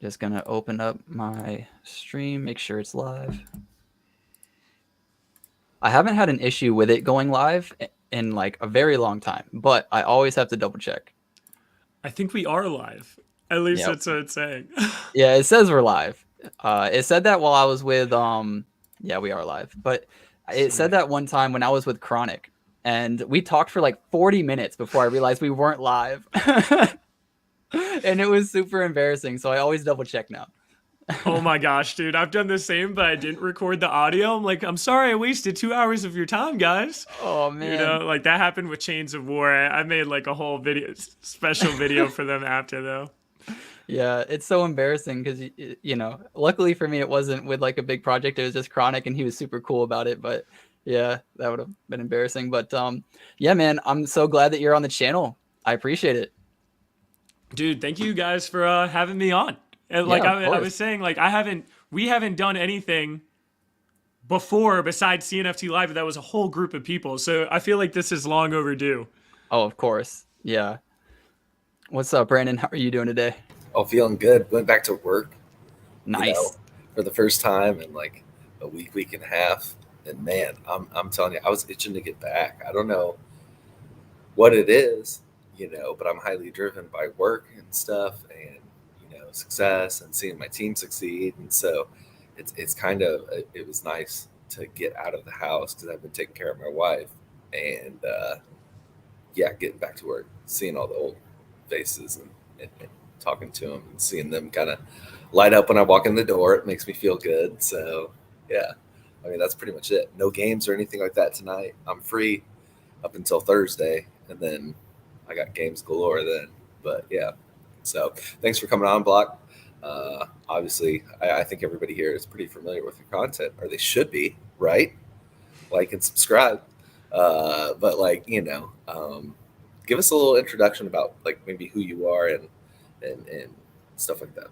Just gonna open up my stream, make sure it's live. I haven't had an issue with it going live in like a very long time, but I always have to double check. I think we are live. At least Yeah, that's what it's saying. yeah, it says we're live. It said that while I was with yeah, we are live. But it said Sweet. that one time when I was with Chronic, and we talked for like 40 minutes before I realized we weren't live. And it was super embarrassing, so I always double check now. Oh my gosh, dude. I've done the same, but I didn't record the audio. I'm like, I'm sorry I wasted 2 hours of your time, guys. Oh You know, man. like that happened with Chains of War. I made like a whole video, special video for them after though. Yeah, it's so embarrassing because you know, luckily for me, it wasn't with like a big project. It was just Chronic, and he was super cool about it. But yeah, that would have been embarrassing. But yeah, man, I'm so glad that you're on the channel. I appreciate it. Dude, thank you guys for having me on. And Yeah, like of I was course. saying, like we haven't done anything before besides CNFT Live. That was a whole group of people. So I feel like this is long overdue. Oh, of course. Yeah. What's up, Brandon? How are you doing today? Oh, feeling good. Went back to work, you know, Nice. for the first time in like a week and a half. And man, I'm telling you, I was itching to get back. I don't know what it is, but I'm highly driven by work and stuff and, success and seeing my team succeed. And so it's kind of, it was nice to get out of the house because I've been taking care of my wife and, yeah, getting back to work, seeing all the old faces and talking to them and seeing them kind of light up when I walk in the door. It makes me feel good. So, yeah, I mean, that's pretty much it. No games or anything like that tonight. I'm free up until Thursday, and then I got games galore then. But yeah, so thanks for coming on, Block. Obviously, I think everybody here is pretty familiar with your content, or they should be, right? Like and subscribe. But like give us a little introduction about like maybe who you are and stuff like that.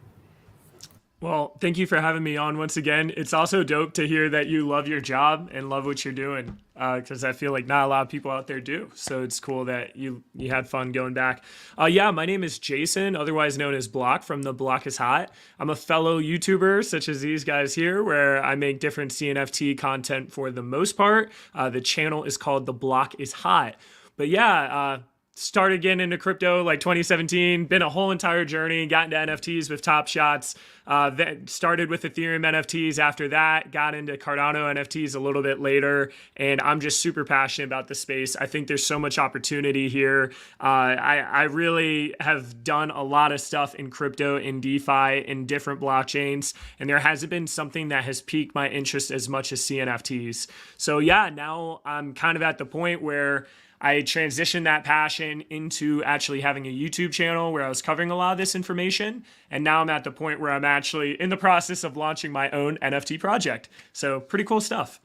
Well, thank you for having me on once again. It's also dope to hear that you love your job and love what you're doing, because I feel like not a lot of people out there do. So it's cool that you had fun going back. Yeah, my name is Jason, otherwise known as Block from the Blockishot. I'm a fellow YouTuber, such as these guys here, where I make different CNFT content for the most part. The channel is called The Block is Hot. But yeah, started getting into crypto like 2017, been a whole entire journey, got into NFTs with Top Shots, then started with Ethereum NFTs after that, got into Cardano NFTs a little bit later, and I'm just super passionate about the space. I think there's so much opportunity here. I really have done a lot of stuff in crypto, in DeFi, in different blockchains, and there hasn't been something that has piqued my interest as much as CNFTs. So yeah, now I'm kind of at the point where I transitioned that passion into actually having a YouTube channel where I was covering a lot of this information. And now I'm at the point where I'm actually in the process of launching my own NFT project. So pretty cool stuff.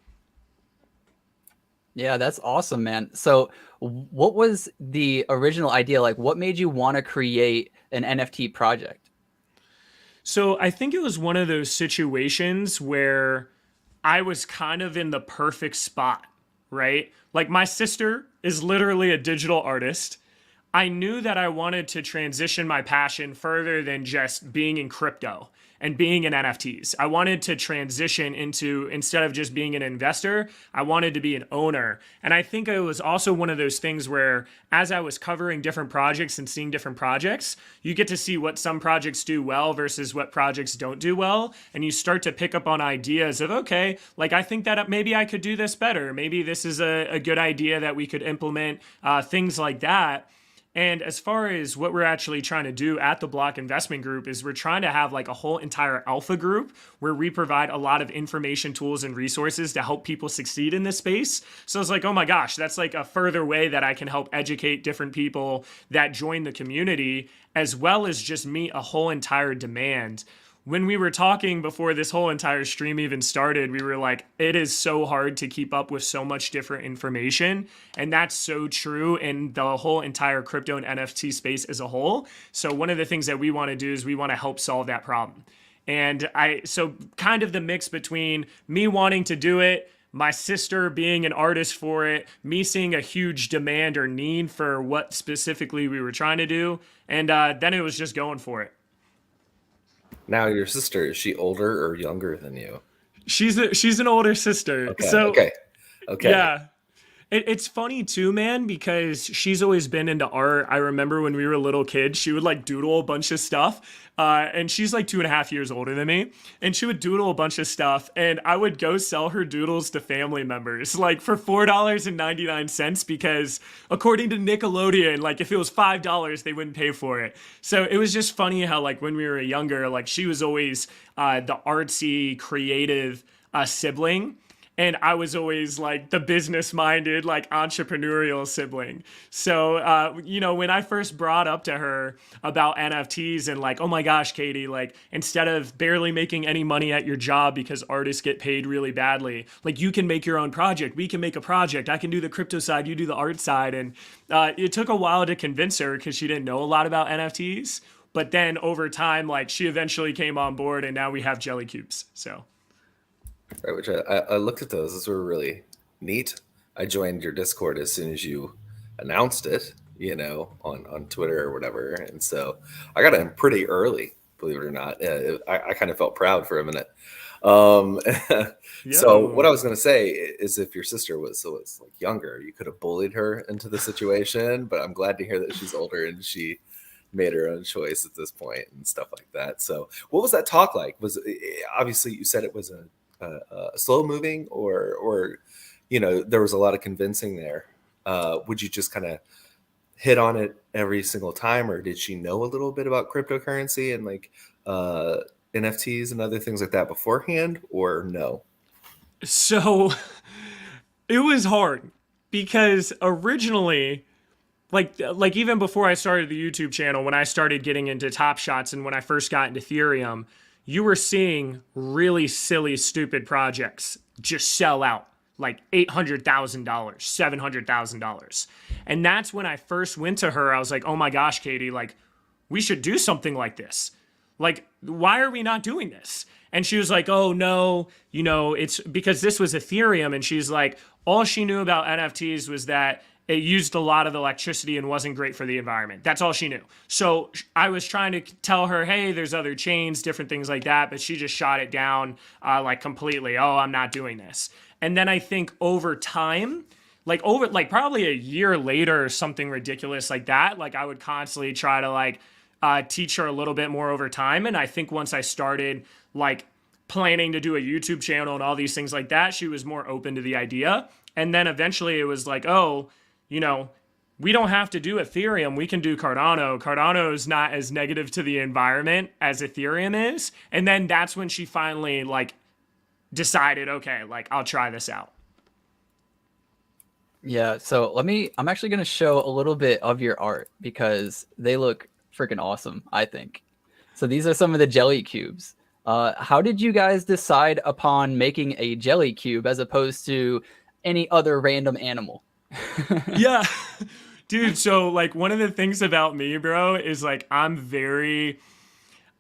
Yeah, that's awesome, man. So, what was the original idea? Like, what made you want to create an NFT project? So I think it was one of those situations where I was kind of in the perfect spot, right? Like my sister is literally a digital artist. I knew that I wanted to transition my passion further than just being in crypto and being in NFTs. I wanted to transition into, instead of just being an investor, I wanted to be an owner. And I think it was also one of those things where, as I was covering different projects and seeing different projects, you get to see what some projects do well versus what projects don't do well. And you start to pick up on ideas of, okay, like I think that maybe I could do this better. Maybe this is a good idea that we could implement, things like that. And as far as what we're actually trying to do at the Block Investment Group is we're trying to have like a whole entire alpha group where we provide a lot of information, tools, and resources to help people succeed in this space. So it's like, oh my gosh, that's like a further way that I can help educate different people that join the community, as well as just meet a whole entire demand. When we were talking before this whole entire stream even started, we were like, it is so hard to keep up with so much different information. And that's so true in the whole entire crypto and NFT space as a whole. So one of the things that we want to do is we want to help solve that problem. And so kind of the mix between me wanting to do it, my sister being an artist for it, me seeing a huge demand or need for what specifically we were trying to do. And then it was just going for it. Now your sister, is she older or younger than you? She's an older sister. Okay, So okay, okay. yeah. It's funny too, man, because she's always been into art. I remember when we were little kids, she would like doodle a bunch of stuff. And she's like 2.5 years older than me. And she would doodle a bunch of stuff. And I would go sell her doodles to family members, like for $4.99, because according to Nickelodeon, like if it was $5, they wouldn't pay for it. So it was just funny how, like, when we were younger, like she was always the artsy, creative sibling, and I was always like the business minded, like entrepreneurial sibling. So, when I first brought up to her about NFTs and like, oh my gosh, Katie, like instead of barely making any money at your job because artists get paid really badly, like you can make your own project. We can make a project. I can do the crypto side, you do the art side. And it took a while to convince her because she didn't know a lot about NFTs. But then over time, like she eventually came on board, and now we have Jellycubes. So. Right, which I looked at those. Those were really neat. I joined your Discord as soon as you announced it, on Twitter or whatever. And so I got in pretty early, believe it or not. I kind of felt proud for a minute. Um, so what I was going to say is, if your sister was like younger, you could have bullied her into the situation. But I'm glad to hear that she's older and she made her own choice at this point and stuff like that. So what was that talk like? Was obviously you said it was a slow moving, or there was a lot of convincing there. Would you just kind of hit on it every single time, or did she know a little bit about cryptocurrency and like NFTs and other things like that beforehand, or no? So it was hard because originally, like even before I started the YouTube channel, when I started getting into Top Shots and when I first got into Ethereum, you were seeing really silly, stupid projects just sell out like $800,000, $700,000. And that's when I first went to her. I was like, oh my gosh, Katie, like we should do something like this. Like, why are we not doing this? And she was like, oh no, it's because this was Ethereum. And she's like, all she knew about NFTs was that it used a lot of electricity and wasn't great for the environment. That's all she knew. So I was trying to tell her, hey, there's other chains, different things like that, but she just shot it down like completely. Oh, I'm not doing this. And then I think over time, like probably a year later or something ridiculous like that, like I would constantly try to teach her a little bit more over time. And I think once I started like planning to do a YouTube channel and all these things like that, she was more open to the idea. And then eventually it was like, oh, we don't have to do Ethereum. We can do Cardano. Cardano is not as negative to the environment as Ethereum is. And then that's when she finally like decided, okay, like I'll try this out. Yeah, so I'm actually going to show a little bit of your art because they look freaking awesome, I think. So these are some of the Jellycubes. How did you guys decide upon making a Jellycube as opposed to any other random animal? Yeah, dude. So like one of the things about me, bro, is like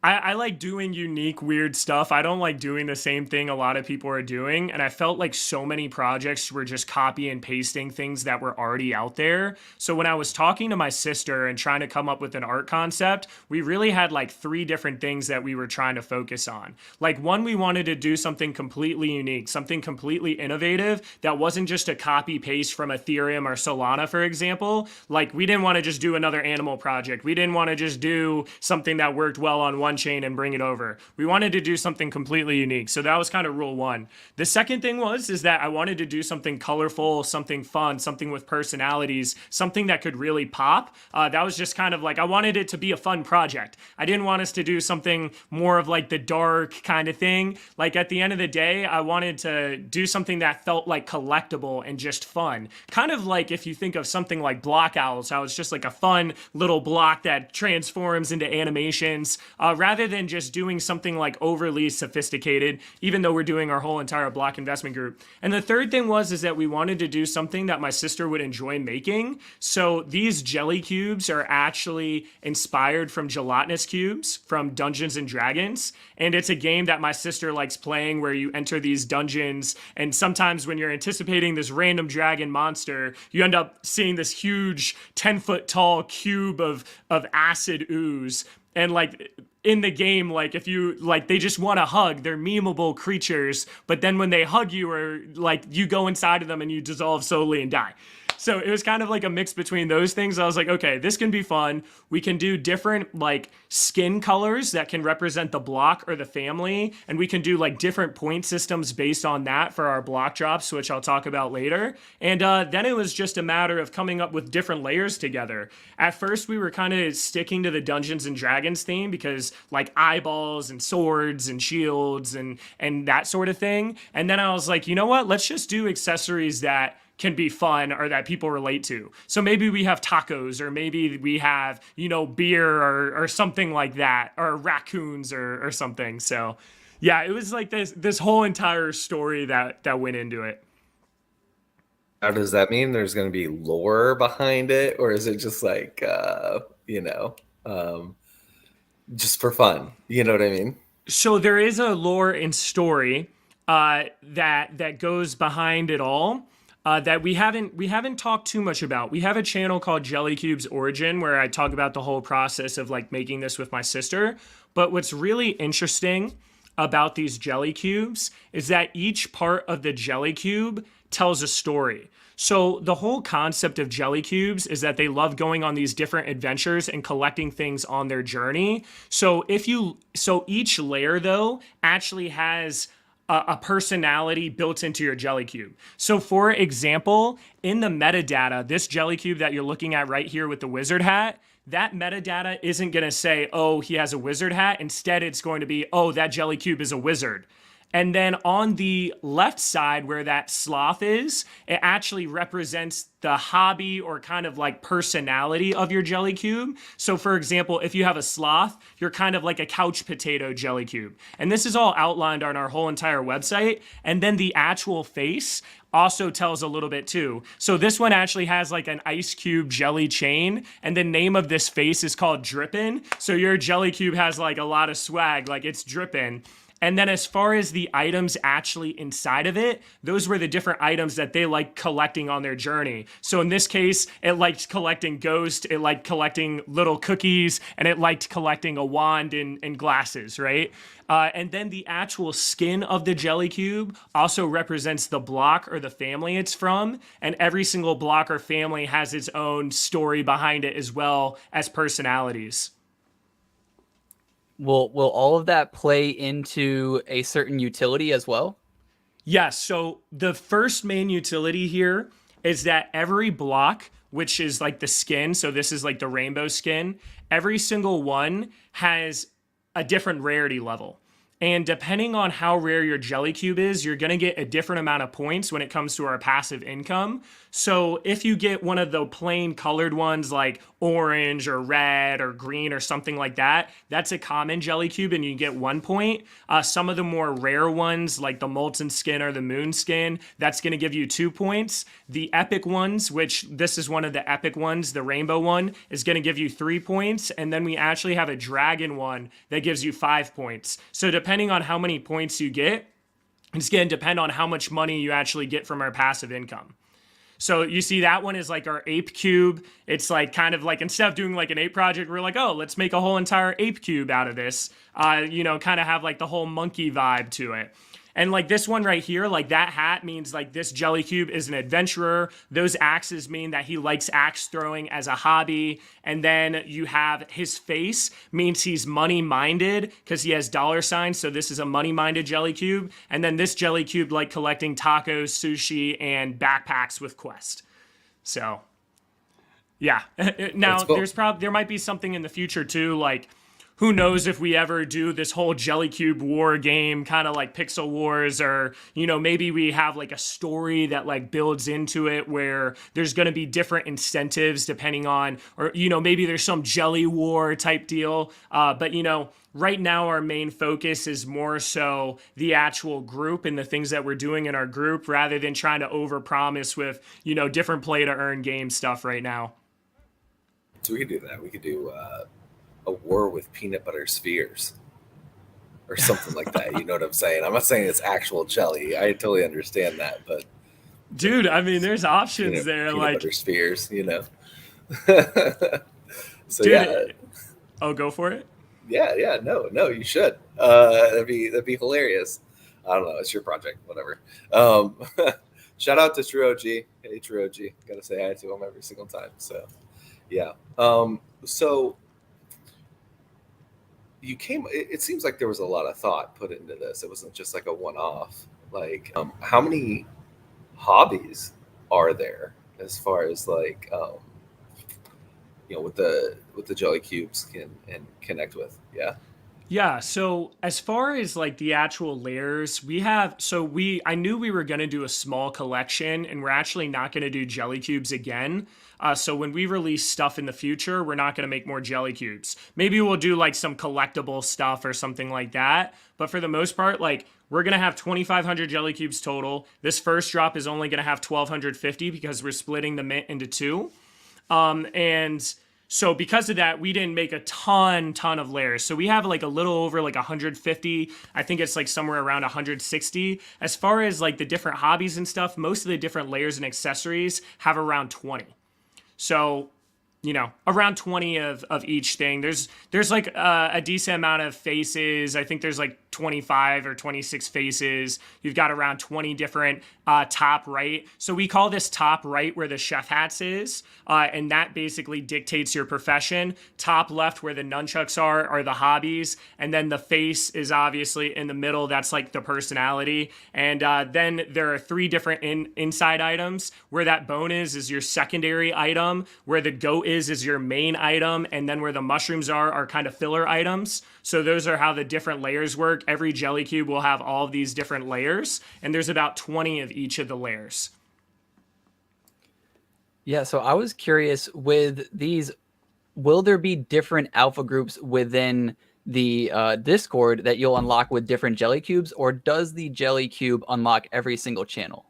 I like doing unique, weird stuff. I don't like doing the same thing a lot of people are doing. And I felt like so many projects were just copy and pasting things that were already out there. So when I was talking to my sister and trying to come up with an art concept, we really had like 3 different things that we were trying to focus on. Like one, we wanted to do something completely unique, something completely innovative that wasn't just a copy paste from Ethereum or Solana, for example. Like we didn't want to just do another animal project. We didn't want to just do something that worked well on one chain and bring it over. We wanted to do something completely unique. So that was kind of rule 1. The second thing is that I wanted to do something colorful, something fun, something with personalities, something that could really pop. That was just kind of like, I wanted it to be a fun project. I didn't want us to do something more of like the dark kind of thing. Like at the end of the day, I wanted to do something that felt like collectible and just fun. Kind of like if you think of something like Block Owls, how it's just like a fun little block that transforms into animations, rather than just doing something like overly sophisticated, even though we're doing our whole entire block investment group. And the third thing is that we wanted to do something that my sister would enjoy making. So these Jellycubes are actually inspired from gelatinous cubes from Dungeons and Dragons. And it's a game that my sister likes playing where you enter these dungeons. And sometimes when you're anticipating this random dragon monster, you end up seeing this huge 10-foot tall cube of acid ooze. And like in the game, like if you like, they just want to hug. They're memeable creatures, but then when they hug you, or like you go inside of them and you dissolve slowly and die. So it was kind of like a mix between those things. I was like, okay, this can be fun. We can do different like skin colors that can represent the block or the family. And we can do like different point systems based on that for our block drops, which I'll talk about later. And then it was just a matter of coming up with different layers together. At first, we were kind of sticking to the Dungeons and Dragons theme because like eyeballs and swords and shields and that sort of thing. And then I was like, you know what? Let's just do accessories that can be fun or that people relate to. So maybe we have tacos, or maybe we have, you know, beer or something like that, or raccoons or something. So yeah, it was like this whole entire story that went into it. Now, does that mean there's going to be lore behind it, or is it just like, just for fun? You know what I mean? So there is a lore and story that goes behind it all. That we haven't talked too much about. We have a channel called Jellycubes Origin where I talk about the whole process of like making this with my sister. But what's really interesting about these jelly cubes is that each part of the jelly cube tells a story. So the whole concept of jelly cubes is that they love going on these different adventures and collecting things on their journey. So each layer though actually has a personality built into your jelly cube. So for example, in the metadata, this jelly cube that you're looking at right here with the wizard hat, that metadata isn't going to say, oh, he has a wizard hat. Instead, it's going to be, oh, that jelly cube is a wizard. And then on the left side where that sloth is, it actually represents the hobby or kind of like personality of your jelly cube. So for example, if you have a sloth, you're kind of like a couch potato jelly cube. And this is all outlined on our whole entire website. And then the actual face also tells a little bit too. So this one actually has like an ice cube jelly chain, and the name of this face is called Drippin'. So your jelly cube has like a lot of swag, like it's drippin'. And then as far as the items actually inside of it, those were the different items that they liked collecting on their journey. So in this case, it liked collecting ghosts, it liked collecting little cookies, and it liked collecting a wand and glasses, right? And then the actual skin of the jelly cube also represents the block or the family it's from. And every single block or family has its own story behind it as well as personalities. Will all of that play into a certain utility as well? Yes. So the first main utility here is that every block, which is like the skin, so this is like the rainbow skin, every single one has a different rarity level. And depending on how rare your jelly cube is, you're going to get a different amount of points when it comes to our passive income. So if you get one of the plain colored ones like orange or red or green or something like that, that's a common jelly cube and you get 1 point. Some of the more rare ones like the molten skin or the moon skin, that's going to give you 2 points. The epic ones, which this is one of the epic ones, the rainbow one, is going to give you 3 points. And then we actually have a dragon one that gives you 5 points. So depending on how many points you get, it's going to depend on how much money you actually get from our passive income. So you see that one is like our ape cube. It's like kind of like instead of doing like an ape project, we're like, oh, let's make a whole entire ape cube out of this. Kind of have like the whole monkey vibe to it. And like this one right here, like that hat means like this jelly cube is an adventurer. Those axes mean that he likes axe throwing as a hobby. And then you have his face means he's money minded because he has dollar signs. So this is a money minded jelly cube. And then this jelly cube like collecting tacos, sushi, and backpacks with Quest. So yeah. Now cool. there might be something in the future too, like who knows if we ever do this whole Jellycube war game, kind of like Pixel Wars, or, maybe we have like a story that like builds into it where there's going to be different incentives depending on, or, maybe there's some jelly war type deal. But right now our main focus is more so the actual group and the things that we're doing in our group rather than trying to overpromise with, different play to earn game stuff right now. So we could do that. We could do, a war with peanut butter spheres or something like that. You know what I'm saying? I'm not saying it's actual jelly. I totally understand that, but dude, I mean, there's options there. Peanut like butter spheres, So dude, yeah. Oh, go for it. Yeah, no, you should. That'd be hilarious. I don't know. It's your project, whatever. Um, Shout out to True OG. Hey, True OG. Gotta say hi to him every single time. So, yeah. So you came. It seems like there was a lot of thought put into this. It wasn't just like a one-off. Like, how many hobbies are there as far as like, with the jelly cubes can and connect with? Yeah. Yeah, so as far as like the actual layers, I knew we were going to do a small collection and we're actually not going to do jelly cubes again. So when we release stuff in the future, we're not going to make more jelly cubes. Maybe we'll do like some collectible stuff or something like that. But for the most part, like we're going to have 2,500 jelly cubes total. This first drop is only going to have 1,250 because we're splitting the mint into two. And so because of that, we didn't make a ton of layers. So we have like a little over like 150. I think it's like somewhere around 160. As far as like the different hobbies and stuff, most of the different layers and accessories have around 20. So, around 20 of each thing. There's like a decent amount of faces. I think there's like 25 or 26 faces. You've got around 20 different top right. So we call this top right where the chef hats is. And that basically dictates your profession. Top left where the nunchucks are the hobbies. And then the face is obviously in the middle. That's like the personality. And then there are three different inside items. Where that bone is your secondary item. Where the goat is your main item. And then where the mushrooms are kind of filler items. So those are how the different layers work. Every jelly cube will have all of these different layers, and there's about 20 of each of the layers. Yeah, so I was curious with these, will there be different alpha groups within the Discord that you'll unlock with different jelly cubes, or does the jelly cube unlock every single channel?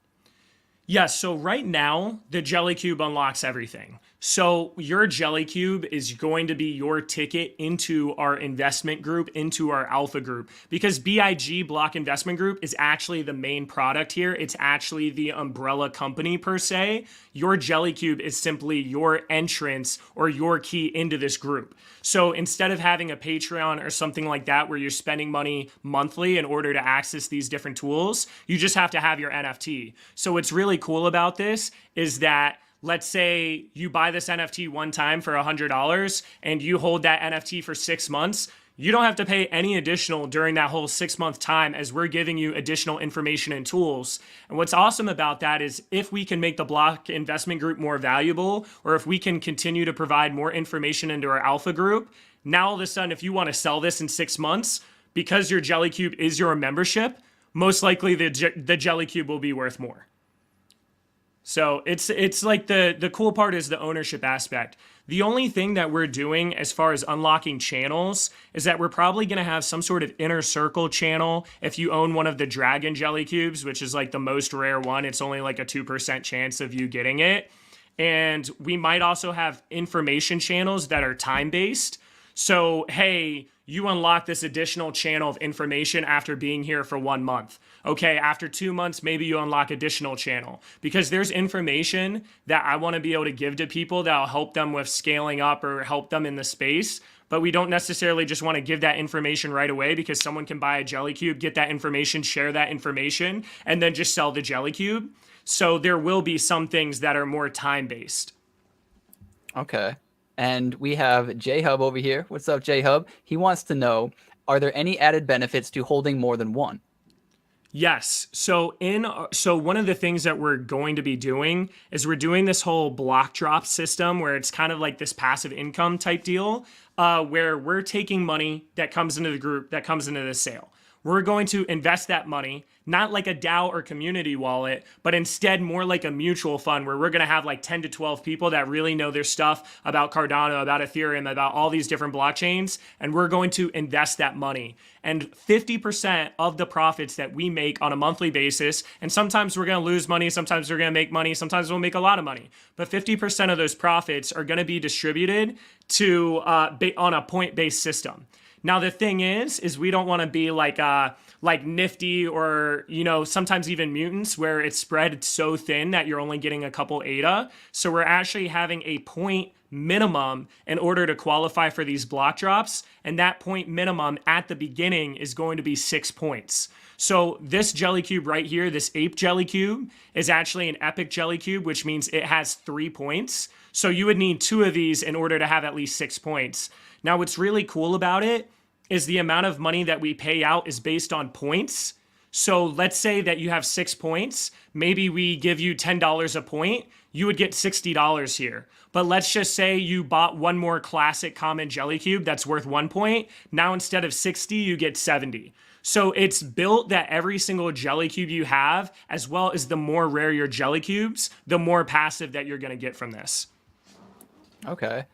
Yes, so right now, the jelly cube unlocks everything. So your jelly cube is going to be your ticket into our investment group, into our alpha group, because BIG Block Investment Group is actually the main product here. It's actually the umbrella company per se. Your jelly cube is simply your entrance or your key into this group. So instead of having a Patreon or something like that where you're spending money monthly in order to access these different tools, you just have to have your NFT. So what's really cool about this is that let's say you buy this NFT one time for $100 and you hold that NFT for 6 months. You don't have to pay any additional during that whole 6-month time as we're giving you additional information and tools. And what's awesome about that is if we can make the Block Investment Group more valuable, or if we can continue to provide more information into our alpha group, now all of a sudden, if you want to sell this in 6 months, because your Jelly Cube is your membership, most likely the Jelly Cube will be worth more. So it's like the cool part is the ownership aspect. The only thing that we're doing as far as unlocking channels is that we're probably going to have some sort of inner circle channel. If you own one of the dragon jelly cubes, which is like the most rare one, it's only like a 2% chance of you getting it. And we might also have information channels that are time-based. So, hey, you unlock this additional channel of information after being here for 1 month. Okay, after 2 months, maybe you unlock additional channel, because there's information that I want to be able to give to people that'll help them with scaling up or help them in the space. But we don't necessarily just want to give that information right away, because someone can buy a jelly cube, get that information, share that information, and then just sell the jelly cube. So there will be some things that are more time-based. Okay. And we have J-Hub over here. What's up, J-Hub? He wants to know, are there any added benefits to holding more than one? Yes. So one of the things that we're going to be doing is we're doing this whole block drop system where it's kind of like this passive income type deal, where we're taking money that comes into the group, that comes into the sale. We're going to invest that money, not like a DAO or community wallet, but instead more like a mutual fund where we're going to have like 10 to 12 people that really know their stuff about Cardano, about Ethereum, about all these different blockchains, and we're going to invest that money. And 50% of the profits that we make on a monthly basis, and sometimes we're going to lose money, sometimes we're going to make money, sometimes we'll make a lot of money, but 50% of those profits are going to be distributed to on a point-based system. Now, the thing is we don't want to be like Nifty or, sometimes even Mutants where it's spread so thin that you're only getting a couple ADA. So we're actually having a point minimum in order to qualify for these block drops. And that point minimum at the beginning is going to be 6 points. So this Jellycube right here, this ape Jellycube, is actually an epic Jellycube, which means it has 3 points. So you would need 2 of these in order to have at least 6 points. Now, what's really cool about it is the amount of money that we pay out is based on points. So let's say that you have 6 points. Maybe we give you $10 a point. You would get $60 here. But let's just say you bought one more classic common Jellycube that's worth 1 point. Now instead of 60, you get 70. So it's built that every single Jellycube you have, as well as the more rare your Jellycubes, the more passive that you're going to get from this. Okay.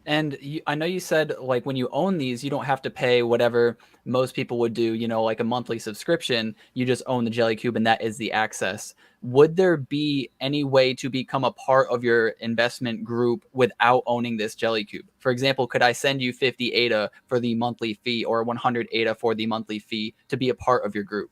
And I know you said like when you own these, you don't have to pay whatever most people would do, like a monthly subscription. You just own the Jellycube and that is the access. Would there be any way to become a part of your investment group without owning this Jellycube? For example, could I send you 50 ADA for the monthly fee or 100 ADA for the monthly fee to be a part of your group?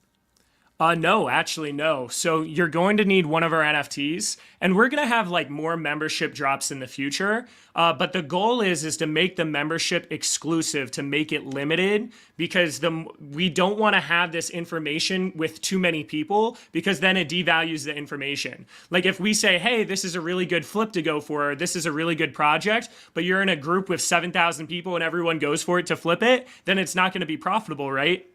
No, actually, no. So you're going to need one of our NFTs, and we're going to have like more membership drops in the future. But the goal is to make the membership exclusive, to make it limited, because we don't want to have this information with too many people, because then it devalues the information. Like if we say, hey, this is a really good flip to go for, or this is a really good project, but you're in a group with 7,000 people and everyone goes for it to flip it, then it's not going to be profitable, right?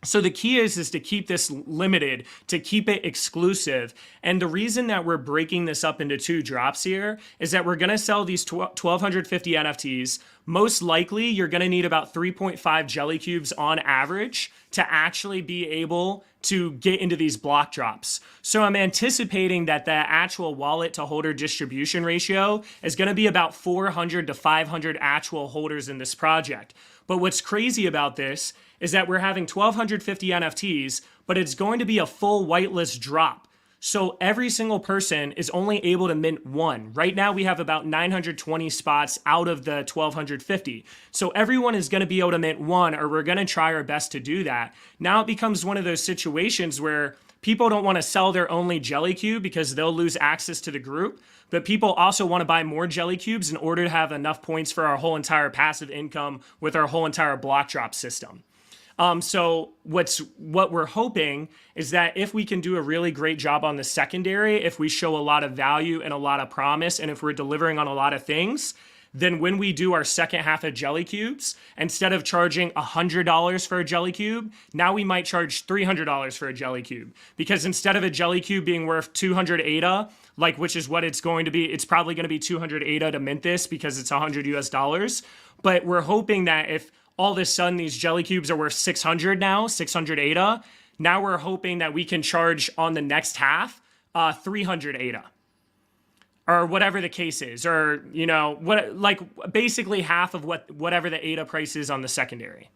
So the key is to keep this limited, to keep it exclusive. And the reason that we're breaking this up into 2 drops here is that we're going to sell these 1,250 NFTs. Most likely, you're going to need about 3.5 Jellycubes on average to actually be able to get into these block drops. So I'm anticipating that the actual wallet to holder distribution ratio is going to be about 400 to 500 actual holders in this project. But what's crazy about this is that we're having 1,250 NFTs, but it's going to be a full whitelist drop. So every single person is only able to mint 1. Right now we have about 920 spots out of the 1,250. So everyone is going to be able to mint 1, or we're going to try our best to do that. Now it becomes one of those situations where people don't want to sell their only Jellycube because they'll lose access to the group. But people also want to buy more Jellycubes in order to have enough points for our whole entire passive income with our whole entire block drop system. So what we're hoping is that if we can do a really great job on the secondary, if we show a lot of value and a lot of promise, and if we're delivering on a lot of things, then when we do our second half of Jellycubes, instead of charging $100 for a Jellycube, now we might charge $300 for a Jellycube. Because instead of a Jellycube being worth 200 ADA, which is what it's going to be, it's probably going to be 200 ADA to mint this because it's 100 US dollars. But we're hoping that if all of a sudden these Jellycubes are worth 600 now, 600 ADA, now we're hoping that we can charge on the next half 300 ADA. Or whatever the case is, or basically half of whatever the ADA price is on the secondary.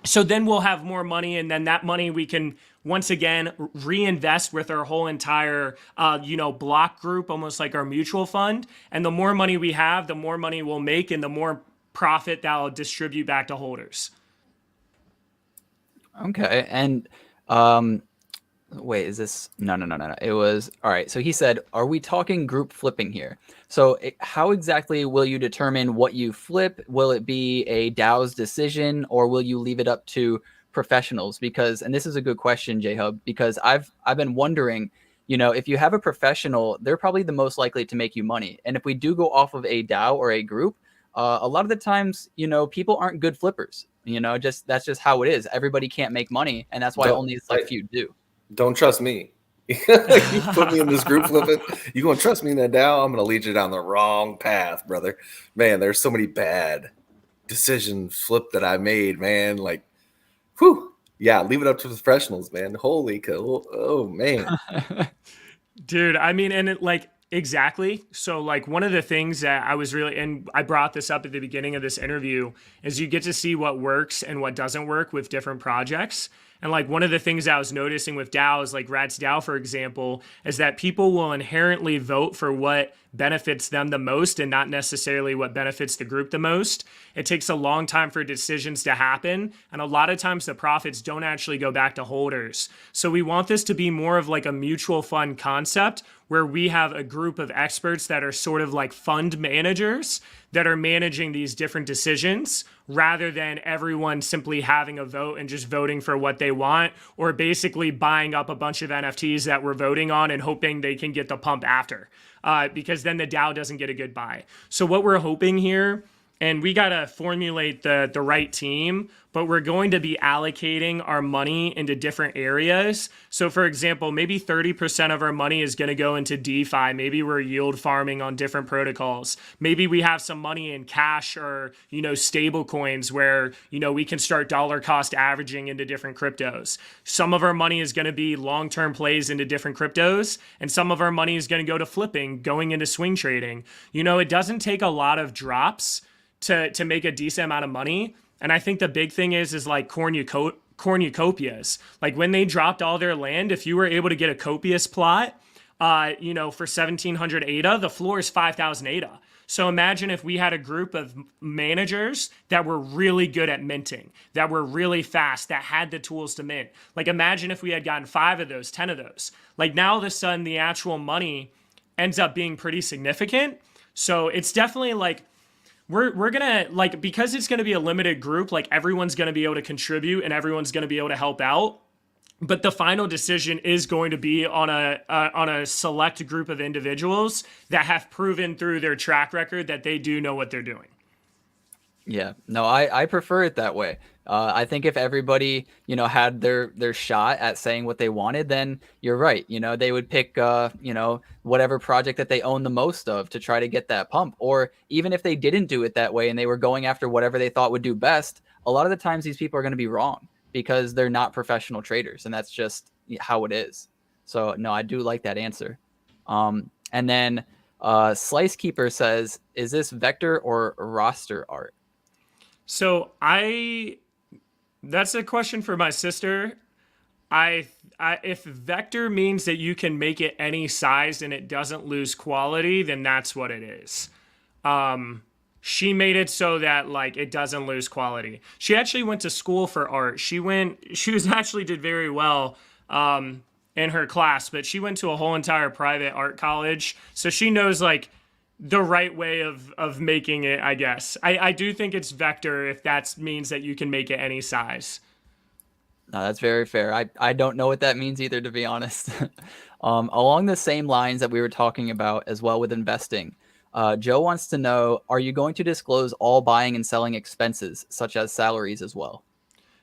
So then we'll have more money, and then that money we can once again reinvest with our whole entire block group, almost like our mutual fund. And the more money we have, the more money we'll make, and the more profit that'll distribute back to holders. Okay, and wait, is this no, it was all right. So he said, are we talking group flipping here? So how exactly will you determine what you flip? Will it be a DAO's decision, or will you leave it up to professionals? Because, and this is a good question, J-Hub, because I've been wondering, if you have a professional, they're probably the most likely to make you money. And if we do go off of a DAO or a group, a lot of the times, people aren't good flippers. That's just how it is. Everybody can't make money, and that's why only a select few do. Don't trust me. You put me in this group flipping. You gonna trust me in that DAO? I'm gonna lead you down the wrong path, brother. Man, there's so many bad decision flip that I made, man. Whew. Yeah, leave it up to the professionals, man. Holy cow. Oh man. Dude, I mean, and exactly. So one of the things that I was really, and I brought this up at the beginning of this interview, is you get to see what works and what doesn't work with different projects. And like one of the things I was noticing with DAOs, like Rat's DAO, for example, is that people will inherently vote for what benefits them the most and not necessarily what benefits the group the most. It takes a long time for decisions to happen. And a lot of times the profits don't actually go back to holders. So we want this to be more of like a mutual fund concept where we have a group of experts that are sort of like fund managers that are managing these different decisions rather than everyone simply having a vote and just voting for what they want, or basically buying up a bunch of NFTs that we're voting on and hoping they can get the pump after, because then the DAO doesn't get a good buy. So what we're hoping here, and we got to formulate the right team, but we're going to be allocating our money into different areas. So for example, maybe 30% of our money is going to go into DeFi. Maybe we're yield farming on different protocols. Maybe we have some money in cash or, stable coins where, we can start dollar cost averaging into different cryptos. Some of our money is going to be long-term plays into different cryptos, and some of our money is going to go to flipping, going into swing trading. It doesn't take a lot of drops to make a decent amount of money. And I think the big thing is like cornucopias. Like when they dropped all their land, if you were able to get a copious plot, for 1700 ADA, the floor is 5000 ADA. So imagine if we had a group of managers that were really good at minting, that were really fast, that had the tools to mint. Like imagine if we had gotten 5 of those, 10 of those. Like now all of a sudden the actual money ends up being pretty significant. So it's definitely like, we're gonna, like, because it's gonna be a limited group, like everyone's gonna be able to contribute and everyone's gonna be able to help out. But the final decision is going to be on a select group of individuals that have proven through their track record that they do know what they're doing. Yeah, no, I prefer it that way. I think if everybody, had their shot at saying what they wanted, then you're right. They would pick, whatever project that they own the most of to try to get that pump. Or even if they didn't do it that way and they were going after whatever they thought would do best, a lot of the times these people are going to be wrong because they're not professional traders, and that's just how it is. So no, I do like that answer. And then Slice Keeper says, is this vector or roster art? So that's a question for my sister. If vector means that you can make it any size and it doesn't lose quality, then that's what it is. She made it so that like it doesn't lose quality. She actually went to school for art. She actually did very well in her class, but she went to a whole entire private art college. So she knows like the right way of making it, I guess. I do think it's vector if that means that you can make it any size. No, that's very fair. I don't know what that means either, to be honest. Along the same lines that we were talking about as well with investing, Joe wants to know, are you going to disclose all buying and selling expenses, such as salaries as well?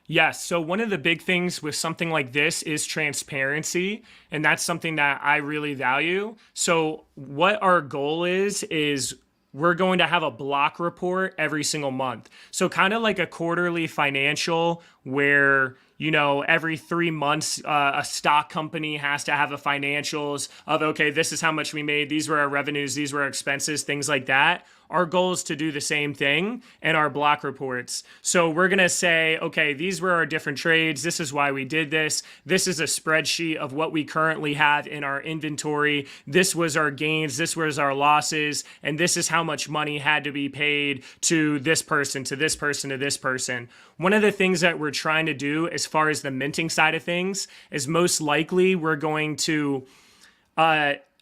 Yes. So one of the big things with something like this is transparency. And that's something that I really value. So what our goal is we're going to have a block report every single month. So kind of like a quarterly financial where, every 3 months, a stock company has to have a financials of, okay, this is how much we made. These were our revenues. These were our expenses, things like that. Our goal is to do the same thing in our block reports. So we're going to say, okay, these were our different trades. This is why we did this. This is a spreadsheet of what we currently have in our inventory. This was our gains. This was our losses. And this is how much money had to be paid to this person, to this person, to this person. One of the things that we're trying to do as far as the minting side of things is most likely we're going to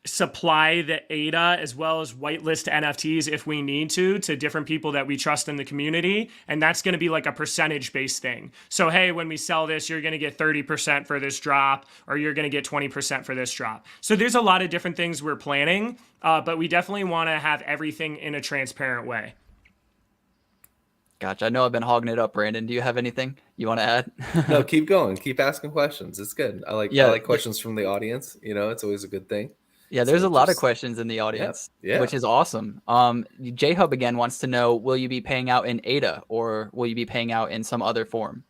supply the ADA as well as whitelist NFTs if we need to different people that we trust in the community. And that's going to be like a percentage based thing. So, hey, when we sell this, you're going to get 30% for this drop, or you're going to get 20% for this drop. So there's a lot of different things we're planning, but we definitely want to have everything in a transparent way. Gotcha. I know I've been hogging it up, Brandon. Do you have anything you want to add? No, keep going. Keep asking questions. It's good. I like questions from the audience. It's always a good thing. Yeah, there's a lot of questions in the audience, which is awesome. J-Hub again wants to know, will you be paying out in ADA or will you be paying out in some other form?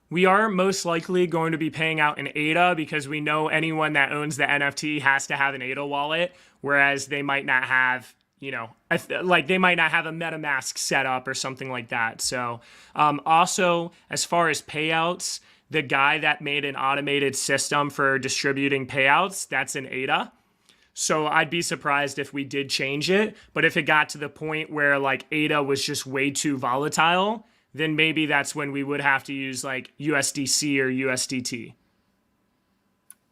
We are most likely going to be paying out in ADA because we know anyone that owns the NFT has to have an ADA wallet, whereas they might not have, they might not have a MetaMask set up or something like that. So also, as far as payouts, the guy that made an automated system for distributing payouts, that's an ADA. So I'd be surprised if we did change it. But if it got to the point where like ADA was just way too volatile, then maybe that's when we would have to use like USDC or USDT.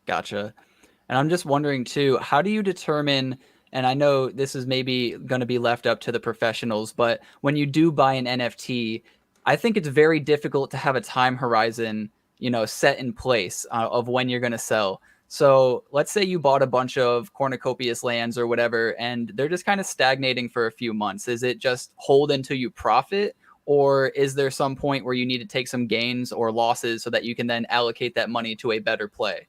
Gotcha. And I'm just wondering too, how do you determine, and I know this is maybe going to be left up to the professionals, but when you do buy an NFT, I think it's very difficult to have a time horizon, set in place of when you're going to sell. So let's say you bought a bunch of cornucopias lands or whatever, and they're just kind of stagnating for a few months. Is it just hold until you profit? Or is there some point where you need to take some gains or losses so that you can then allocate that money to a better play?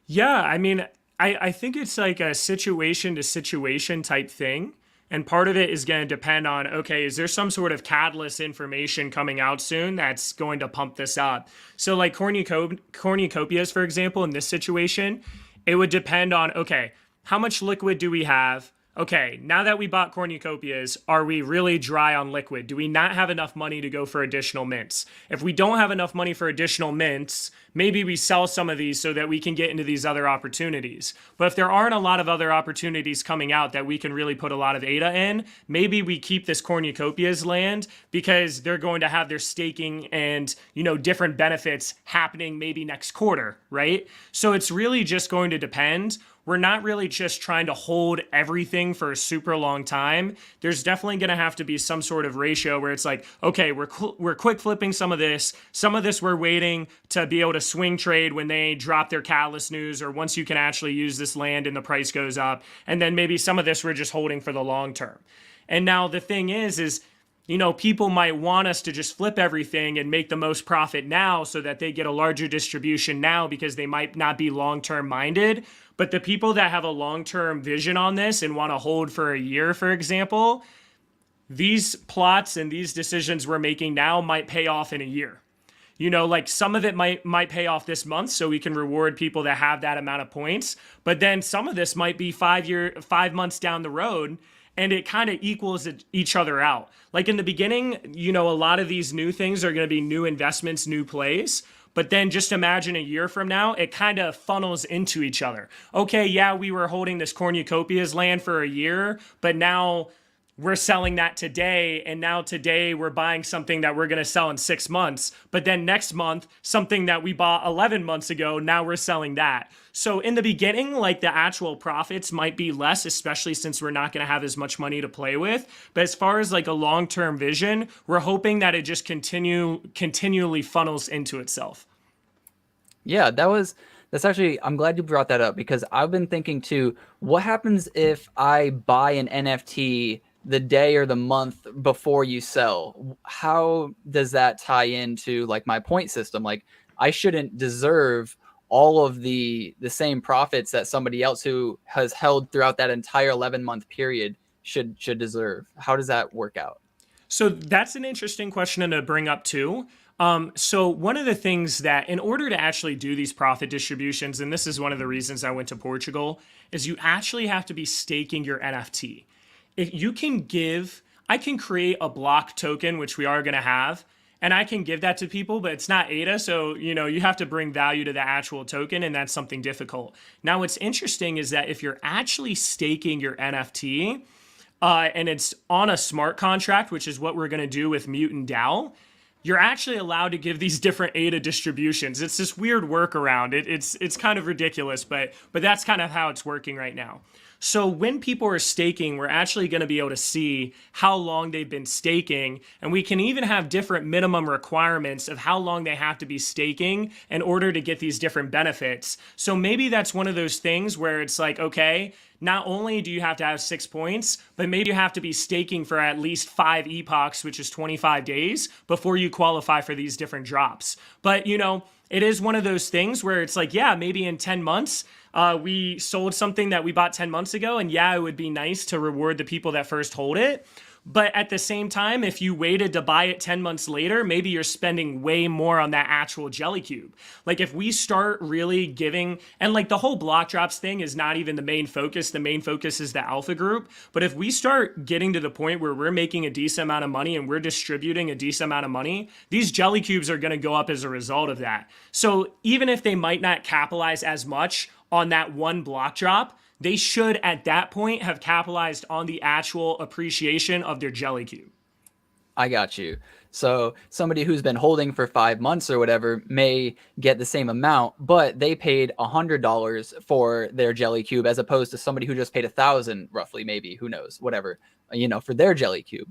Yeah, I mean, I think it's like a situation to situation type thing. And part of it is going to depend on, okay, is there some sort of catalyst information coming out soon that's going to pump this up? So like cornucopias, for example, in this situation, it would depend on, okay, how much liquid do we have? Okay, now that we bought cornucopias, are we really dry on liquid? Do we not have enough money to go for additional mints? If we don't have enough money for additional mints, maybe we sell some of these so that we can get into these other opportunities. But if there aren't a lot of other opportunities coming out that we can really put a lot of ADA in, maybe we keep this cornucopias land because they're going to have their staking and, different benefits happening maybe next quarter, right? So it's really just going to depend. We're not really just trying to hold everything for a super long time. There's definitely going to have to be some sort of ratio where it's like, okay, we're quick flipping some of this we're waiting to be able to swing trade when they drop their catalyst news or once you can actually use this land and the price goes up. And then maybe some of this we're just holding for the long term. And now the thing is, people might want us to just flip everything and make the most profit now so that they get a larger distribution now because they might not be long-term minded. But the people that have a long-term vision on this and want to hold for a year, for example, these plots and these decisions we're making now might pay off in a year. Like some of it might pay off this month so we can reward people that have that amount of points. But then some of this might be 5 months down the road and it kind of equals each other out. Like in the beginning, a lot of these new things are going to be new investments, new plays. But then just imagine a year from now, it kind of funnels into each other. Okay, yeah, we were holding this cornucopias land for a year, but now we're selling that today, and now today we're buying something that we're going to sell in 6 months. But then next month, something that we bought 11 months ago, now we're selling that. So in the beginning, like the actual profits might be less, especially since we're not going to have as much money to play with. But as far as like a long-term vision, we're hoping that it just continually funnels into itself. Yeah, that's actually, I'm glad you brought that up because I've been thinking too, what happens if I buy an NFT the day or the month before you sell? How does that tie into like my point system? Like I shouldn't deserve all of the same profits that somebody else who has held throughout that entire 11-month period should deserve. How does that work out? So that's an interesting question to bring up too. So one of the things that in order to actually do these profit distributions, and this is one of the reasons I went to Portugal, is you actually have to be staking your NFT. If you can I can create a block token, which we are going to have, and I can give that to people, but it's not ADA. So, you have to bring value to the actual token, and that's something difficult. Now, what's interesting is that if you're actually staking your NFT, and it's on a smart contract, which is what we're going to do with Mutant DAO, you're actually allowed to give these different ADA distributions. It's this weird workaround. It's kind of ridiculous, but that's kind of how it's working right now. So when people are staking, we're actually going to be able to see how long they've been staking, and we can even have different minimum requirements of how long they have to be staking in order to get these different benefits. So maybe that's one of those things where it's like, okay, not only do you have to have 6 points, but maybe you have to be staking for at least 5 epochs, which is 25 days, before you qualify for these different drops. But, it is one of those things where it's like, yeah, maybe in 10 months, we sold something that we bought 10 months ago, and yeah, it would be nice to reward the people that first hold it. But at the same time, if you waited to buy it 10 months later, maybe you're spending way more on that actual Jellycube. Like if we start really giving, and like the whole block drops thing is not even the main focus. The main focus is the alpha group. But if we start getting to the point where we're making a decent amount of money and we're distributing a decent amount of money, these Jellycubes are going to go up as a result of that. So even if they might not capitalize as much on that one block drop, they should at that point have capitalized on the actual appreciation of their Jellycube. I got you. So somebody who's been holding for 5 months or whatever may get the same amount, but they paid $100 for their Jellycube as opposed to somebody who just paid 1,000 roughly, maybe, who knows, whatever, for their Jellycube.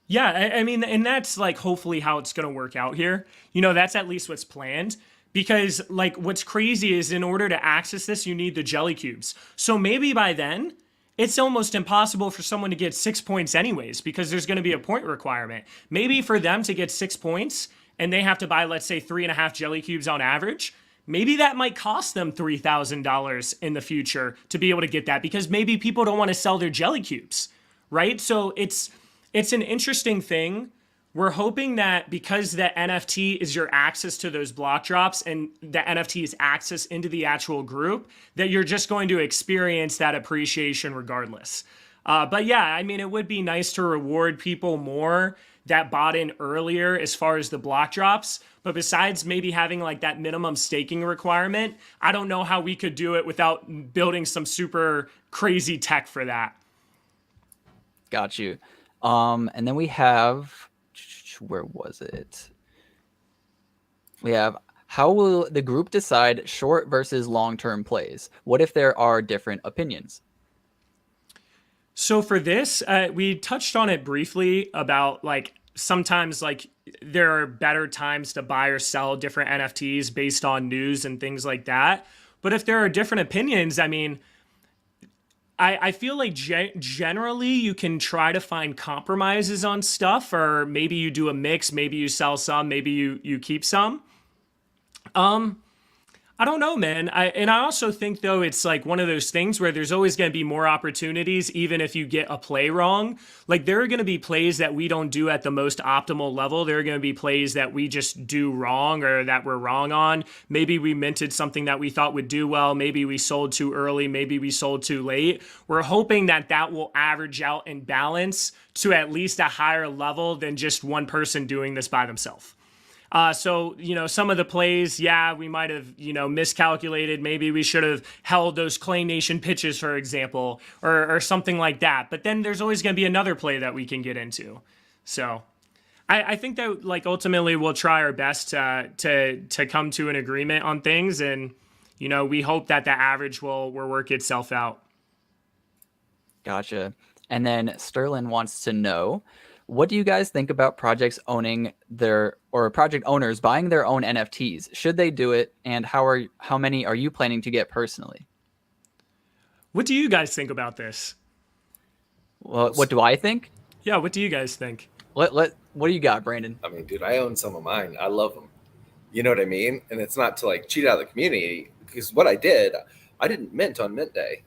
Yeah, I mean, and that's like hopefully how it's going to work out here. That's at least what's planned. Because like what's crazy is in order to access this, you need the Jellycubes. So maybe by then, it's almost impossible for someone to get 6 points anyways, because there's going to be a point requirement. Maybe for them to get 6 points and they have to buy, let's say, 3.5 Jellycubes on average, maybe that might cost them $3,000 in the future to be able to get that, because maybe people don't want to sell their Jellycubes, right? So it's an interesting thing. We're hoping that because the NFT is your access to those block drops and the NFT is access into the actual group, that you're just going to experience that appreciation regardless. But yeah, I mean, it would be nice to reward people more that bought in earlier as far as the block drops. But besides maybe having like that minimum staking requirement, I don't know how we could do it without building some super crazy tech for that. Got you. And then we have... where was it? We have, how will the group decide short versus long-term plays? What if there are different opinions? So for this, we touched on it briefly about like sometimes like there are better times to buy or sell different NFTs based on news and things like that. But if there are different opinions, I mean, I feel like generally you can try to find compromises on stuff, or maybe you do a mix, maybe you sell some, maybe you keep some. I don't know, man. I also think though it's like one of those things where there's always going to be more opportunities, even if you get a play wrong. Like there are going to be plays that we don't do at the most optimal level. There are going to be plays that we just do wrong or that we're wrong on. Maybe we minted something that we thought would do well. Maybe we sold too early. Maybe we sold too late. We're hoping that that will average out and balance to at least a higher level than just one person doing this by themselves. So, some of the plays, yeah, we might have, miscalculated. Maybe we should have held those Clay Nation pitches, for example, or something like that. But then there's always going to be another play that we can get into. So I think that like ultimately we'll try our best to come to an agreement on things. And, we hope that the average will work itself out. Gotcha. And then Sterling wants to know, what do you guys think about projects owning project owners buying their own NFTs? Should they do it? And how many are you planning to get personally? What do you guys think about this? Well, what do I think? Yeah, what do you guys think? What do you got, Brandon? I mean, dude, I own some of mine. I love them. You know what I mean? And it's not to like cheat out of the community, because what I didn't mint on mint day.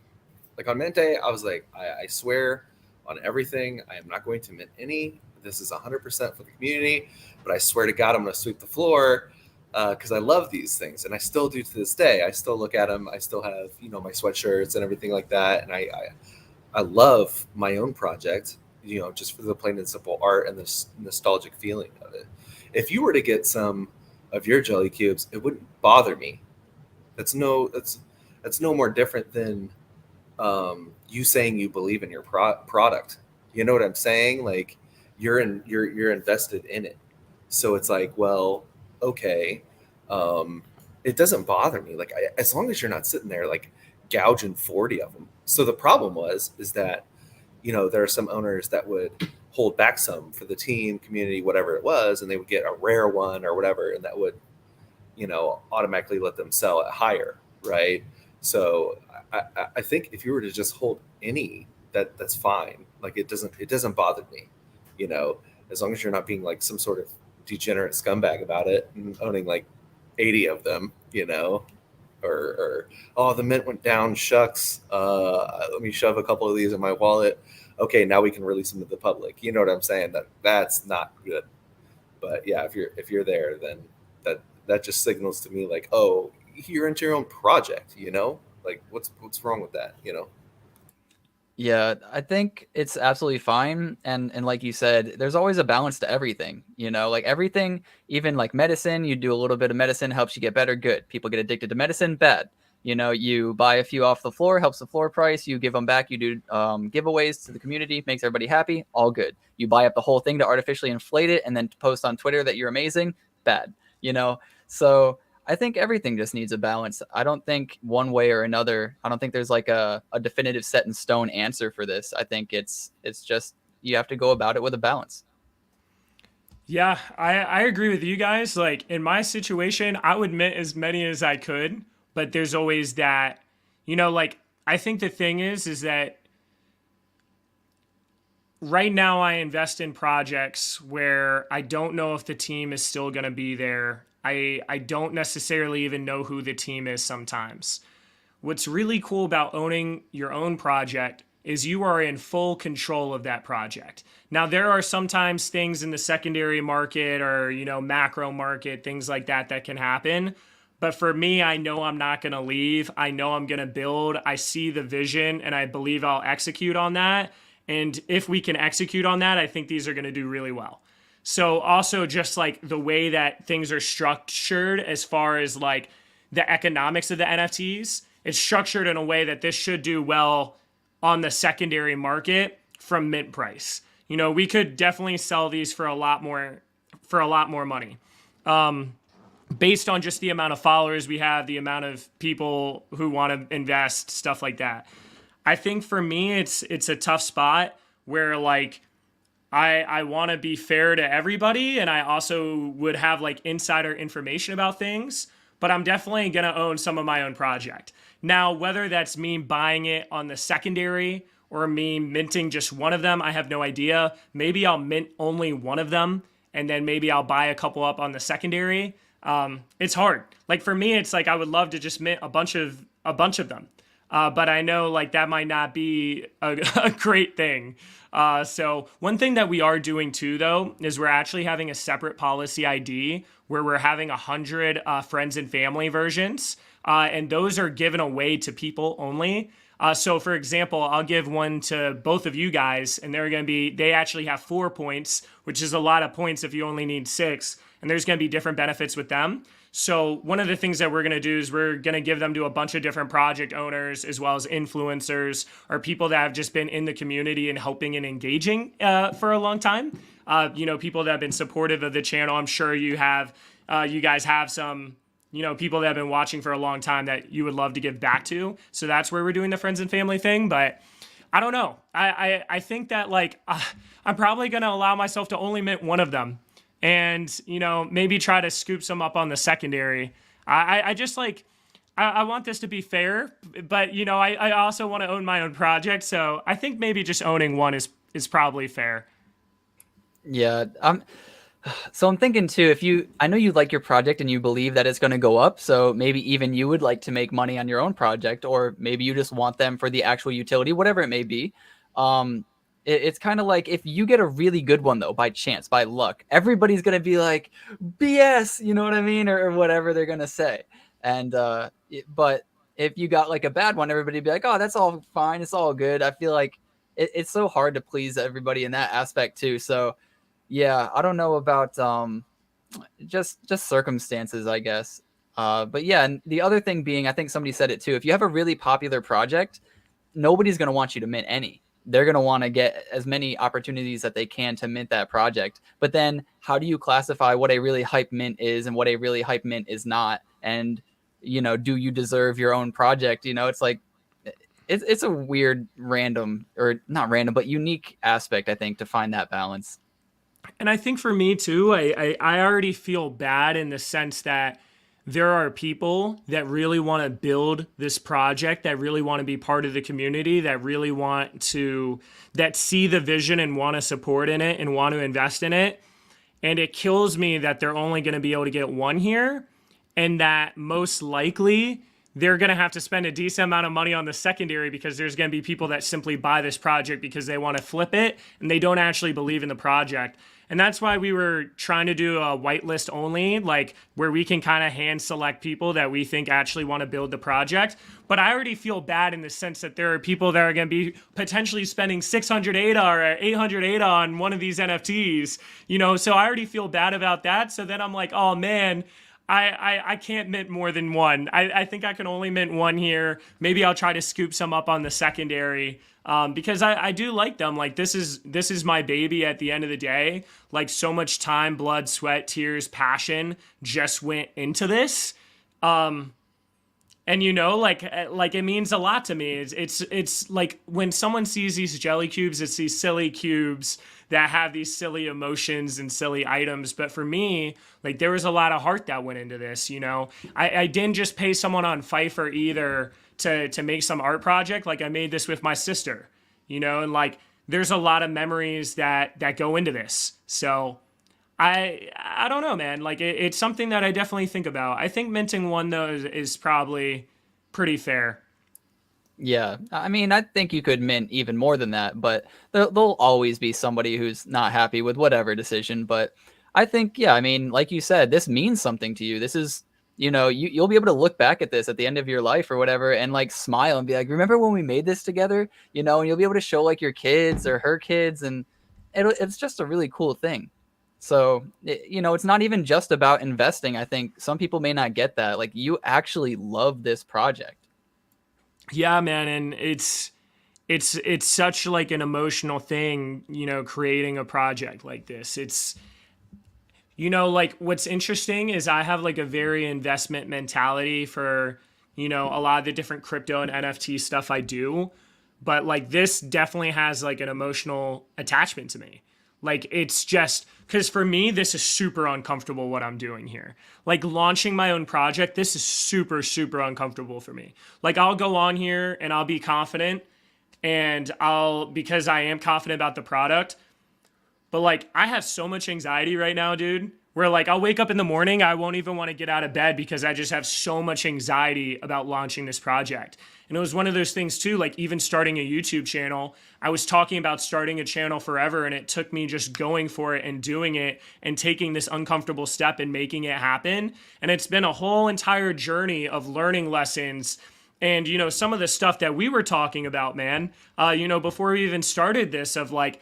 Like on mint day, I was like, I swear on everything, I am not going to mint any. This is 100% for the community, but I swear to God, I'm going to sweep the floor because I love these things, and I still do to this day. I still look at them. I still have, my sweatshirts and everything like that, and I love my own project, just for the plain and simple art and the nostalgic feeling of it. If you were to get some of your Jellycubes, it wouldn't bother me. That's no more different than you saying you believe in your product. You know what I'm saying? Like you're invested in it. So it's like, well, okay. It doesn't bother me. Like as long as you're not sitting there like gouging 40 of them. So the problem is that, there are some owners that would hold back some for the team, community, whatever it was, and they would get a rare one or whatever, and that would, automatically let them sell it higher, right? So I think if you were to just hold any, that's fine. Like it doesn't bother me, as long as you're not being like some sort of degenerate scumbag about it and owning like 80 of them, or oh, the mint went down, shucks. Let me shove a couple of these in my wallet. okay, now we can release them to the public. You know what I'm saying? That's not good. But yeah, if you're there, then that just signals to me like, oh, you're into your own project, you know? Like what's wrong with that, you know? Yeah, I think it's absolutely fine. And like you said, there's always a balance to everything. You know, like everything, even like medicine, you do a little bit of medicine, helps you get better, good. People get addicted to medicine, bad. You know, you buy a few off the floor, helps the floor price, you give them back, you do giveaways to the community, makes everybody happy, all good. You buy up the whole thing to artificially inflate it and then post on Twitter that you're amazing, bad. You know, so I think everything just needs a balance. I don't think one way or another. I don't think there's like a definitive set in stone answer for this. I think it's just you have to go about it with a balance. Yeah, I agree with you guys. Like in my situation, I would mint as many as I could, but there's always that, like I think the thing is that right now I invest in projects where I don't know if the team is still going to be there. I don't necessarily even know who the team is sometimes. What's really cool about owning your own project is you are in full control of that project. Now, there are sometimes things in the secondary market or, macro market, things like that can happen. But for me, I know I'm not going to leave. I know I'm going to build. I see the vision and I believe I'll execute on that. And if we can execute on that, I think these are going to do really well. So also just like the way that things are structured as far as like the economics of the NFTs, it's structured in a way that this should do well on the secondary market from mint price. We could definitely sell these for a lot more money. Based on just the amount of followers we have, the amount of people who want to invest, stuff like that. I think for me, it's a tough spot where like I want to be fair to everybody, and I also would have like insider information about things, but I'm definitely going to own some of my own project. Now, whether that's me buying it on the secondary or me minting just one of them, I have no idea. Maybe I'll mint only one of them, and then maybe I'll buy a couple up on the secondary. It's hard. Like for me, it's like I would love to just mint a bunch of them. But I know like that might not be a great thing. So one thing that we are doing too, though, is we're actually having a separate policy ID where we're having 100 friends and family versions. And those are given away to people only. So for example, I'll give one to both of you guys, and they actually have 4 points, which is a lot of points if you only need 6. And there's going to be different benefits with them. So one of the things that we're going to do is we're going to give them to a bunch of different project owners as well as influencers or people that have just been in the community and helping and engaging for a long time. People that have been supportive of the channel. I'm sure you guys have some, people that have been watching for a long time that you would love to give back to. So that's where we're doing the friends and family thing. But I don't know. I think that like I'm probably going to allow myself to only mint one of them. And, maybe try to scoop some up on the secondary. I just like, I want this to be fair, but, I also want to own my own project. So I think maybe just owning one is probably fair. Yeah. So I'm thinking too, I know you like your project and you believe that it's going to go up. So maybe even you would like to make money on your own project, or maybe you just want them for the actual utility, whatever it may be. It's kind of like if you get a really good one, though, by chance, by luck, everybody's going to be like, BS, you know what I mean? Or whatever they're going to say. And, but if you got like a bad one, everybody would be like, oh, that's all fine. It's all good. I feel like it's so hard to please everybody in that aspect too. So yeah, I don't know about, just circumstances, I guess. But yeah, and the other thing being, I think somebody said it too. If you have a really popular project, nobody's going to want you to mint any. They're going to want to get as many opportunities that they can to mint that project. But then how do you classify what a really hype mint is and what a really hype mint is not? And, do you deserve your own project? It's like, it's a weird, random, or not random, but unique aspect, I think, to find that balance. And I think for me too, I already feel bad in the sense that there are people that really want to build this project, that really want to be part of the community, that really that see the vision and want to support in it and want to invest in it. And it kills me that they're only going to be able to get one here, and that most likely they're going to have to spend a decent amount of money on the secondary because there's going to be people that simply buy this project because they want to flip it and they don't actually believe in the project. And that's why we were trying to do a whitelist only, like where we can kind of hand select people that we think actually want to build the project. But I already feel bad in the sense that there are people that are going to be potentially spending 600 ADA or 800 ADA on one of these NFTs, you know, so I already feel bad about that. So then I'm like, oh man, I can't mint more than one. I think I can only mint one here. Maybe I'll try to scoop some up on the secondary because I do like them. Like this is my baby at the end of the day. Like so much time, blood, sweat, tears, passion just went into this. And you know, like it means a lot to me. It's like when someone sees these jelly cubes, it's these silly cubes that have these silly emotions and silly items. But for me, like there was a lot of heart that went into this, you know. I didn't just pay someone on Fiverr either to make some art project. Like I made this with my sister, you know, and like there's a lot of memories that go into this. So I don't know, man. Like it's something that I definitely think about. I think minting one though is probably pretty fair. Yeah, I mean, I think you could mint even more than that, but there'll always be somebody who's not happy with whatever decision. But I think, yeah, I mean, like you said, this means something to you. This is, you know, you'll be able to look back at this at the end of your life or whatever and like smile and be like, remember when we made this together? You know, and you'll be able to show like your kids or her kids, and it's just a really cool thing. So, you know, it's not even just about investing. I think some people may not get that. Like, you actually love this project. Yeah, man, and it's such like an emotional thing, you know, creating a project like this. It's you know, like what's interesting is I have like a very investment mentality for, you know, a lot of the different crypto and NFT stuff I do, but like this definitely has like an emotional attachment to me. Like it's just because for me, this is super uncomfortable what I'm doing here. Like launching my own project, this is super, super uncomfortable for me. Like I'll go on here and I'll be confident and because I am confident about the product, but like I have so much anxiety right now, dude, where like I'll wake up in the morning, I won't even want to get out of bed because I just have so much anxiety about launching this project. And it was one of those things too, like even starting a YouTube channel, I was talking about starting a channel forever and it took me just going for it and doing it and taking this uncomfortable step and making it happen. And it's been a whole entire journey of learning lessons. And, you know, some of the stuff that we were talking about, man, you know, before we even started this of like,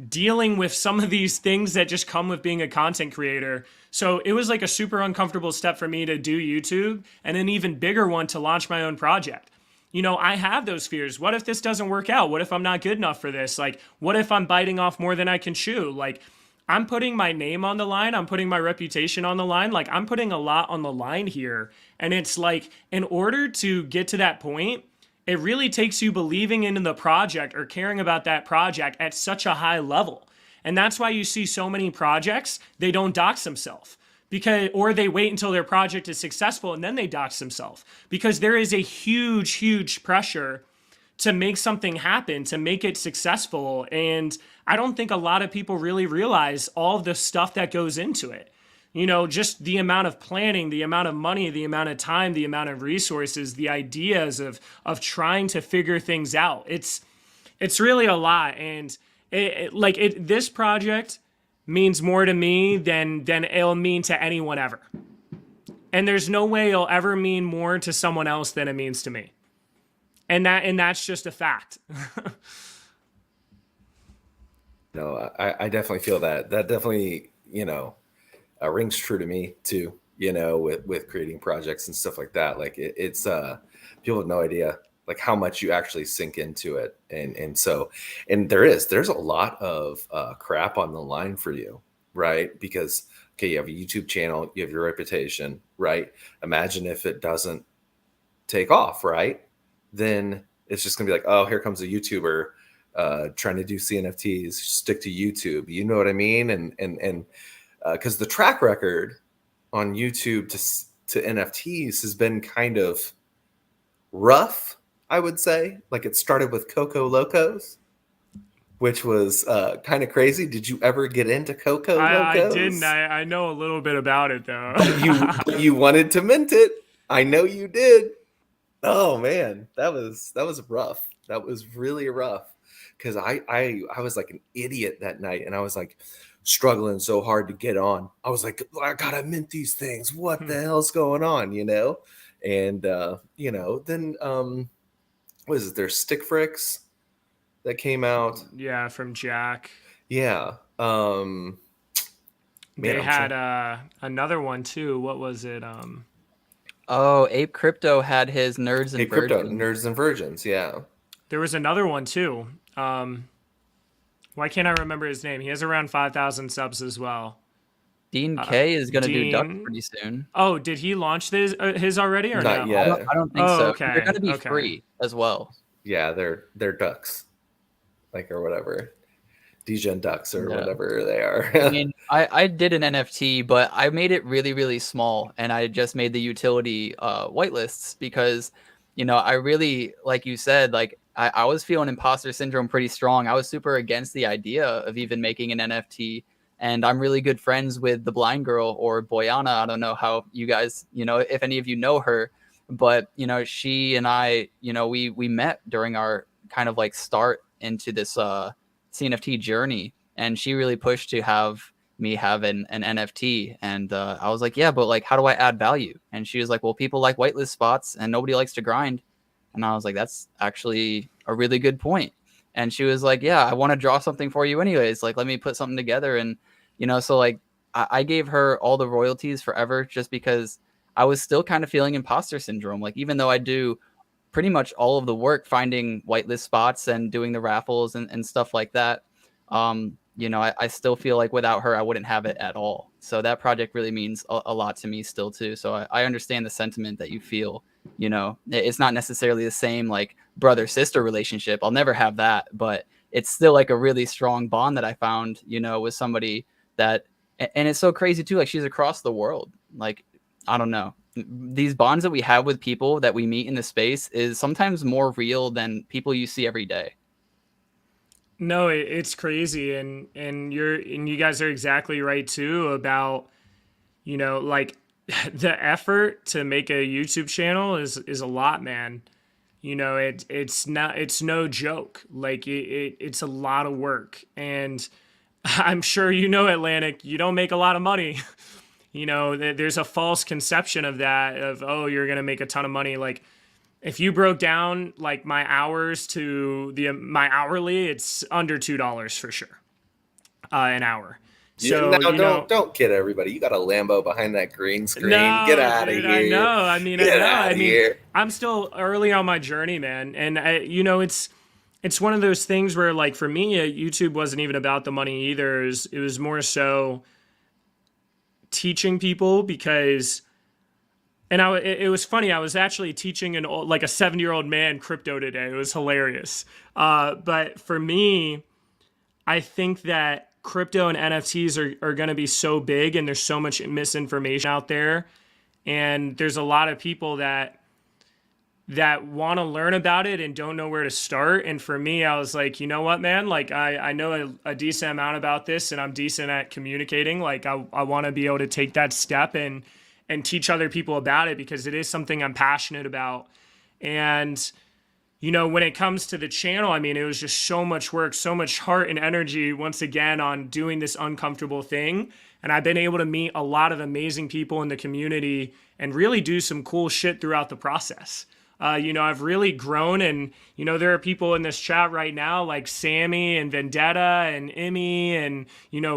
dealing with some of these things that just come with being a content creator. So it was like a super uncomfortable step for me to do YouTube and an even bigger one to launch my own project. You know, I have those fears. What if this doesn't work out? What if I'm not good enough for this? Like, what if I'm biting off more than I can chew? Like, I'm putting my name on the line. I'm putting my reputation on the line. Like, I'm putting a lot on the line here. And it's like, in order to get to that point, it really takes you believing into the project or caring about that project at such a high level. And that's why you see so many projects, they don't dox themselves or they wait until their project is successful and then they dox themselves because there is a huge, huge pressure to make something happen, to make it successful. And I don't think a lot of people really realize all of the stuff that goes into it. You know, just the amount of planning, the amount of money, the amount of time, the amount of resources, the ideas of trying to figure things out. It's really a lot. And this project means more to me than it'll mean to anyone ever. And there's no way it'll ever mean more to someone else than it means to me. And that's just a fact. No, I definitely feel that. That definitely, you know, rings true to me too, you know, with creating projects and stuff like that. Like it's people have no idea like how much you actually sink into it. And there's a lot of crap on the line for you, right? Because, okay, you have a YouTube channel, you have your reputation, right? Imagine if it doesn't take off, right? Then it's just gonna be like, oh, here comes a YouTuber trying to do CNFTs, stick to YouTube. You know what I mean? And because the track record on YouTube to NFTs has been kind of rough, I would say. Like it started with Coco Locos, which was kind of crazy. Did you ever get into Coco Locos? I didn't. I know a little bit about it though. you wanted to mint it. I know you did. Oh man, that was rough. That was really rough because I was like an idiot that night, and I was like struggling so hard to get on. I was like, I gotta mint these things. What Hmm. the hell's going on? And then what is it? There's Stick Fricks that came out. Yeah, from Jack. Yeah. Man, They I'm had trying. another one too. What was it? Oh, Ape Crypto had his Nerds Hey, and crypto Virgins. nerds and virgins. Yeah. There was another one too. Why can't I remember his name? He has around 5,000 subs as well. Dean K is gonna do Ducks Dean. pretty soon. Oh, did he launch his already or Not no? yet. I don't think Oh, so. They're okay. gonna be Okay. free as well. Yeah, they're ducks, like or whatever. Degen ducks or Yeah. whatever they are. I mean, I did an NFT, but I made it really, really small, and I just made the utility whitelists because, I really, like you said, like I was feeling imposter syndrome pretty strong. I was super against the idea of even making an NFT, and I'm really good friends with the BlindGirl or Boyana. I don't know how you guys, if any of you know her, but she and I, we met during our kind of like start into this CNFT journey, and she really pushed to have me have an NFT. And I was like, yeah, but like, how do I add value? And she was like, well, people like whitelist spots and nobody likes to grind. And I was like, that's actually a really good point. And she was like, yeah, I want to draw something for you anyways. Like, let me put something together. And, so like, I gave her all the royalties forever just because I was still kind of feeling imposter syndrome. Like, even though I do pretty much all of the work finding whitelist spots and doing the raffles and stuff like that, I still feel like without her, I wouldn't have it at all. So that project really means a lot to me still too. So I understand the sentiment that you feel. It's not necessarily the same like brother sister relationship. I'll never have that, but it's still like a really strong bond that I found, with somebody that, and it's so crazy too. Like she's across the world. Like, I don't know. These bonds that we have with people that we meet in the space is sometimes more real than people you see every day. No, it's crazy, and you guys are exactly right too about like the effort to make a YouTube channel is a lot, man. It's no joke. Like it's a lot of work, and I'm sure Atlanick, you don't make a lot of money. There's a false conception of that of, oh, you're gonna make a ton of money. Like if you broke down like my hours to my hourly, it's under $2 for sure, an hour. So Now, don't kid everybody. You got a Lambo behind that green screen. Get no, out of dude, I know. here. I mean, I Get know. out I of mean, here. I'm still early on my journey, man, and it's one of those things where, like, for me, YouTube wasn't even about the money either. It was more so teaching people because, and it was funny. I was actually teaching like a 70-year-old man crypto today. It was hilarious. But for me, I think that crypto and NFTs are going to be so big, and there's so much misinformation out there, and there's a lot of people that want to learn about it and don't know where to start. And for me, I was like, you know what, man, like I know a decent amount about this, and I'm decent at communicating. Like I want to be able to take that step and teach other people about it, because it is something I'm passionate about. And when it comes to the channel, I mean, it was just so much work, so much heart and energy once again on doing this uncomfortable thing. And I've been able to meet a lot of amazing people in the community and really do some cool shit throughout the process. I've really grown, and, there are people in this chat right now like Sammy and Vendetta and Emmy and,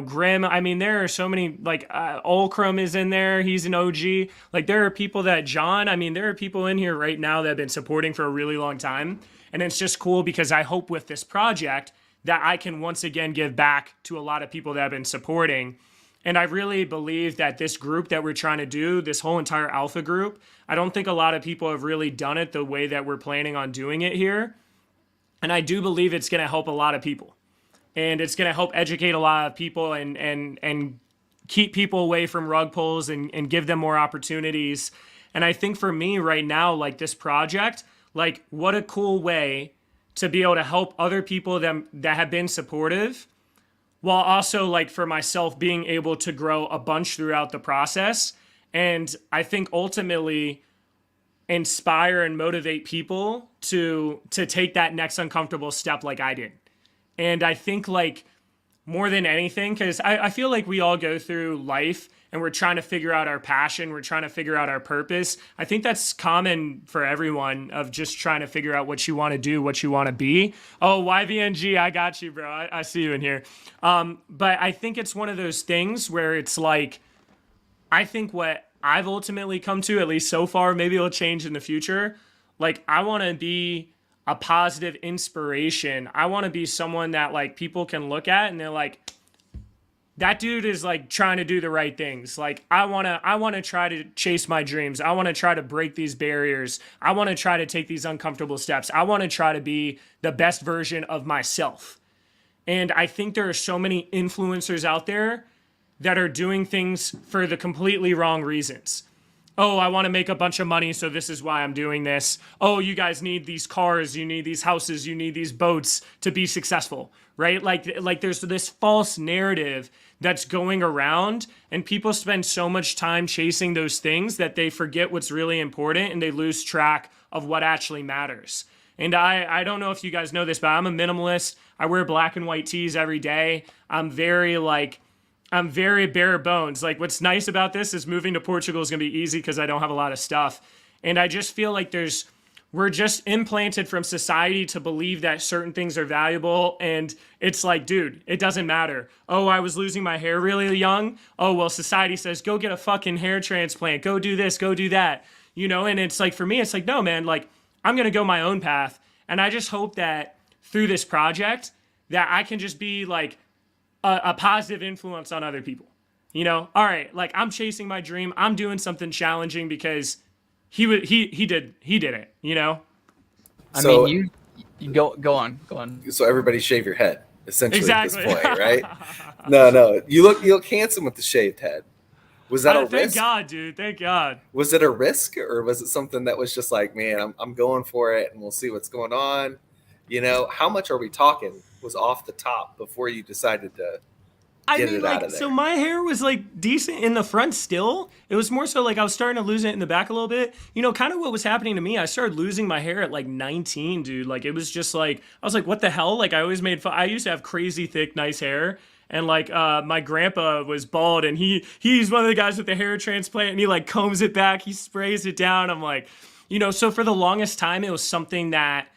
Grim. I mean, there are so many, like, Olcrum is in there. He's an OG. Like, there are people there are people in here right now that have been supporting for a really long time. And it's just cool because I hope with this project that I can once again give back to a lot of people that have been supporting. And I really believe that this group that we're trying to do, this whole entire alpha group, I don't think a lot of people have really done it the way that we're planning on doing it here. And I do believe it's going to help a lot of people. And it's going to help educate a lot of people and keep people away from rug pulls and give them more opportunities. And I think for me right now, like this project, like what a cool way to be able to help other people that have been supportive, while also, like, for myself being able to grow a bunch throughout the process. And I think ultimately, inspire and motivate people to take that next uncomfortable step like I did. And I think like more than anything, because I feel like we all go through life and we're trying to figure out our passion, we're trying to figure out our purpose. I think that's common for everyone, of just trying to figure out what you want to do, what you want to be. Oh, YVNG, I got you, bro. I see you in here. But I think it's one of those things where it's like, I think what I've ultimately come to, at least so far, maybe it'll change in the future. Like, I want to be a positive inspiration. I want to be someone that like people can look at and they're like, that dude is like trying to do the right things. Like, I want to try to chase my dreams. I want to try to break these barriers. I want to try to take these uncomfortable steps. I want to try to be the best version of myself. And I think there are so many influencers out there that are doing things for the completely wrong reasons. Oh, I want to make a bunch of money, so this is why I'm doing this. Oh, you guys need these cars, you need these houses, you need these boats to be successful, right? Like there's this false narrative that's going around, and people spend so much time chasing those things that they forget what's really important and they lose track of what actually matters. And I don't know if you guys know this, but I'm a minimalist. I wear black and white tees every day. I'm very bare bones. Like, what's nice about this is moving to Portugal is going to be easy because I don't have a lot of stuff. And I just feel like we're just implanted from society to believe that certain things are valuable. And it's like, dude, it doesn't matter. Oh, I was losing my hair really young. Oh, well, society says, go get a fucking hair transplant. Go do this, go do that. You know, and it's like, for me, it's like, no, man, like, I'm going to go my own path. And I just hope that through this project that I can just be like, a positive influence on other people. You know, all right, like, I'm chasing my dream. I'm doing something challenging because he did it, you know? I mean, you go on. So everybody shave your head, essentially, exactly. At this point, right? No. You look handsome with the shaved head. Was that a risk? Thank God, dude. Thank God. Was it a risk, or was it something that was just like, man, I'm going for it and we'll see what's going on? You know, how much are we talking was off the top before you decided to get it out of there? So my hair was like decent in the front still. It was more so like I was starting to lose it in the back a little bit. You know, kind of what was happening to me, I started losing my hair at like 19, dude. Like, it was just like, I was like, what the hell? Like, I always made fun. I used to have crazy thick, nice hair. And like, my grandpa was bald, and he's one of the guys with the hair transplant, and he like combs it back. He sprays it down. I'm like, you know, so for the longest time, it was something that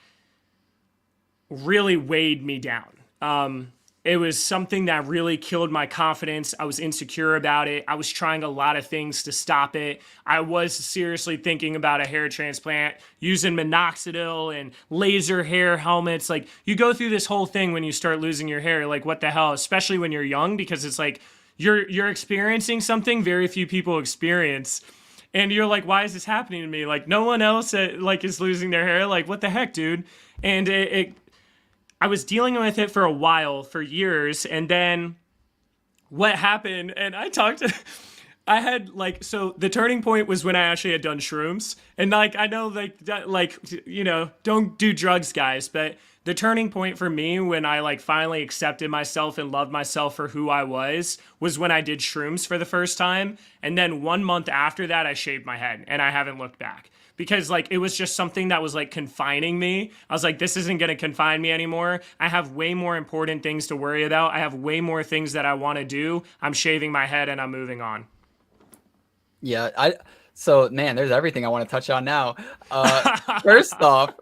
really weighed me down. It was something that really killed my confidence. I was insecure about it. I was trying a lot of things to stop it. I was seriously thinking about a hair transplant, using minoxidil and laser hair helmets. Like, you go through this whole thing when you start losing your hair. Like, what the hell? Especially when you're young, because it's like you're experiencing something very few people experience. And you're like, why is this happening to me? Like, no one else is losing their hair. Like, what the heck, dude? And I was dealing with it for a while, for years, and then what happened, and I had like, so the turning point was when I actually had done shrooms, and like, I know like, you know, don't do drugs, guys, but the turning point for me when I like finally accepted myself and loved myself for who I was when I did shrooms for the first time, and then 1 month after that, I shaved my head, and I haven't looked back. Because like, it was just something that was like confining me. I was like, this isn't going to confine me anymore. I have way more important things to worry about. I have way more things that I want to do. I'm shaving my head and I'm moving on. Yeah, so man, there's everything I want to touch on now. First off,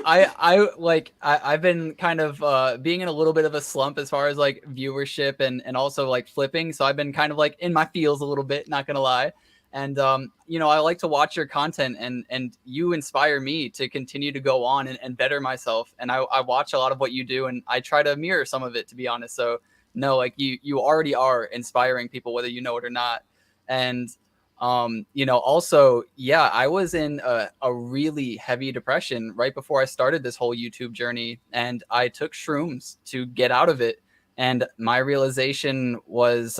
I've been kind of being in a little bit of a slump as far as like viewership and also like flipping. So I've been kind of like in my feels a little bit, not gonna lie. And, you know, I like to watch your content, and you inspire me to continue to go on and better myself. And I watch a lot of what you do, and I try to mirror some of it, to be honest. So no, like you already are inspiring people, whether you know it or not. And, you know, also, yeah, I was in a really heavy depression right before I started this whole YouTube journey, and I took shrooms to get out of it. And my realization was,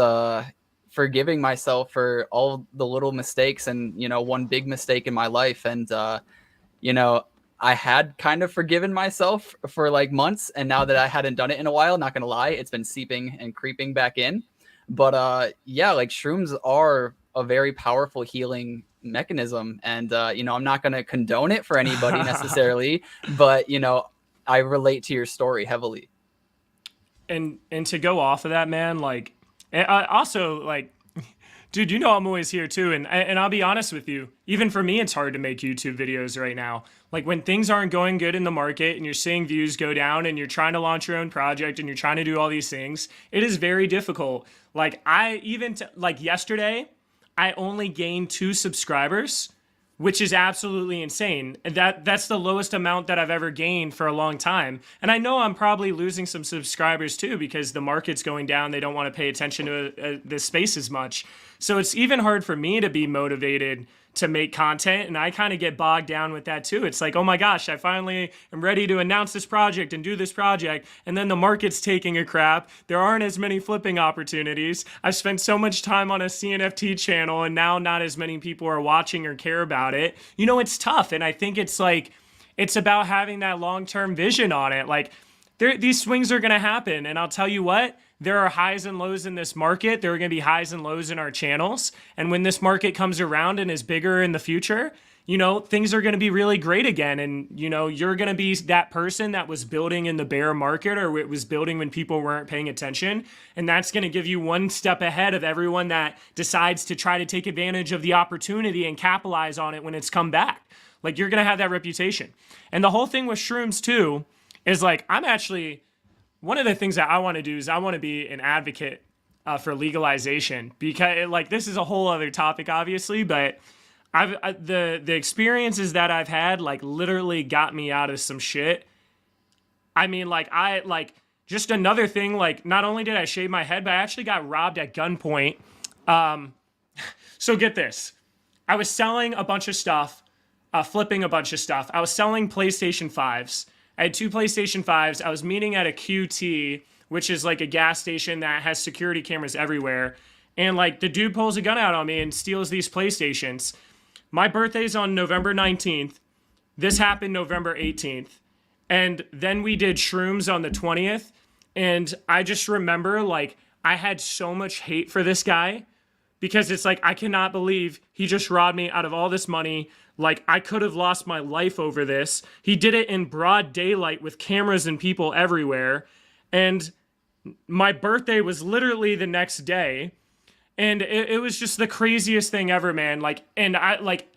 forgiving myself for all the little mistakes, and, you know, one big mistake in my life. And, you know, I had kind of forgiven myself for like months. And now that I hadn't done it in a while, not going to lie, it's been seeping and creeping back in. But yeah, like, shrooms are a very powerful healing mechanism. And, you know, I'm not going to condone it for anybody necessarily, but, you know, I relate to your story heavily. And to go off of that, man, like, also, like, dude, you know I'm always here too, and I'll be honest with you. Even for me, it's hard to make YouTube videos right now. Like when things aren't going good in the market, and you're seeing views go down, and you're trying to launch your own project, and you're trying to do all these things, it is very difficult. Like like yesterday, I only gained 2 subscribers, which is absolutely insane. That's the lowest amount that I've ever gained for a long time. And I know I'm probably losing some subscribers too because the market's going down. They don't want to pay attention to this space as much. So it's even hard for me to be motivated to make content, and I kind of get bogged down with that too. It's like, oh my gosh, I finally am ready to announce this project and do this project, and then the market's taking a crap. There aren't as many flipping opportunities. I've spent so much time on a CNFT channel, and now not as many people are watching or care about it. You know, it's tough, and I think it's like, it's about having that long-term vision on it. Like, these swings are going to happen, and I'll tell you what, there are highs and lows in this market. There are going to be highs and lows in our channels. And when this market comes around and is bigger in the future, you know, things are going to be really great again. And, you know, you're going to be that person that was building in the bear market, or it was building when people weren't paying attention. And that's going to give you one step ahead of everyone that decides to try to take advantage of the opportunity and capitalize on it when it's come back. Like, you're going to have that reputation. And the whole thing with shrooms too is like, I'm actually... one of the things that I want to do is I want to be an advocate for legalization, because like this is a whole other topic, obviously, but the experiences that I've had like literally got me out of some shit. I mean, like just another thing, like not only did I shave my head, but I actually got robbed at gunpoint. So get this, I was selling a bunch of stuff, flipping a bunch of stuff. I was selling PlayStation 5s. I had 2 PlayStation 5s. I was meeting at a QT, which is like a gas station that has security cameras everywhere. And like the dude pulls a gun out on me and steals these PlayStations. My birthday's on November 19th. This happened November 18th. And then we did shrooms on the 20th. And I just remember like I had so much hate for this guy, because it's like, I cannot believe he just robbed me out of all this money. Like, I could have lost my life over this. He did it in broad daylight with cameras and people everywhere. And my birthday was literally the next day. And it was just the craziest thing ever, man. Like, and I, like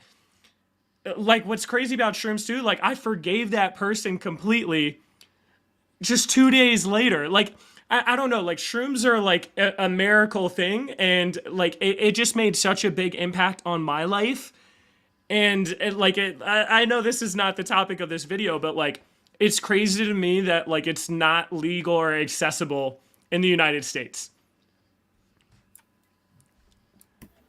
what's crazy about shrooms too, like, I forgave that person completely just 2 days later. Like, I don't know, like shrooms are like a miracle thing, and like it just made such a big impact on my life. And I know this is not the topic of this video, but like it's crazy to me that like it's not legal or accessible in the United States.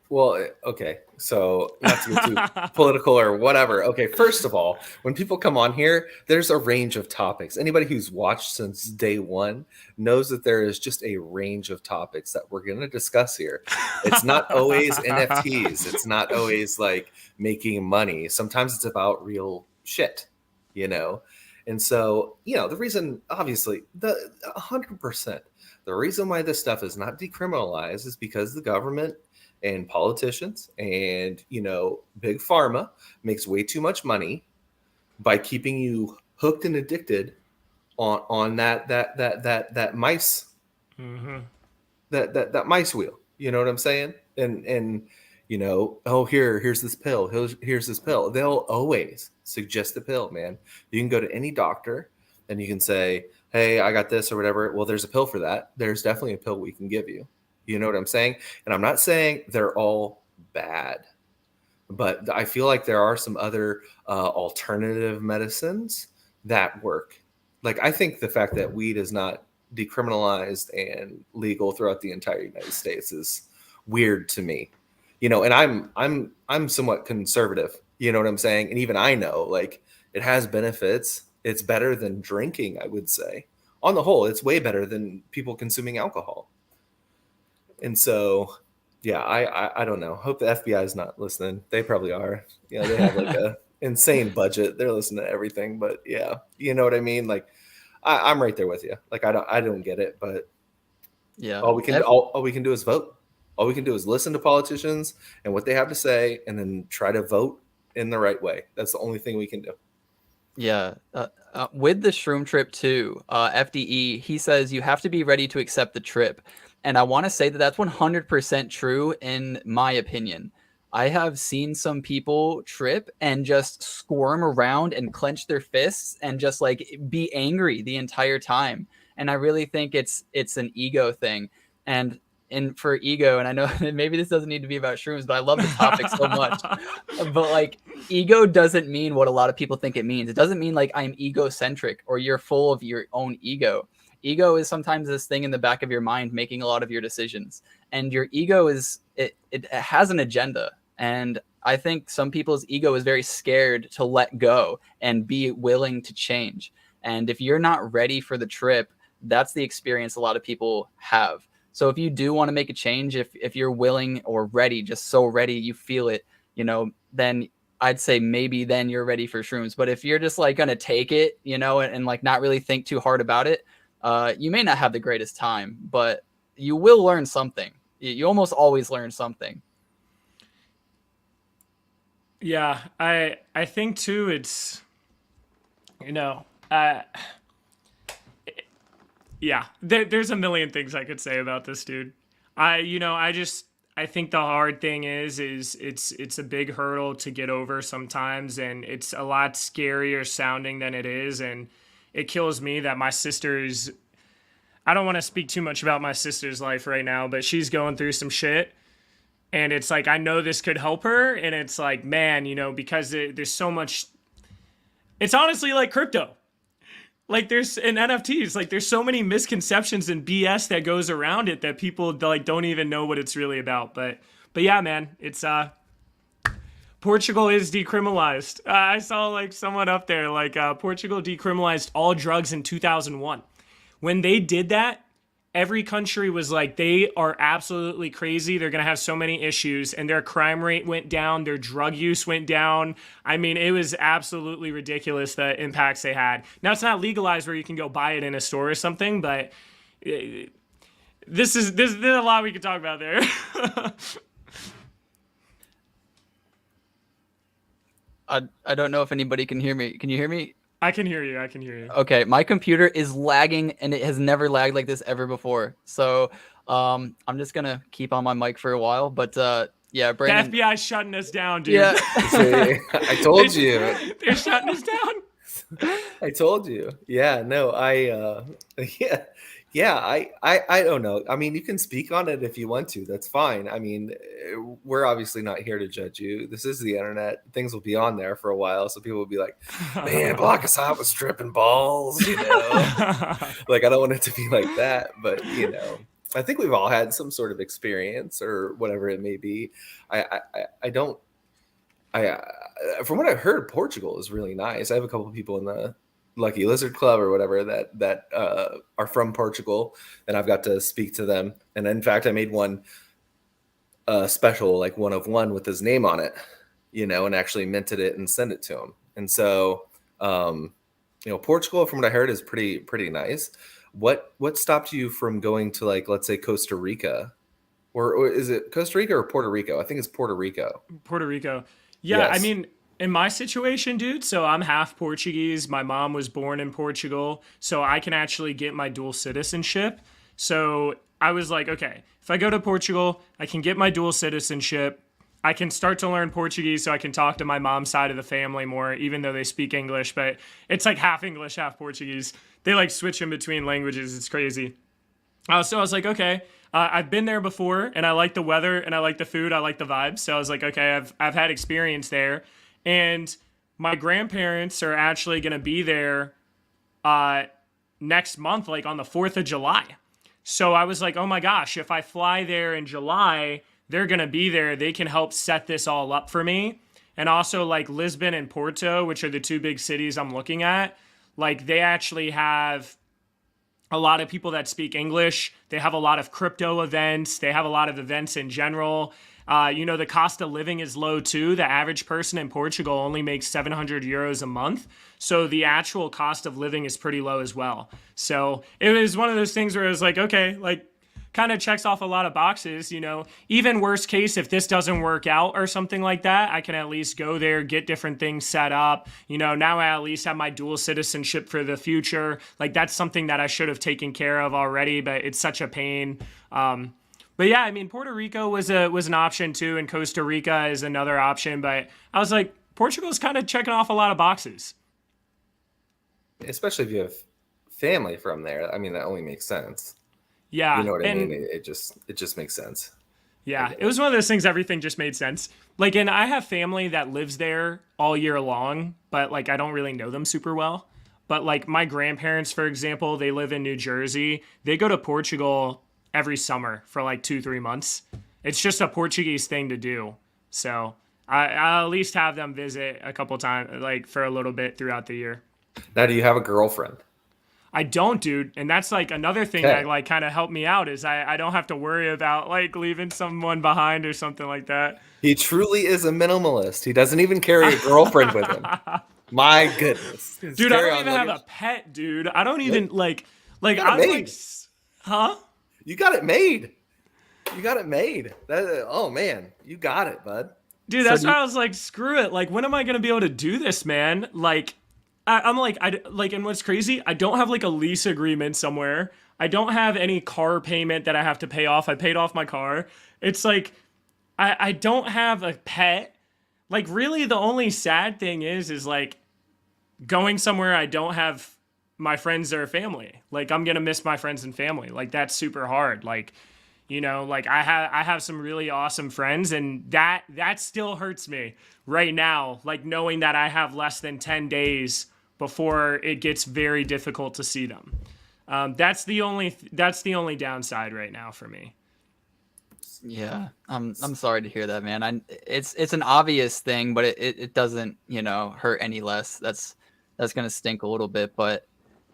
Well, okay, so not to get too political or whatever. Okay, first of all, when people come on here, there's a range of topics. Anybody who's watched since day one knows that there is just a range of topics that we're going to discuss here. It's not always NFTs. It's not always like making money. Sometimes it's about real shit, you know? And so, you know, the reason, obviously, 100%, the reason why this stuff is not decriminalized is because the government and politicians and, you know, big pharma makes way too much money by keeping you hooked and addicted on that mice, that mice wheel. You know what I'm saying? And you know, oh, here's this pill. Here's this pill. They'll always suggest the pill, man. You can go to any doctor and you can say, hey, I got this or whatever. Well, there's a pill for that. There's definitely a pill we can give you. You know what I'm saying? And I'm not saying they're all bad, but I feel like there are some other alternative medicines that work. Like, I think the fact that weed is not decriminalized and legal throughout the entire United States is weird to me. You know, and I'm somewhat conservative. You know what I'm saying? And even I know, like, it has benefits. It's better than drinking, I would say. On the whole, it's way better than people consuming alcohol. And so, yeah, I don't know. Hope the FBI is not listening. They probably are. Yeah, they have like a insane budget. They're listening to everything. But yeah, you know what I mean? Like, I'm right there with you. Like, I don't get it. But yeah, all we can do is vote. All we can do is listen to politicians and what they have to say, and then try to vote in the right way. That's the only thing we can do. Yeah. With the shroom trip too, FDE, he says you have to be ready to accept the trip. And I want to say that that's 100% true in my opinion. I have seen some people trip and just squirm around and clench their fists and just like be angry the entire time. And I really think it's an ego thing. And for ego, and I know maybe this doesn't need to be about shrooms, but I love the topic so much. But like, ego doesn't mean what a lot of people think it means. It doesn't mean like I'm egocentric or you're full of your own ego. Ego is sometimes this thing in the back of your mind making a lot of your decisions. And your ego it has an agenda. And I think some people's ego is very scared to let go and be willing to change. And if you're not ready for the trip, that's the experience a lot of people have. So if you do want to make a change, if you're willing or ready, just so ready, you feel it, then I'd say maybe then you're ready for shrooms. But if you're just like going to take it, and like not really think too hard about it, you may not have the greatest time, but you will learn something. You almost always learn something. Yeah, I think too it's, yeah, there's a million things I could say about this dude. I think the hard thing is it's a big hurdle to get over sometimes, and it's a lot scarier sounding than it is, and it kills me that my sister's, I don't want to speak too much about my sister's life right now, but she's going through some shit, and it's like I know this could help her, and it's like, man, because there's so much, it's honestly like crypto. Like there's in NFTs, like there's so many misconceptions and BS that goes around it that people like don't even know what it's really about. But yeah, man, it's Portugal is decriminalized. I saw like someone up there like Portugal decriminalized all drugs in 2001. When they did that, every country was like, they are absolutely crazy. They're going to have so many issues, and their crime rate went down. Their drug use went down. I mean, it was absolutely ridiculous, the impacts they had. Now, it's not legalized where you can go buy it in a store or something, but there's a lot we could talk about there. I don't know if anybody can hear me. Can you hear me? I can hear you. Okay, my computer is lagging, and it has never lagged like this ever before. So I'm just going to keep on my mic for a while. But yeah, Brandon. The FBI's shutting us down, dude. Yeah. See, I told you. They're shutting us down. I told you. Yeah, no, I don't know. I mean, you can speak on it if you want to. That's fine. I mean, we're obviously not here to judge you. This is the internet. Things will be on there for a while, so people will be like, "Man, Blockishot was stripping balls," Like, I don't want it to be like that, but I think we've all had some sort of experience or whatever it may be. I don't. From what I've heard, Portugal is really nice. I have a couple of people in the Lucky Lizard Club or whatever that are from Portugal, and I've got to speak to them. And in fact, I made one special, like one of one with his name on it, and actually minted it and sent it to him. And so, Portugal, from what I heard, is pretty nice. What stopped you from going to, like, let's say Costa Rica, or is it Costa Rica or Puerto Rico? I think it's Puerto Rico. Puerto Rico. Yeah, yes. I mean, in my situation, dude, so I'm half Portuguese. My mom was born in Portugal, so I can actually get my dual citizenship. So I was like, okay, if I go to Portugal, I can get my dual citizenship. I can start to learn Portuguese so I can talk to my mom's side of the family more, even though they speak English, but it's like half English, half Portuguese. They like switch in between languages. It's crazy. So I was like, okay, I've been there before, and I like the weather, and I like the food, I like the vibes. So I was like, okay, I've had experience there. And my grandparents are actually going to be there next month, like on the 4th of July. So I was like, oh my gosh, if I fly there in July, they're going to be there. They can help set this all up for me. And also like Lisbon and Porto, which are the two big cities I'm looking at, like they actually have a lot of people that speak English. They have a lot of crypto events. They have a lot of events in general. The cost of living is low too. The average person in Portugal only makes 700 euros a month. So the actual cost of living is pretty low as well. So it was one of those things where I was like, okay, like kind of checks off a lot of boxes, even worst case, if this doesn't work out or something like that, I can at least go there, get different things set up. Now I at least have my dual citizenship for the future. Like that's something that I should have taken care of already, but it's such a pain. But yeah, I mean, Puerto Rico was an option too, and Costa Rica is another option. But I was like, Portugal's kind of checking off a lot of boxes. Especially if you have family from there. I mean, that only makes sense. Yeah. You know what I mean? It just makes sense. Yeah, it was one of those things, everything just made sense. Like, and I have family that lives there all year long, but like I don't really know them super well. But like my grandparents, for example, they live in New Jersey. They go to Portugal every summer for like 2-3 months. It's just a Portuguese thing to do. So I'll at least have them visit a couple times, like for a little bit throughout the year. Now, do you have a girlfriend? I don't, dude. And that's like another thing that like kind of helped me out is I don't have to worry about like leaving someone behind or something like that. He truly is a minimalist. He doesn't even carry a girlfriend with him. My goodness. Dude, I don't even have a pet, dude. I don't even like I'm like, huh? You got it made. You got it made. Oh man, you got it, bud. Dude, that's why I was like, screw it. Like, when am I gonna be able to do this, man? Like, I'm like, and what's crazy? I don't have like a lease agreement somewhere. I don't have any car payment that I have to pay off. I paid off my car. It's like, I don't have a pet. Like, really, the only sad thing is like going somewhere I don't have my friends or family. Like, I'm gonna miss my friends and family. Like, that's super hard. Like, like I have some really awesome friends, and that still hurts me right now. Like knowing that I have less than 10 days before it gets very difficult to see them. That's the only downside right now for me. Yeah, I'm sorry to hear that, man. It's an obvious thing, but it doesn't hurt any less. That's gonna stink a little bit, but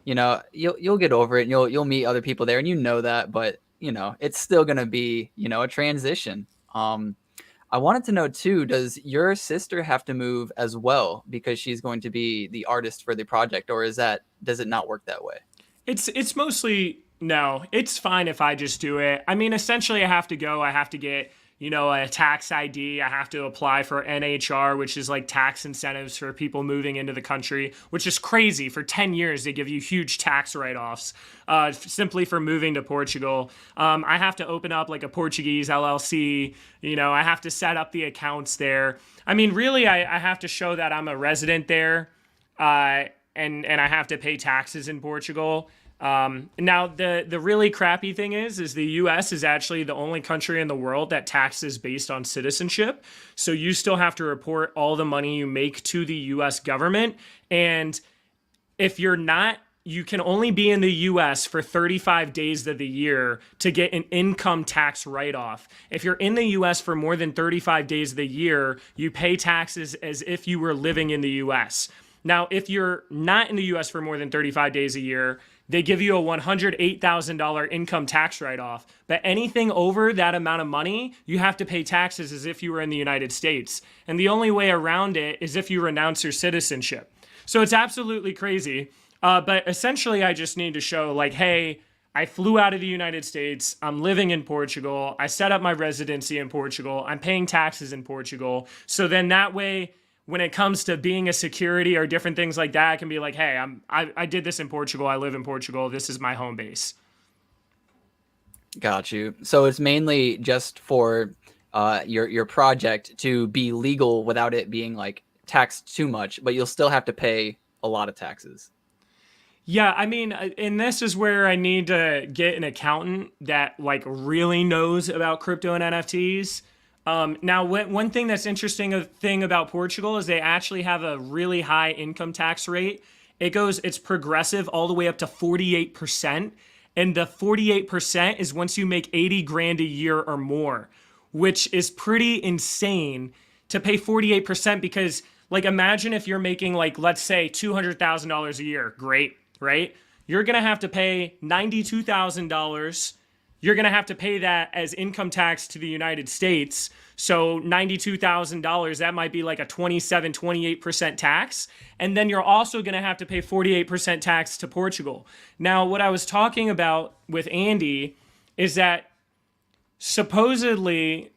you'll get over it. And you'll meet other people there, and that, but it's still gonna be a transition. I wanted to know too, does your sister have to move as well because she's going to be the artist for the project, or does it not work that way? It's mostly no. It's fine if I just do it. I mean, essentially, I have to get a tax ID. I have to apply for NHR, which is like tax incentives for people moving into the country, which is crazy. For 10 years, they give you huge tax write-offs simply for moving to Portugal. I have to open up like a Portuguese LLC. I have to set up the accounts there. I mean, really, I have to show that I'm a resident there, and I have to pay taxes in Portugal. Now the really crappy thing is the US is actually the only country in the world that taxes based on citizenship. So you still have to report all the money you make to the US government. And if you're not, you can only be in the US for 35 days of the year to get an income tax write-off. If you're in the US for more than 35 days of the year, you pay taxes as if you were living in the US. Now, if you're not in the US for more than 35 days a year, they give you a $108,000 income tax write-off. But anything over that amount of money, you have to pay taxes as if you were in the United States. And the only way around it is if you renounce your citizenship. So it's absolutely crazy. But essentially, I just need to show like, hey, I flew out of the United States. I'm living in Portugal. I set up my residency in Portugal. I'm paying taxes in Portugal. So then that way, when it comes to being a security or different things like that, I can be like, hey, I did this in Portugal. I live in Portugal. This is my home base. Got you. So it's mainly just for your project to be legal without it being like taxed too much, but you'll still have to pay a lot of taxes. Yeah, I mean, and this is where I need to get an accountant that like really knows about crypto and NFTs. Now, one thing that's interesting thing about Portugal is they actually have a really high income tax rate. It's progressive all the way up to 48%. And the 48% is once you make 80 grand a year or more, which is pretty insane to pay 48% because like imagine if you're making like, let's say $200,000 a year. Great, right? You're going to have to pay $92,000. You're going to have to pay that as income tax to the United States. So $92,000, that might be like a 28% tax. And then you're also going to have to pay 48% tax to Portugal. Now, what I was talking about with Andy is that supposedly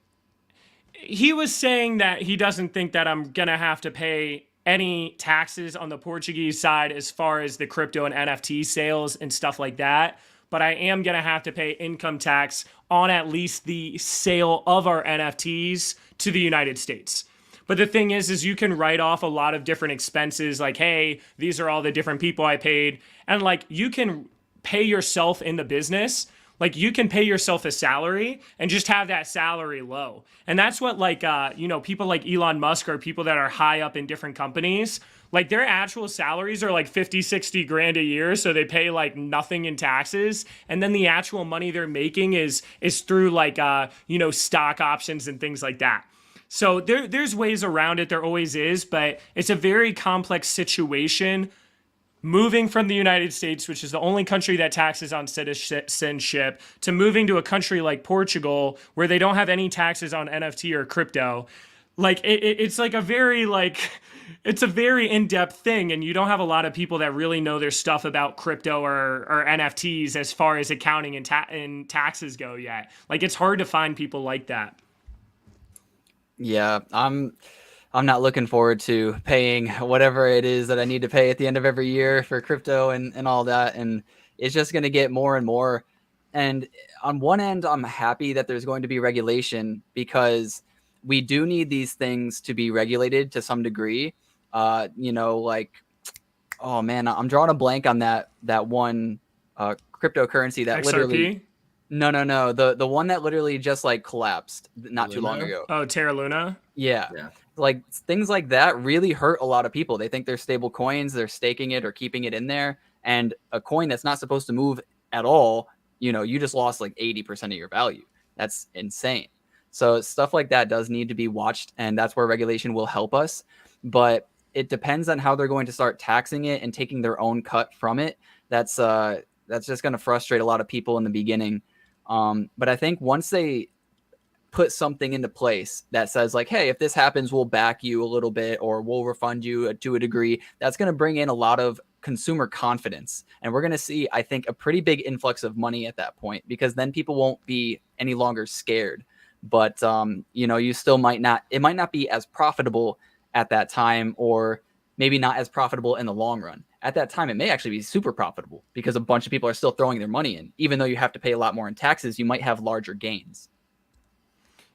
he was saying that he doesn't think that I'm going to have to pay any taxes on the Portuguese side as far as the crypto and NFT sales and stuff like that. But I am going to have to pay income tax on at least the sale of our NFTs to the United States. But the thing is you can write off a lot of different expenses like, hey, these are all the different people I paid. And like, you can pay yourself in the business. Like, you can pay yourself a salary and just have that salary low. And that's what like, people like Elon Musk or people that are high up in different companies, like their actual salaries are like 50, 60 grand a year. So they pay like nothing in taxes. And then the actual money they're making is through like, stock options and things like that. So there's ways around it. There always is, but it's a very complex situation. Moving from the United States, which is the only country that taxes on citizenship, to moving to a country like Portugal, where they don't have any taxes on NFT or crypto. Like it's like a very it's a very in-depth thing, and you don't have a lot of people that really know their stuff about crypto or NFTs as far as accounting and taxes go yet. Like, it's hard to find people like that. Yeah, I'm not looking forward to paying whatever it is that I need to pay at the end of every year for crypto and all that. And it's just going to get more and more. And on one end, I'm happy that there's going to be regulation, because we do need these things to be regulated to some degree. Oh man, I'm drawing a blank on that one cryptocurrency that XRP? literally. No. The one that literally just like collapsed not too long ago. Oh, Terra Luna? Yeah. Like things like that really hurt a lot of people. They think they're stable coins, they're staking it or keeping it in there. And a coin that's not supposed to move at all, you just lost like 80% of your value. That's insane. So stuff like that does need to be watched, and that's where regulation will help us. But it depends on how they're going to start taxing it and taking their own cut from it. That's just going to frustrate a lot of people in the beginning. But I think once they put something into place that says like, hey, if this happens, we'll back you a little bit or we'll refund you to a degree, that's going to bring in a lot of consumer confidence. And we're going to see, I think, a pretty big influx of money at that point, because then people won't be any longer scared. But, you still it might not be as profitable at that time, or maybe not as profitable in the long run. At that time, it may actually be super profitable because a bunch of people are still throwing their money in. Even though you have to pay a lot more in taxes, you might have larger gains.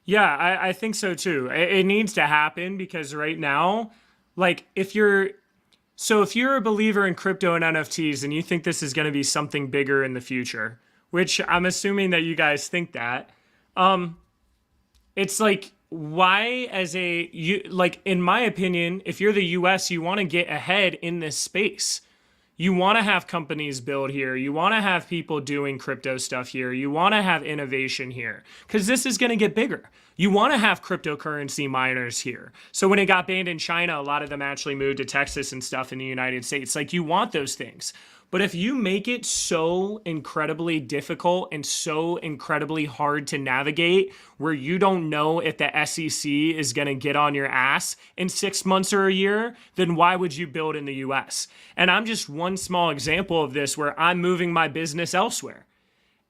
Yeah, I think so too. It needs to happen, because right now, like if you're a believer in crypto and NFTs and you think this is going to be something bigger in the future, which I'm assuming that you guys think that, it's like, why in my opinion, if you're the US, you want to get ahead in this space. You want to have companies build here. You want to have people doing crypto stuff here. You want to have innovation here, because this is going to get bigger. You want to have cryptocurrency miners here. So when it got banned in China, a lot of them actually moved to Texas and stuff in the United States. Like, you want those things. But if you make it so incredibly difficult and so incredibly hard to navigate, where you don't know if the SEC is going to get on your ass in 6 months or a year, then why would you build in the US? And I'm just one small example of this, where I'm moving my business elsewhere.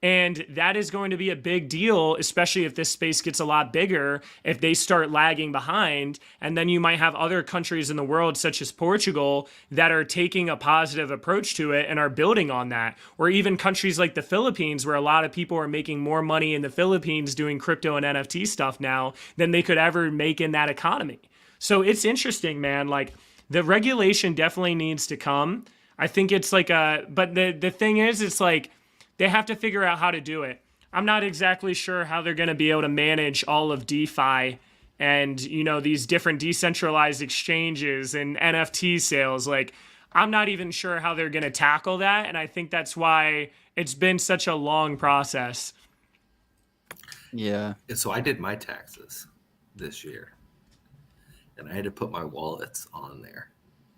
And that is going to be a big deal, especially if this space gets a lot bigger, if they start lagging behind. And then you might have other countries in the world, such as Portugal, that are taking a positive approach to it and are building on that. Or even countries like the Philippines, where a lot of people are making more money in the Philippines doing crypto and NFT stuff now than they could ever make in that economy. So it's interesting, man. Like, the regulation definitely needs to come. I think it's like but the thing is, it's like, they have to figure out how to do it. I'm not exactly sure how they're going to be able to manage all of DeFi and, these different decentralized exchanges and NFT sales. Like, I'm not even sure how they're going to tackle that. And I think that's why it's been such a long process. Yeah. So I did my taxes this year, and I had to put my wallets on there.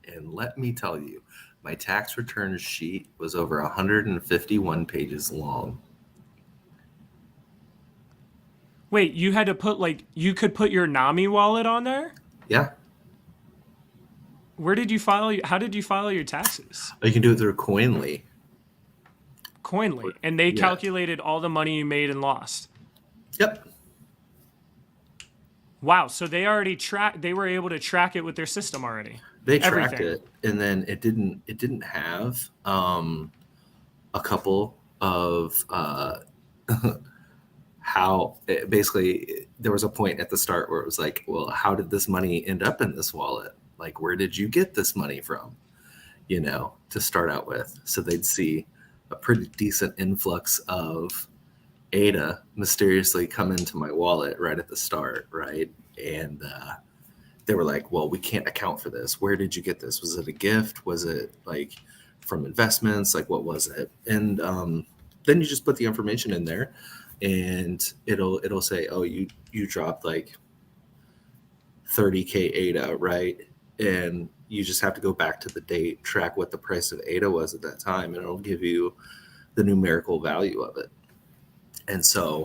And let me tell you, my tax return sheet was over 151 pages long. Wait, you had to put you could put your NAMI wallet on there? Yeah. How did you file your taxes? You can do it through Coinly. And they calculated all the money you made and lost. Yep. Wow. So they already they were able to track it with their system already. They tracked Everything. it, and then it didn't have a couple of how basically there was a point at the start where it was like, well, how did this money end up in this wallet? Like, where did you get this money from? To start out with. So they'd see a pretty decent influx of ADA mysteriously come into my wallet right at the start, right? And they were like, well, we can't account for this. Where did you get this? Was it a gift? Was it like from investments? Like, what was it? And then you just put the information in there, and it'll say, oh, you dropped like 30K ADA, right? And you just have to go back to the date, track what the price of ADA was at that time, and it'll give you the numerical value of it. And so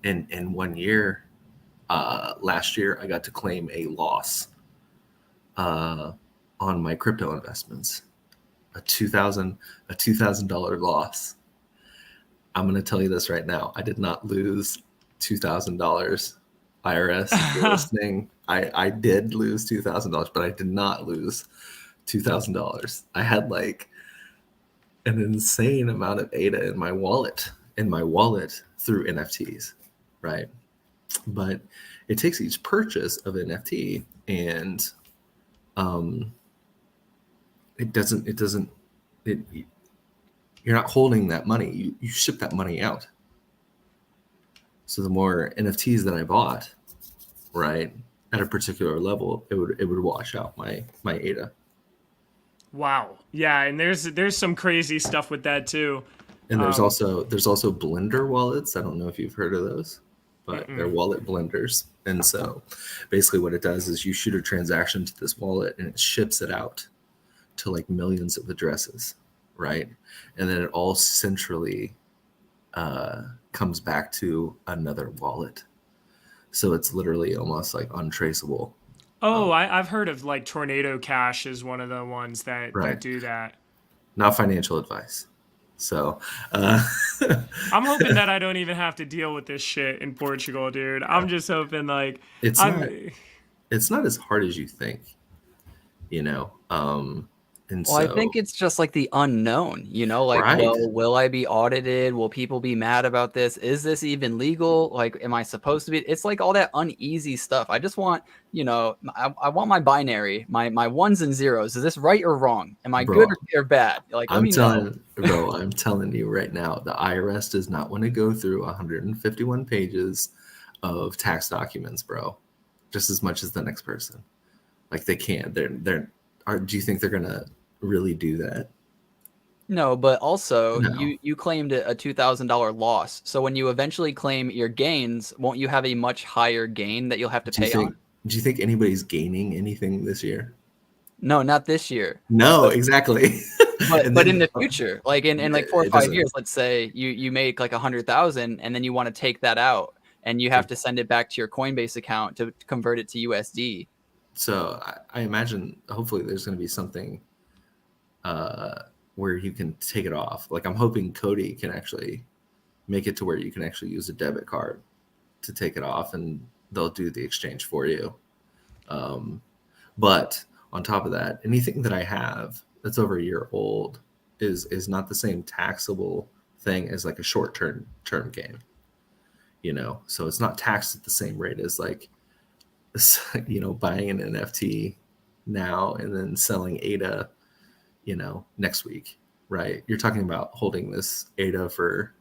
in 1 year, last year, I got to claim a loss on my crypto investments, a $2,000 loss. I'm going to tell you this right now. I did not lose $2,000. IRS, if you're listening, I did lose $2,000, but I did not lose $2,000. I had like an insane amount of ADA in my wallet through NFTs, right? But it takes each purchase of NFT, and you're not holding that money. You ship that money out. So the more NFTs that I bought, right, at a particular level, it would wash out my ADA. Wow. Yeah, and there's some crazy stuff with that too. And there's also blender wallets. I don't know if you've heard of those, but they're wallet blenders. And so basically what it does is you shoot a transaction to this wallet and it ships it out to like millions of addresses, right? And then it all centrally comes back to another wallet. So it's literally almost like untraceable. Oh, I've heard of like Tornado Cash is one of the ones that do that. Not financial advice. So I'm hoping that I don't even have to deal with this shit in Portugal, dude. I'm just hoping like it's not as hard as you think, And well, I think it's just like the unknown, like, right. well, will I be audited? Will people be mad about this? Is this even legal? Like, am I supposed to be? It's like all that uneasy stuff. I just want, I want my binary, my ones and zeros. Is this right or wrong? Am I good or bad? Like, I'm telling you right now, the IRS does not want to go through 151 pages of tax documents, bro, just as much as the next person. Like, they can't. Do you think they're gonna really do that? No, but also you claimed a $2,000 loss. So when you eventually claim your gains, won't you have a much higher gain that you'll have to pay on? Do you think anybody's gaining anything this year? No, not this year. No, exactly. But in the future, like in like 4 or 5 years, let's say you make like 100,000 and then you want to take that out and you have to send it back to your Coinbase account to convert it to USD. So I imagine hopefully there's going to be something where you can take it off. Like, I'm hoping Cody can actually make it to where you can actually use a debit card to take it off, and they'll do the exchange for you. But on top of that, anything that I have that's over a year old is not the same taxable thing as like a short-term gain. So it's not taxed at the same rate as like, buying an NFT now and then selling ADA, next week, right? You're talking about holding this ADA for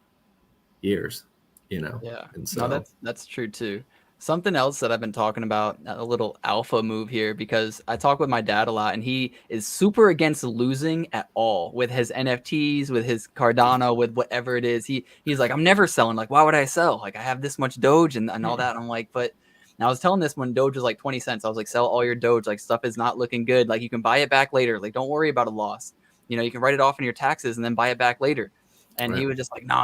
years, Yeah. And so no, that's true too. Something else that I've been talking about, a little alpha move here, because I talk with my dad a lot and he is super against losing at all with his NFTs, with his Cardano, with whatever it is. He's like, I'm never selling. Like, why would I sell? Like, I have this much Doge and all that. And I'm like, but and I was telling this when Doge was like 20 cents. I was like, sell all your Doge. Like, stuff is not looking good. Like, you can buy it back later. Like, don't worry about a loss. You can write it off in your taxes and then buy it back later. And he was just like, no.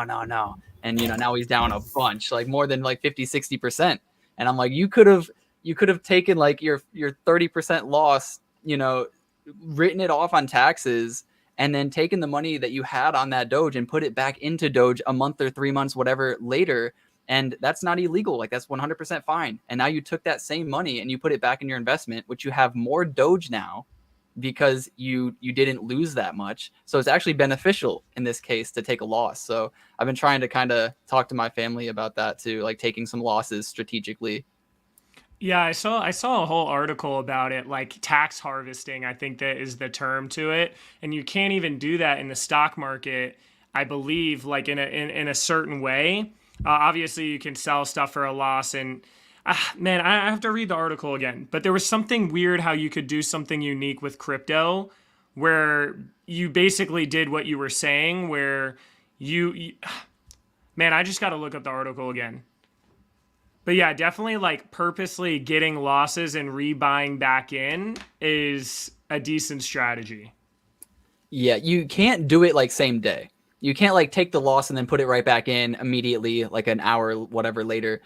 And, now he's down a bunch, like more than like 50, 60%. And I'm like, you could have taken like your 30% loss, written it off on taxes and then taken the money that you had on that Doge and put it back into Doge a month or 3 months, whatever later. And that's not illegal. Like that's 100% fine. And now you took that same money and you put it back in your investment, which you have more Doge now because you didn't lose that much. So it's actually beneficial in this case to take a loss. So I've been trying to kind of talk to my family about that too, like taking some losses strategically. Yeah, I saw a whole article about it, like tax harvesting, I think that is the term to it. And you can't even do that in the stock market, I believe, like in a certain way. Obviously, you can sell stuff for a loss, and man, I have to read the article again. But there was something weird how you could do something unique with crypto, where you basically did what you were saying, where you man, I just got to look up the article again. But yeah, definitely like purposely getting losses and rebuying back in is a decent strategy. Yeah, you can't do it like same day. You can't like take the loss and then put it right back in immediately, like an hour, whatever later.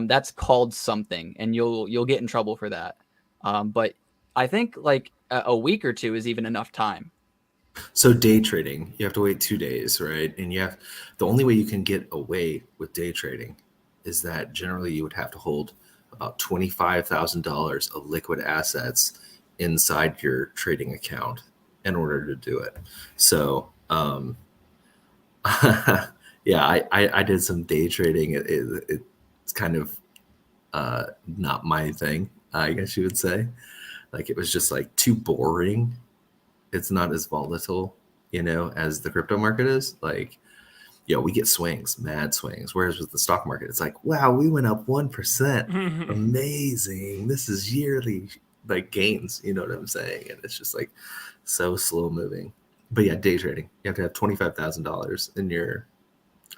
That's called something, and you'll get in trouble for that. But I think like a week or two is even enough time. So day trading, you have to wait 2 days, right? And the only way you can get away with day trading is that generally you would have to hold about $25,000 of liquid assets inside your trading account in order to do it. So, yeah, I did some day trading. It's kind of not my thing, I guess you would say. Like it was just like too boring. It's not as volatile, as the crypto market is. Like, we get swings, mad swings. Whereas with the stock market, it's like, wow, we went up 1%. Amazing. This is yearly like gains. You know what I'm saying? And it's just like so slow moving. But yeah, day trading, you have to have $25,000 in your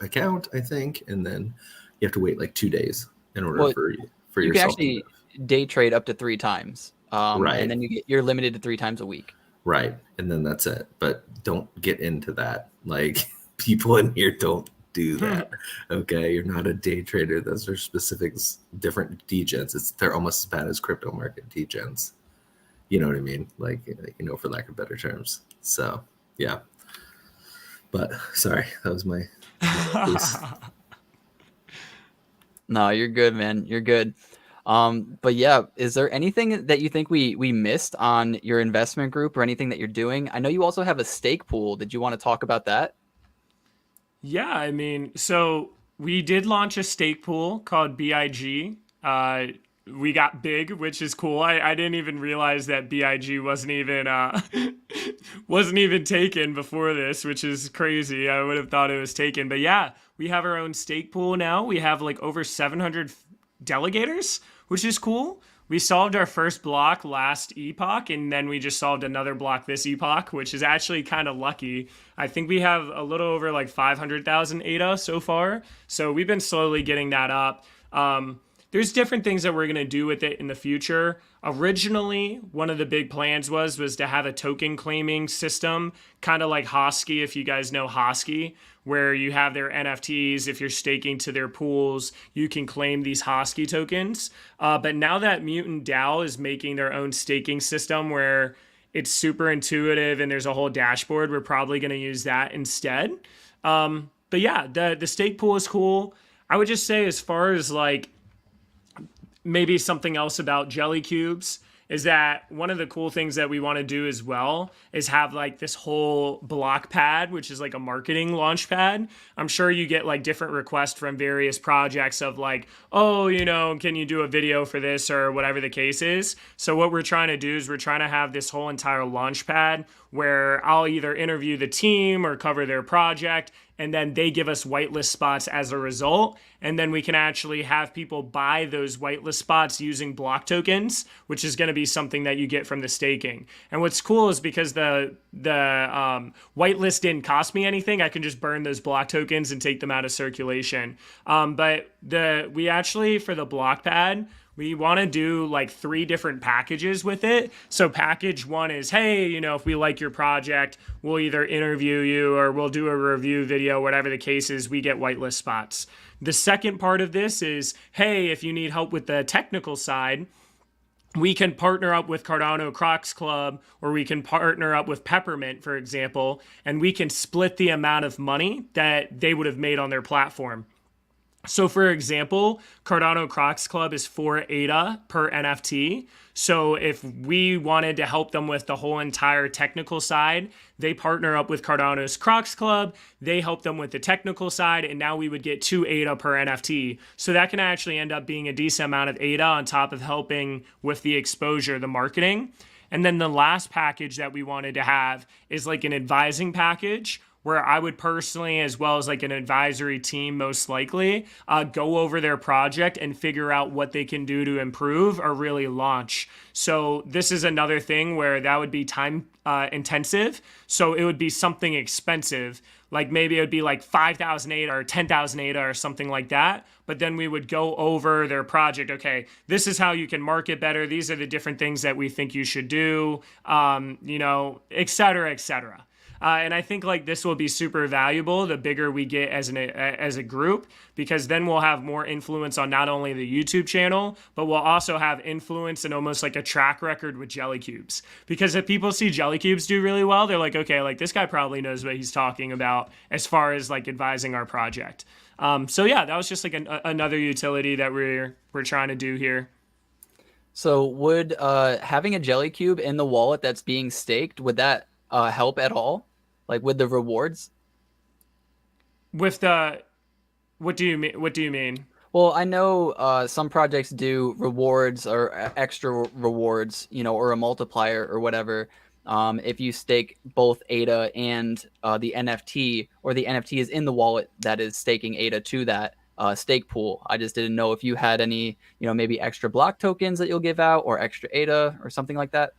account, I think, and then you have to wait like 2 days in order Well, for you can yourself to actually move. day trade up to 3 times, Right. and then you're limited to 3 times a week. Right. And then that's it. But don't get into that. Like people in here don't do that. Okay. You're not a day trader. Those are specifics, different degens. They're almost as bad as crypto market degens. You know what I mean? Like, for lack of better terms. So yeah. But sorry, that was my piece. No, you're good, man. You're good. But yeah, is there anything that you think we missed on your investment group or anything that you're doing? I know you also have a stake pool. Did you want to talk about that? Yeah, I mean, so we did launch a stake pool called BIG. We got big, which is cool. I didn't even realize that BIG wasn't even wasn't even taken before this, which is crazy. I would have thought it was taken. But yeah, we have our own stake pool now. We have like over 700 delegators, which is cool. We solved our first block last epoch, and then we just solved another block this epoch, which is actually kind of lucky. I think we have a little over like 500,000 ADA so far. So we've been slowly getting that up. There's different things that we're going to do with it in the future. Originally, one of the big plans was to have a token claiming system, kind of like Hosky, if you guys know Hosky, where you have their NFTs. If you're staking to their pools, you can claim these Hosky tokens. But now that Mutant DAO is making their own staking system where it's super intuitive and there's a whole dashboard, we're probably going to use that instead. But yeah, the stake pool is cool. I would just say, as far as like maybe something else about Jellycubes, is that one of the cool things that we want to do as well is have like this whole block pad, which is like a marketing launch pad. I'm sure you get like different requests from various projects of like, oh, can you do a video for this or whatever the case is. So what we're trying to do is we're trying to have this whole entire launch pad where I'll either interview the team or cover their project, and then they give us whitelist spots as a result. And then we can actually have people buy those whitelist spots using block tokens, which is going to be something that you get from the staking. And what's cool is because the whitelist didn't cost me anything, I can just burn those block tokens and take them out of circulation. But we actually, for the block pad, we want to do like 3 different packages with it. So package 1 is, hey, if we like your project, we'll either interview you or we'll do a review video, whatever the case is, we get whitelist spots. The second part of this is, hey, if you need help with the technical side, we can partner up with Cardano Crocs Club, or we can partner up with Peppermint, for example, and we can split the amount of money that they would have made on their platform. So for example, Cardano Crocs Club is 4 ADA per NFT. So if we wanted to help them with the whole entire technical side, they partner up with Cardano's Crocs Club, they help them with the technical side, and now we would get 2 ADA per NFT. So that can actually end up being a decent amount of ADA on top of helping with the exposure, the marketing. And then the last package that we wanted to have is like an advising package, where I would personally, as well as like an advisory team, most likely, go over their project and figure out what they can do to improve or really launch. So this is another thing where that would be time intensive. So it would be something expensive. Like maybe it would be like 5,000 ADA or 10,000 ADA or something like that. But then we would go over their project. Okay, this is how you can market better. These are the different things that we think you should do, et cetera, et cetera. And I think like this will be super valuable the bigger we get as a group, because then we'll have more influence on not only the YouTube channel, but we'll also have influence and almost like a track record with Jellycubes. Because if people see Jellycubes do really well, they're like, okay, like this guy probably knows what he's talking about as far as like advising our project. So yeah, that was just like another utility that we're trying to do here. So would having a Jellycube in the wallet that's being staked, would that help at all? Like with the rewards? With the, what do you mean? What do you mean? Well, I know some projects do rewards or extra rewards, or a multiplier or whatever. If you stake both ADA and the NFT, or the NFT is in the wallet that is staking ADA to that stake pool. I just didn't know if you had any, maybe extra block tokens that you'll give out, or extra ADA or something like that.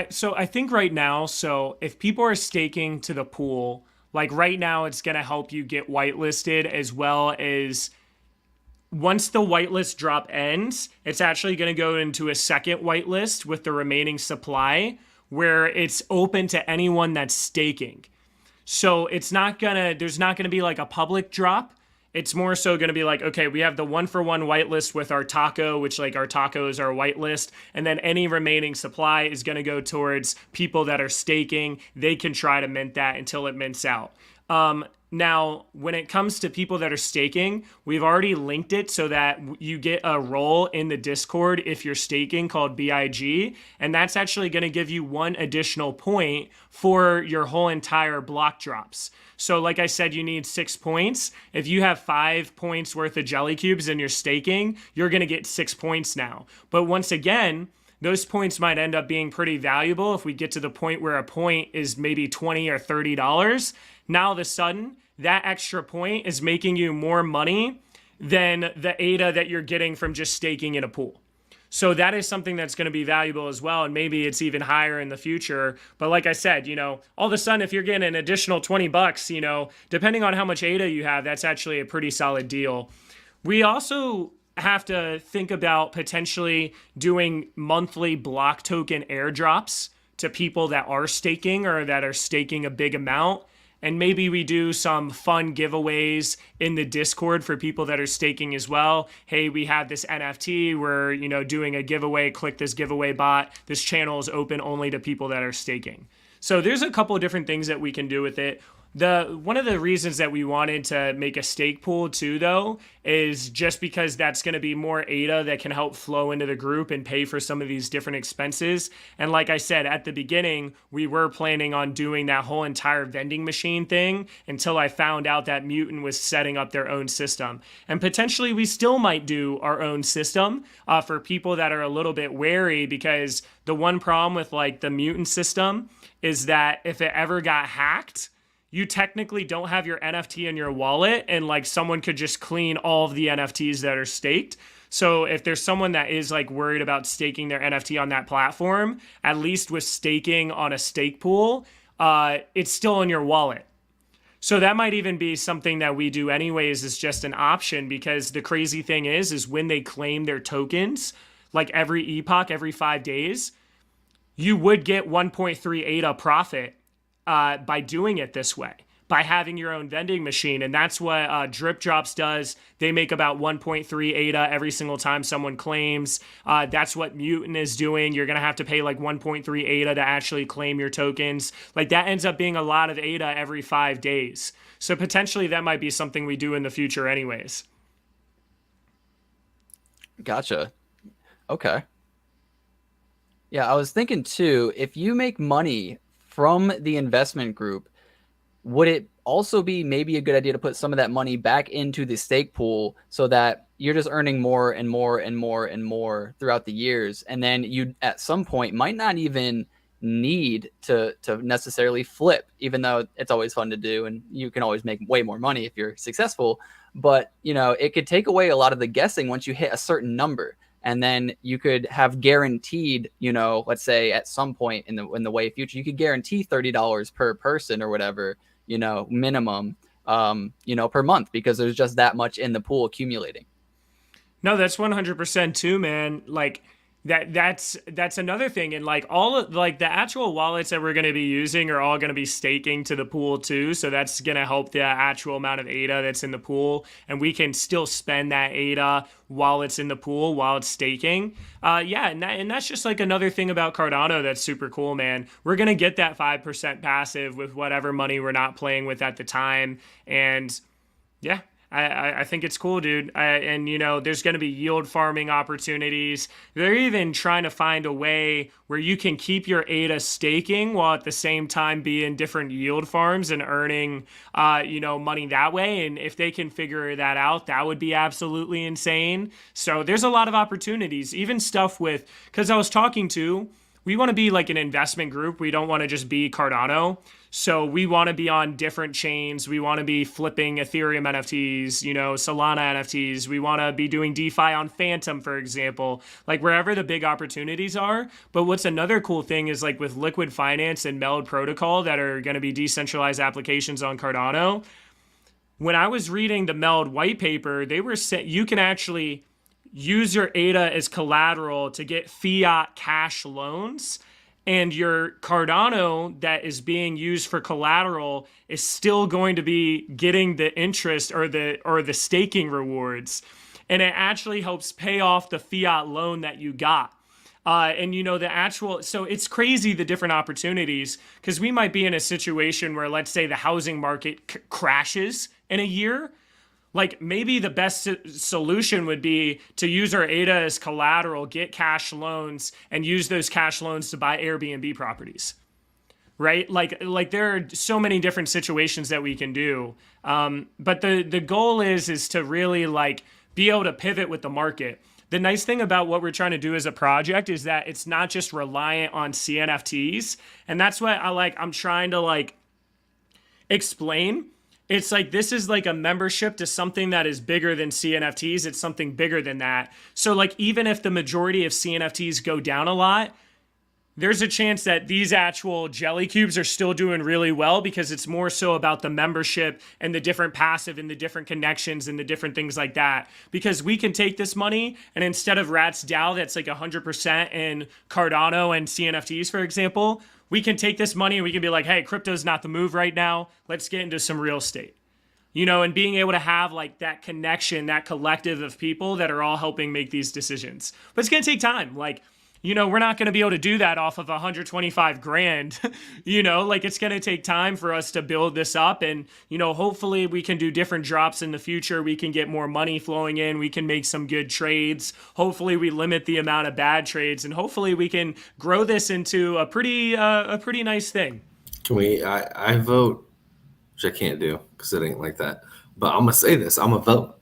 So I think right now, so if people are staking to the pool, like right now, it's going to help you get whitelisted, as well as once the whitelist drop ends, it's actually going to go into a second whitelist with the remaining supply, where it's open to anyone that's staking. So there's not going to be like a public drop. It's more so going to be like, okay, we have the 1-for-1 whitelist with our taco, which like our taco is our whitelist. And then any remaining supply is going to go towards people that are staking. They can try to mint that until it mints out. Now, when it comes to people that are staking, we've already linked it so that you get a role in the Discord if you're staking, called BIG. And that's actually going to give you 1 additional point for your whole entire block drops. So like I said, you need 6 points. If you have 5 points worth of Jellycubes and you're staking, you're going to get 6 points now. But once again, those points might end up being pretty valuable if we get to the point where a point is maybe $20 or $30. Now all of a sudden, that extra point is making you more money than the ADA that you're getting from just staking in a pool. So that is something that's going to be valuable as well. And maybe it's even higher in the future. But like I said, all of a sudden, if you're getting an additional $20, depending on how much ADA you have, that's actually a pretty solid deal. We also have to think about potentially doing monthly block token airdrops to people that are staking, or that are staking a big amount. And maybe we do some fun giveaways in the Discord for people that are staking as well. Hey, we have this NFT. We're, doing a giveaway. Click this giveaway bot. This channel is open only to people that are staking. So there's a couple of different things that we can do with it. One of the reasons that we wanted to make a stake pool too, though, is just because that's going to be more ADA that can help flow into the group and pay for some of these different expenses. And like I said, at the beginning, we were planning on doing that whole entire vending machine thing until I found out that Mutant was setting up their own system. And potentially we still might do our own system for people that are a little bit wary, because the one problem with like the Mutant system is that if it ever got hacked, you technically don't have your NFT in your wallet, and like someone could just clean all of the NFTs that are staked. So if there's someone that is like worried about staking their NFT on that platform, at least with staking on a stake pool, it's still in your wallet. So that might even be something that we do anyways, is just an option, because the crazy thing is when they claim their tokens, like every epoch, every 5 days, you would get 1.3 ADA profit by doing it this way. by having your own vending machine. And that's what Drip Drops does. They make about 1.3 ADA every single time someone claims. That's what Mutant is doing. You're going to have to pay like 1.3 ADA to actually claim your tokens. Like that ends up being a lot of ADA every 5 days. So potentially that might be something we do in the future anyways. Gotcha. Okay. Yeah, I was thinking too, if you make money from the investment group, would it also be maybe a good idea to put some of that money back into the stake pool so that you're just earning more and more and more and more throughout the years? And then you at some point might not even need to necessarily flip, even though it's always fun to do and you can always make way more money if you're successful. But, you know, it could take away a lot of the guessing once you hit a certain number. And then you could have guaranteed, you know, let's say at some point in the way future, you could guarantee $30 per person or whatever, you know, minimum, you know, per month, because there's just that much in the pool accumulating. No, that's 100% too, man. Like that's another thing. And like all of like the actual wallets that we're going to be using are all going to be staking to the pool too. So that's going to help the actual amount of ADA that's in the pool. And we can still spend that ADA while it's in the pool, while it's staking. Yeah. And that's just like another thing about Cardano that's super cool, man. We're going to get that 5% passive with whatever money we're not playing with at the time. And yeah, I think it's cool, dude. And, you know, there's going to be yield farming opportunities. They're even trying to find a way where you can keep your ADA staking while at the same time be in different yield farms and earning, you know, money that way. And if they can figure that out, that would be absolutely insane. So there's a lot of opportunities, even stuff with, because I was talking to, we want to be like an investment group. We don't want to just be Cardano. So we want to be on different chains. We want to be flipping Ethereum NFTs, you know, Solana NFTs. We want to be doing DeFi on Phantom, for example, like wherever the big opportunities are. But what's another cool thing is like with Liquid Finance and Meld Protocol that are going to be decentralized applications on Cardano. When I was reading the Meld white paper, they were saying you can actually use your ADA as collateral to get fiat cash loans. And your Cardano that is being used for collateral is still going to be getting the interest or the staking rewards. And it actually helps pay off the fiat loan that you got. And, you know, so it's crazy the different opportunities, because we might be in a situation where, let's say, the housing market crashes in a year. Like maybe the best solution would be to use our ADA as collateral, get cash loans, and use those cash loans to buy Airbnb properties, right? Like there are so many different situations that we can do. But the goal is to really like be able to pivot with the market. The nice thing about what we're trying to do as a project is that it's not just reliant on CNFTs. And that's what I'm trying to like explain. It's like this is like a membership to something that is bigger than CNFTs. It's something bigger than that. So like even if the majority of CNFTs go down a lot, there's a chance that these actual Jellycubes are still doing really well, because it's more so about the membership and the different passive and the different connections and the different things like that. Because we can take this money and instead of Rats DAO that's like 100% in Cardano and CNFTs, for example, we can take this money and we can be like, hey, crypto's not the move right now. Let's get into some real estate. You know, and being able to have like that connection, that collective of people that are all helping make these decisions. But it's going to take time. Like, you know, we're not going to be able to do that off of 125 grand, you know, like it's going to take time for us to build this up. And, you know, hopefully we can do different drops in the future. We can get more money flowing in. We can make some good trades. Hopefully we limit the amount of bad trades, and hopefully we can grow this into a pretty nice thing. Can I vote, which I can't do because it ain't like that. But I'm going to say this. I'm going to vote.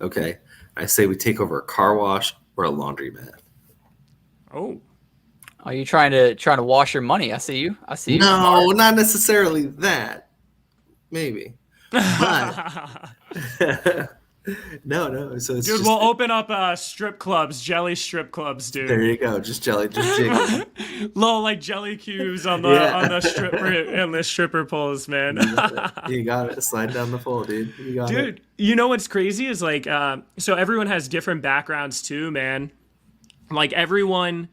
Okay. I say we take over a car wash or a laundromat. Oh, are you trying to wash your money? I see you. No, Smart. not necessarily that. Maybe. But no. So it's dude, we'll open up strip clubs, jelly strip clubs, dude. There you go. Just jiggling. Little like Jellycubes on the stripper poles, man. You got it. Slide down the pole, dude. You got it. Dude, you know what's crazy is like so everyone has different backgrounds too, man. Like everyone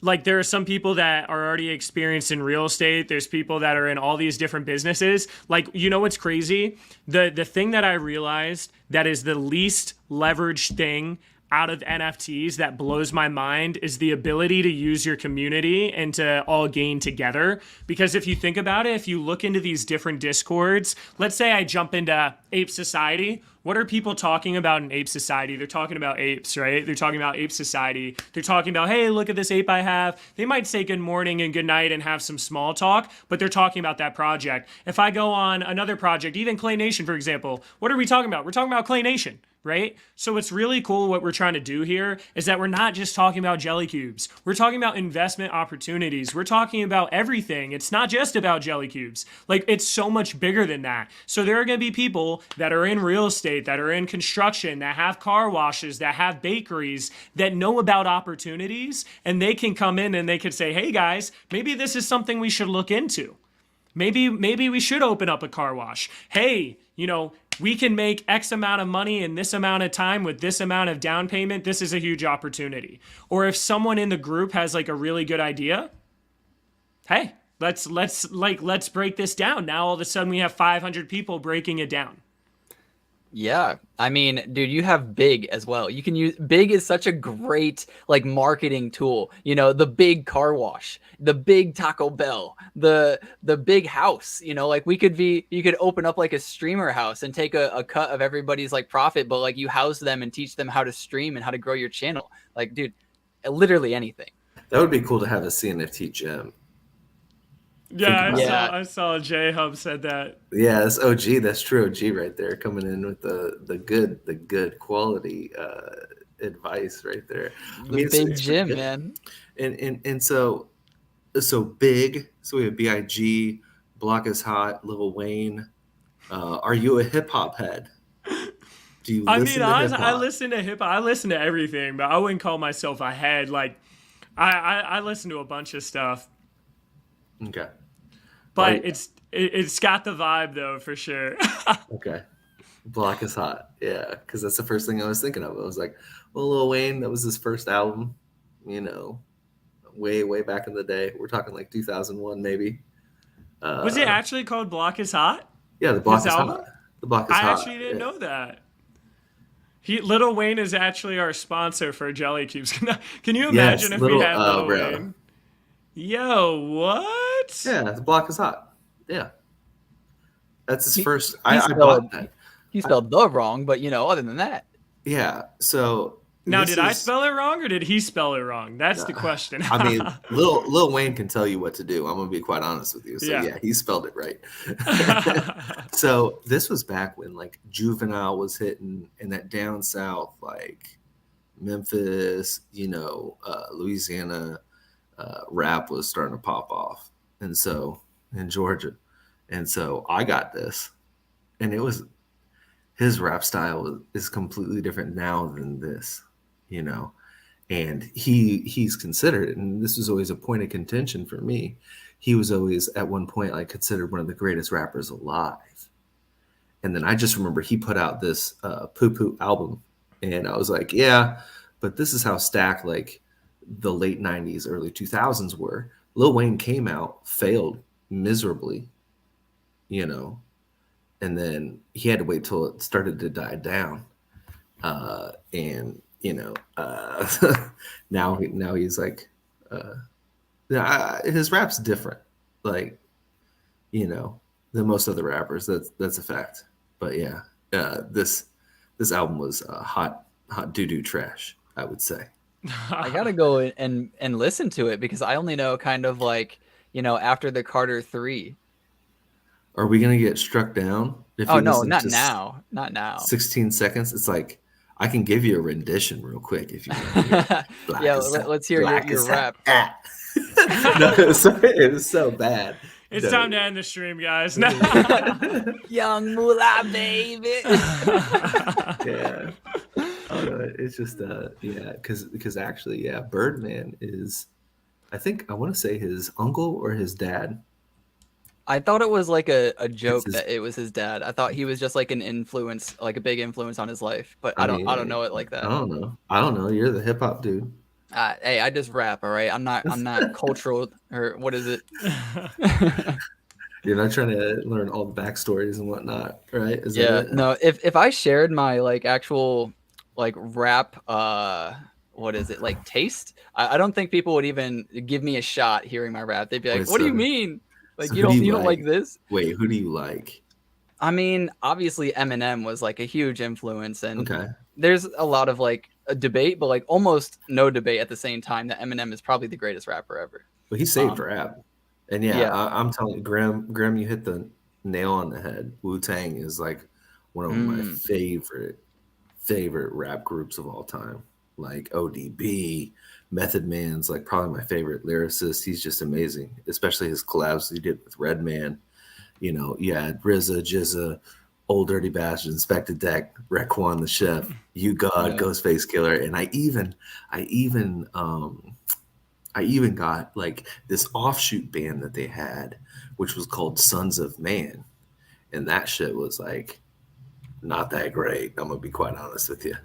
like there are some people that are already experienced in real estate. There's people that are in all these different businesses. Like, you know what's crazy? The thing that I realized that is the least leveraged thing out of NFTs that blows my mind is the ability to use your community and to all gain together. Because if you think about it, if you look into these different discords, let's say I jump into Ape Society. What are people talking about in Ape Society? They're talking about apes, right? They're talking about Ape Society. They're talking about, hey, look at this ape I have. They might say good morning and good night and have some small talk, but they're talking about that project. If I go on another project, even Clay Nation, for example, what are we talking about? We're talking about Clay Nation, right? So it's really cool. What we're trying to do here is that we're not just talking about Jellycubes. We're talking about investment opportunities. We're talking about everything. It's not just about Jellycubes. Like, it's so much bigger than that. So there are going to be people that are in real estate, that are in construction, that have car washes, that have bakeries, that know about opportunities, and they can come in and they could say, hey guys, maybe this is something we should look into. Maybe we should open up a car wash. Hey, we can make X amount of money in this amount of time with this amount of down payment. This is a huge opportunity. Or if someone in the group has like a really good idea, hey, let's break this down. Now all of a sudden we have 500 people breaking it down. Yeah. I mean, dude, you have Big as well. You can use Big is such a great like marketing tool. The big car wash, the big Taco Bell, the big house, like you could open up like a streamer house and take a cut of everybody's like profit, but like you house them and teach them how to stream and how to grow your channel. Like, dude, literally anything. That would be cool to have a CNFT gym. Yeah, I saw J-Hub said that. Yeah, that's OG. That's true OG right there, coming in with the good quality advice right there. Big gym, man. And so Big. So we have BIG, Blockishot, Lil Wayne. Are you a hip hop head? Do you? Honestly, I listen to hip hop. I listen to everything, but I wouldn't call myself a head. Like, I listen to a bunch of stuff. Okay. But it's got the vibe though, for sure. Okay. Blockishot. Yeah, because that's the first thing I was thinking of. I was like, well, Lil Wayne, that was his first album, way back in the day. We're talking like 2001 maybe. Was it actually called Blockishot? Yeah, the Blockishot. The Blockishot. I actually didn't know that. Lil Wayne is actually our sponsor for Jellycubes. Can you imagine if we had Lil Wayne? Yo, what? Yeah, the Blockishot. Yeah. That's his first. I bought that. He spelled the wrong, but other than that. Yeah. So now, did I spell it wrong or did he spell it wrong? That's the question. I mean, Lil Wayne can tell you what to do. I'm gonna be quite honest with you. So yeah he spelled it right. So this was back when like Juvenile was hitting in that down south, like Memphis, Louisiana. Rap was starting to pop off, and so in Georgia, and so I got this, and it was his rap style is completely different now than this, and he's considered, and this was always a point of contention for me. He was always at one point like considered one of the greatest rappers alive, and then I just remember he put out this Poo Poo album, and I was like, yeah, but this is how stacked like the late 90s, early 2000s were. Lil Wayne came out, failed miserably, and then he had to wait till it started to die down. Now he's like, his rap's different, like, than most other rappers. That's a fact. But yeah, this album was hot doo-doo trash, I would say. I gotta go and listen to it because I only know kind of like after the Carter 3. Are we gonna get struck down? Oh no, not now. 16 seconds. It's like I can give you a rendition real quick if you want. Yeah, let's hear your rap. No, it was so bad. It's time to end the stream, guys. Young Moolah, baby. Yeah. It's just because actually, Birdman is, I think I want to say his uncle or his dad. I thought it was like a joke that it was his dad. I thought he was just like an influence, like a big influence on his life, but I don't know it like that. I don't know. You're the hip hop dude. Hey, I just rap, all right. I'm not cultural, or what is it? You're not trying to learn all the backstories and whatnot, right? Is that Yeah, it? no, if I shared my like actual like rap what is it, like taste, I don't think people would even give me a shot hearing my rap. They'd be like, Wait, what do you so mean? Like so who do you you don't like like? this? Wait, who do you like? I mean, obviously Eminem was like a huge influence, and Okay, there's a lot of like a debate, but like almost no debate at the same time that Eminem is probably the greatest rapper ever. well, he saved Um, rap, and yeah, yeah. I'm telling you, Graham, you hit the nail on the head. Wu Tang is like one of my Mm, favorite rap groups of all time. Like ODB, Method Man's like probably my favorite lyricist. He's just amazing, especially his collabs he did with Redman. You know, you had RZA, Jizza, Old Dirty Bastard, Inspector Deck, Raekwon the Chef, You God, yeah. Ghostface Killer, and I even, I even got like this offshoot band that they had, which was called Sons of Man, and that shit was like not that great. I'm gonna be quite honest with you,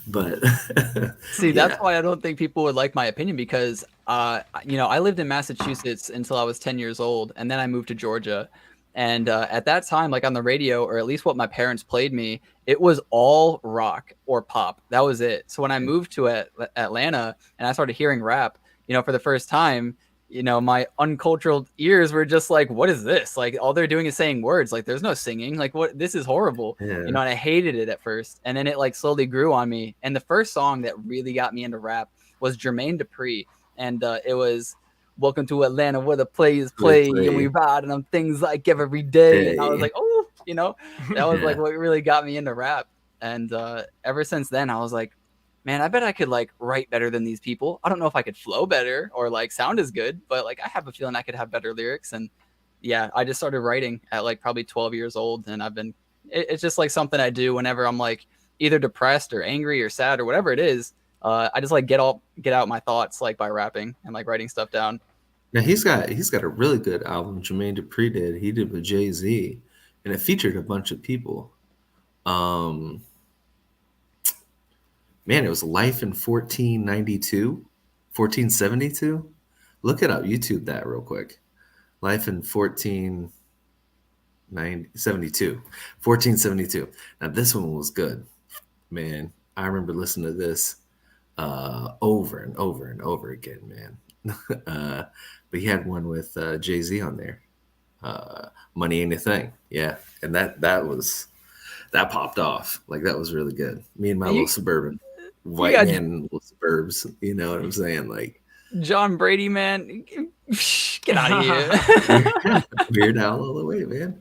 but See, that's yeah, why I don't think people would like my opinion because, I lived in Massachusetts until I was 10 years old, and then I moved to Georgia. And at that time, like on the radio, or at least what my parents played me, it was all rock or pop. That was it. So when I moved to Atlanta and I started hearing rap, for the first time, my uncultured ears were just like, what is this? Like, all they're doing is saying words. Like, there's no singing. Like, what? This is horrible, yeah, and I hated it at first. And then it like slowly grew on me. And the first song that really got me into rap was Jermaine Dupri. And it was Welcome to Atlanta where the players they play and we play, ride on things like every day. And I was hey, like, oh, that was like yeah. what really got me into rap. And ever since then, I was like, man, I bet I could like write better than these people. I don't know if I could flow better or like sound as good, but like I have a feeling I could have better lyrics. And yeah, I just started writing at like probably 12 years old, and it's just like something I do whenever I'm like either depressed or angry or sad or whatever it is. I just like get out my thoughts like by rapping and like writing stuff down. Now he's got a really good album. Jermaine Dupri did. He did with Jay Z, and it featured a bunch of people. Um, Man, it was Life in 1492, 1472. Look it up. YouTube that real quick. Life in 1472, 1472. Now this one was good, man. I remember listening to this over and over and over again, man. But he had one with Jay Z on there. Money ain't a thing, yeah, and that popped off. Like that was really good. Me and my little You suburban you white got man in little suburbs. You know what I'm saying? Like John Brady, man. Get out of here. Weird, Weird Al all the way, man.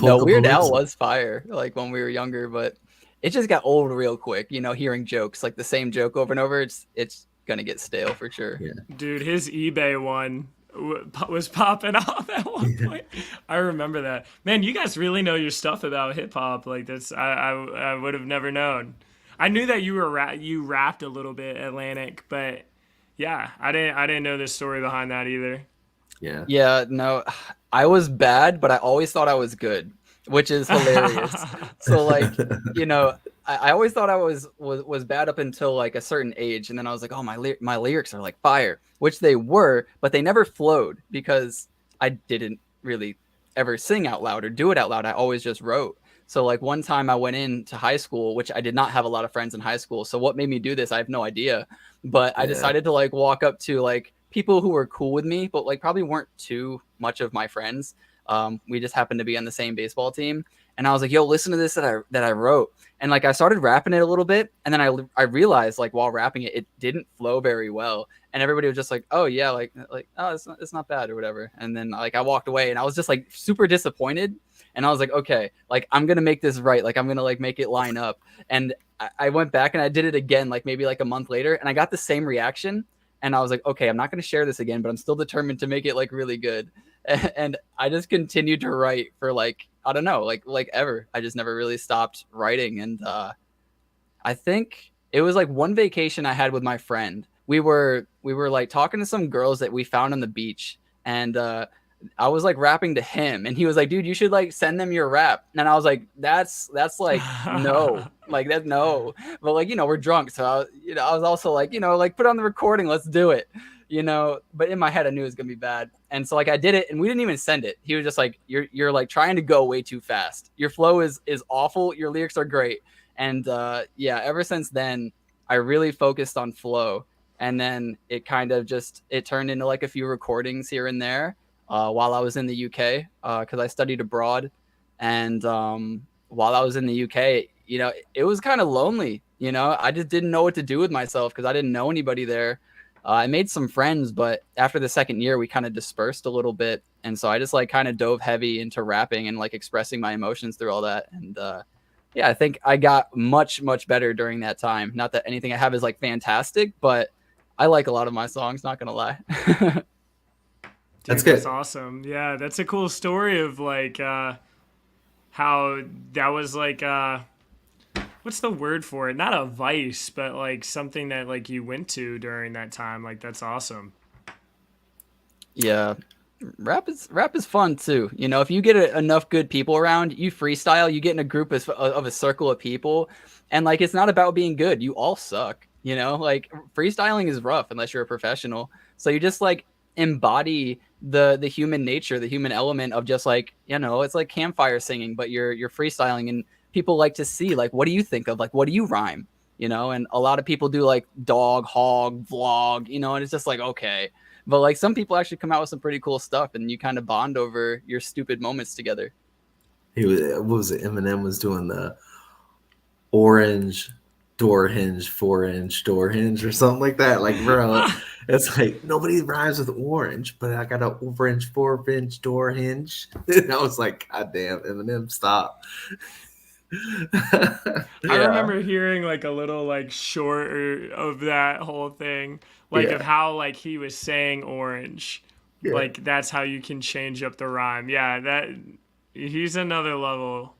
No, Polka Weird Al bullets. was fire, like when we were younger, but it just got old real quick. Hearing jokes like the same joke over and over, it's gonna get stale for sure. Yeah. Dude, his eBay one was popping off at one Yeah. point. I remember that. Man, you guys really know your stuff about hip hop. Like that's I would have never known. I knew that you rapped a little bit, Atlanick, but yeah, I didn't know the story behind that either. Yeah. Yeah, no, I was bad, but I always thought I was good, which is hilarious. So like, you know, I always thought I was bad up until like a certain age, and then I was like, oh, my lyrics are like fire, which they were, but they never flowed because I didn't really ever sing out loud or do it out loud. I always just wrote. So like one time I went into high school, which I did not have a lot of friends in high school. So what made me do this? I have no idea. But I Yeah. decided to like walk up to like people who were cool with me, but like probably weren't too much of my friends. We just happened to be on the same baseball team, and I was like, "Yo, listen to this that I wrote." And like I started rapping it a little bit, and then I realized like while rapping it, it didn't flow very well, and everybody was just like, "Oh yeah, like oh it's not bad or whatever." And then like I walked away, and I was just like super disappointed, and I was like, "Okay, like I'm gonna make this right, like I'm gonna like make it line up." And I went back and I did it again, like maybe like a month later, and I got the same reaction. And I was like, okay, I'm not going to share this again, but I'm still determined to make it like really good. And I just continued to write for like, I don't know, like ever. I just never really stopped writing. And I think it was like one vacation I had with my friend. We were like talking to some girls that we found on the beach, and I was like rapping to him, and he was like, dude, you should like send them your rap. And I was like, that's like no, like that no. But like, we're drunk, so I was also like, like put on the recording, let's do it. But in my head I knew it was gonna be bad. And so like I did it, and we didn't even send it. He was just like, you're like trying to go way too fast. Your flow is awful, your lyrics are great. And yeah, ever since then I really focused on flow. And then it kind of just it turned into like a few recordings here and there while I was in the UK because I studied abroad. And while I was in the UK, it was kind of lonely. I just didn't know what to do with myself because I didn't know anybody there. I made some friends, but after the second year, we kind of dispersed a little bit. And so I just like kind of dove heavy into rapping and like expressing my emotions through all that. And yeah, I think I got much, much better during that time. Not that anything I have is like fantastic, but I like a lot of my songs, not going to lie. Dude, That's good. That's awesome. Yeah, that's a cool story of like how that was like what's the word for it? Not a vice, but like something that like you went to during that time. Like that's awesome. Yeah. Rap is fun too. If you get enough good people around, you freestyle, you get in a group of a circle of people, and like it's not about being good. You all suck. Like freestyling is rough unless you're a professional. So you just like embody the human nature, the human element of just like, it's like campfire singing, but you're freestyling, and people like to see like what do you think of, like what do you rhyme? And a lot of people do like dog, hog, vlog, and it's just like okay. But like some people actually come out with some pretty cool stuff, and you kind of bond over your stupid moments together. What was it? Eminem was doing the orange door hinge, 4-inch door hinge, or something like that. Like, bro, it's like nobody rhymes with orange, but I got an orange 4-inch door hinge. And I was like, God damn, Eminem, stop. I remember hearing like a little like short of that whole thing, like of how like he was saying orange. Yeah. Like that's how you can change up the rhyme. Yeah, that he's another level.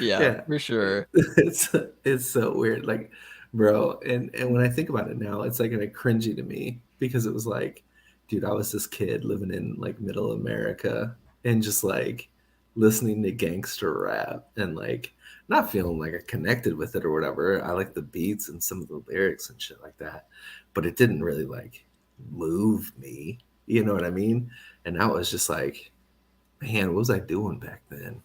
Yeah, for sure. It's so weird. Like, bro, and when I think about it now, it's like kind of cringy to me because it was like, dude, I was this kid living in like middle America and just like listening to gangster rap and like not feeling like I connected with it or whatever. I like the beats and some of the lyrics and shit like that, but it didn't really like move me. You know what I mean? And I was just like, man, what was I doing back then?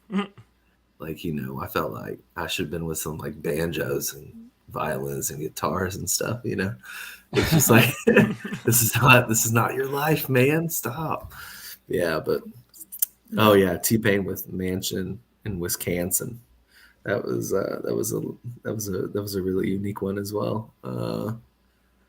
Like, I felt like I should have been with some like banjos and violins and guitars and stuff, It's just like this is not your life, man. Stop. Yeah, but oh yeah, T-Pain with Mansion in Wisconsin. That was a really unique one as well.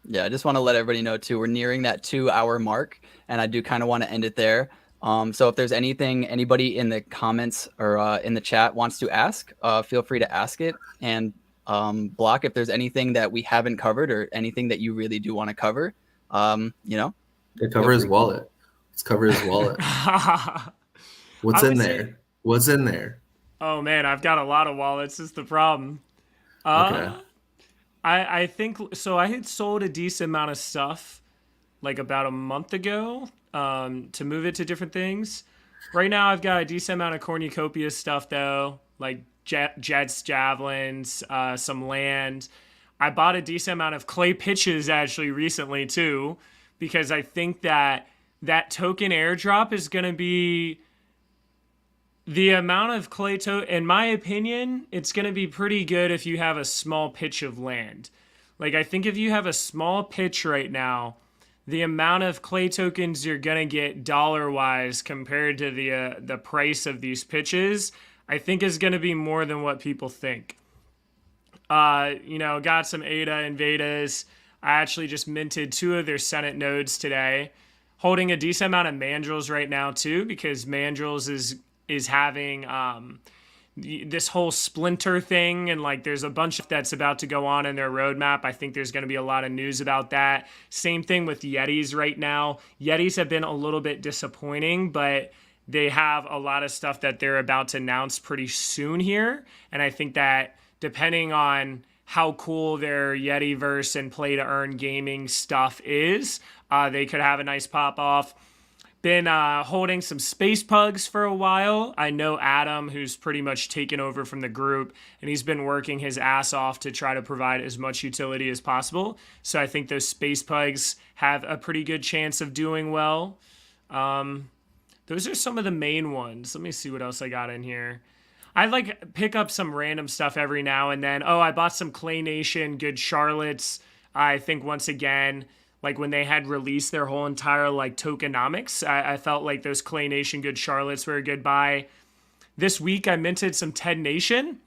Yeah, I just want to let everybody know too, we're nearing that 2-hour mark, and I do kind of want to end it there. So if there's anything anybody in the comments or in the chat wants to ask, feel free to ask it. And Block, if there's anything that we haven't covered or anything that you really do want to cover, cover his wallet. Let's cover his wallet. What's in there? What's in there? Oh man, I've got a lot of wallets. Is the problem? Okay. I think so. I had sold a decent amount of stuff like about a month ago to move it to different things. Right now, I've got a decent amount of cornucopia stuff though, like jets, javelins, some land. I bought a decent amount of clay pitches actually recently too, because I think that token airdrop is going to be the amount of clay in my opinion, it's going to be pretty good if you have a small pitch of land. Like I think if you have a small pitch right now, the amount of clay tokens you're going to get dollar-wise compared to the price of these pitches, I think is going to be more than what people think. Got some ADA and Vedas. I actually just minted 2 of their Senate nodes today. Holding a decent amount of mandrills right now too, because mandrills is having this whole splinter thing, and like there's a bunch that's about to go on in their roadmap. I think there's going to be a lot of news about that. Same thing with Yetis right now. Yetis have been a little bit disappointing, but they have a lot of stuff that they're about to announce pretty soon here. And I think that depending on how cool their Yetiverse and play to earn gaming stuff is, they could have a nice pop off. Been holding some space pugs for a while. I know Adam, who's pretty much taken over from the group, and he's been working his ass off to try to provide as much utility as possible. So I think those space pugs have a pretty good chance of doing well. Those are some of the main ones. Let me see what else I got in here. I like pick up some random stuff every now and then. Oh, I bought some Clay Nation Good Charlottes. I think once again, like when they had released their whole entire like tokenomics, I felt like those Clay Nation Good Charlottes were a good buy. This week I minted some Ted Nation.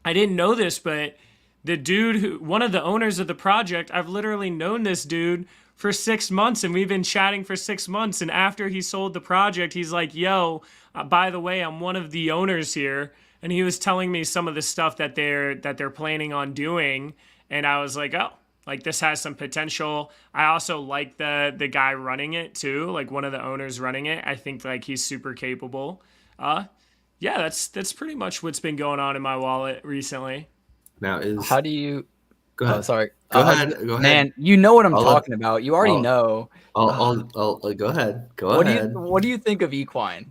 I didn't know this, but the dude one of the owners of the project, I've literally known this dude for 6 months, and we've been chatting for 6 months. And after he sold the project, he's like, yo, by the way, I'm one of the owners here. And he was telling me some of the stuff that they're planning on doing. And I was like, oh, like this has some potential. I also like the guy running it too, like one of the owners running it. I think like he's super capable. Yeah, that's pretty much what's been going on in my wallet recently. Now how do you? Go ahead. Oh, sorry. Go ahead. Man, you know what I'm talking about. You already know. I'll go ahead. Go ahead. What do you think of equine?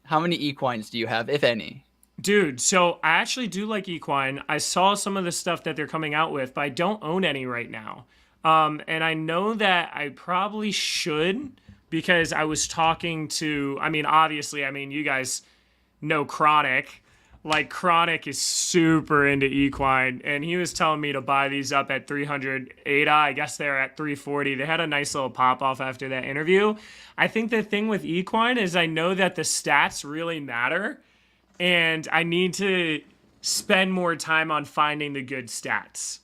How many equines do you have, if any? Dude, so I actually do like equine. I saw some of the stuff that they're coming out with, but I don't own any right now. And I know that I probably should, because I was talking to, obviously, you guys know Chronic. Like, Chronic is super into equine, and he was telling me to buy these up at 300 ADA. I guess they're at 340. They had a nice little pop-off after that interview. I think the thing with equine is I know that the stats really matter, and I need to spend more time on finding the good stats.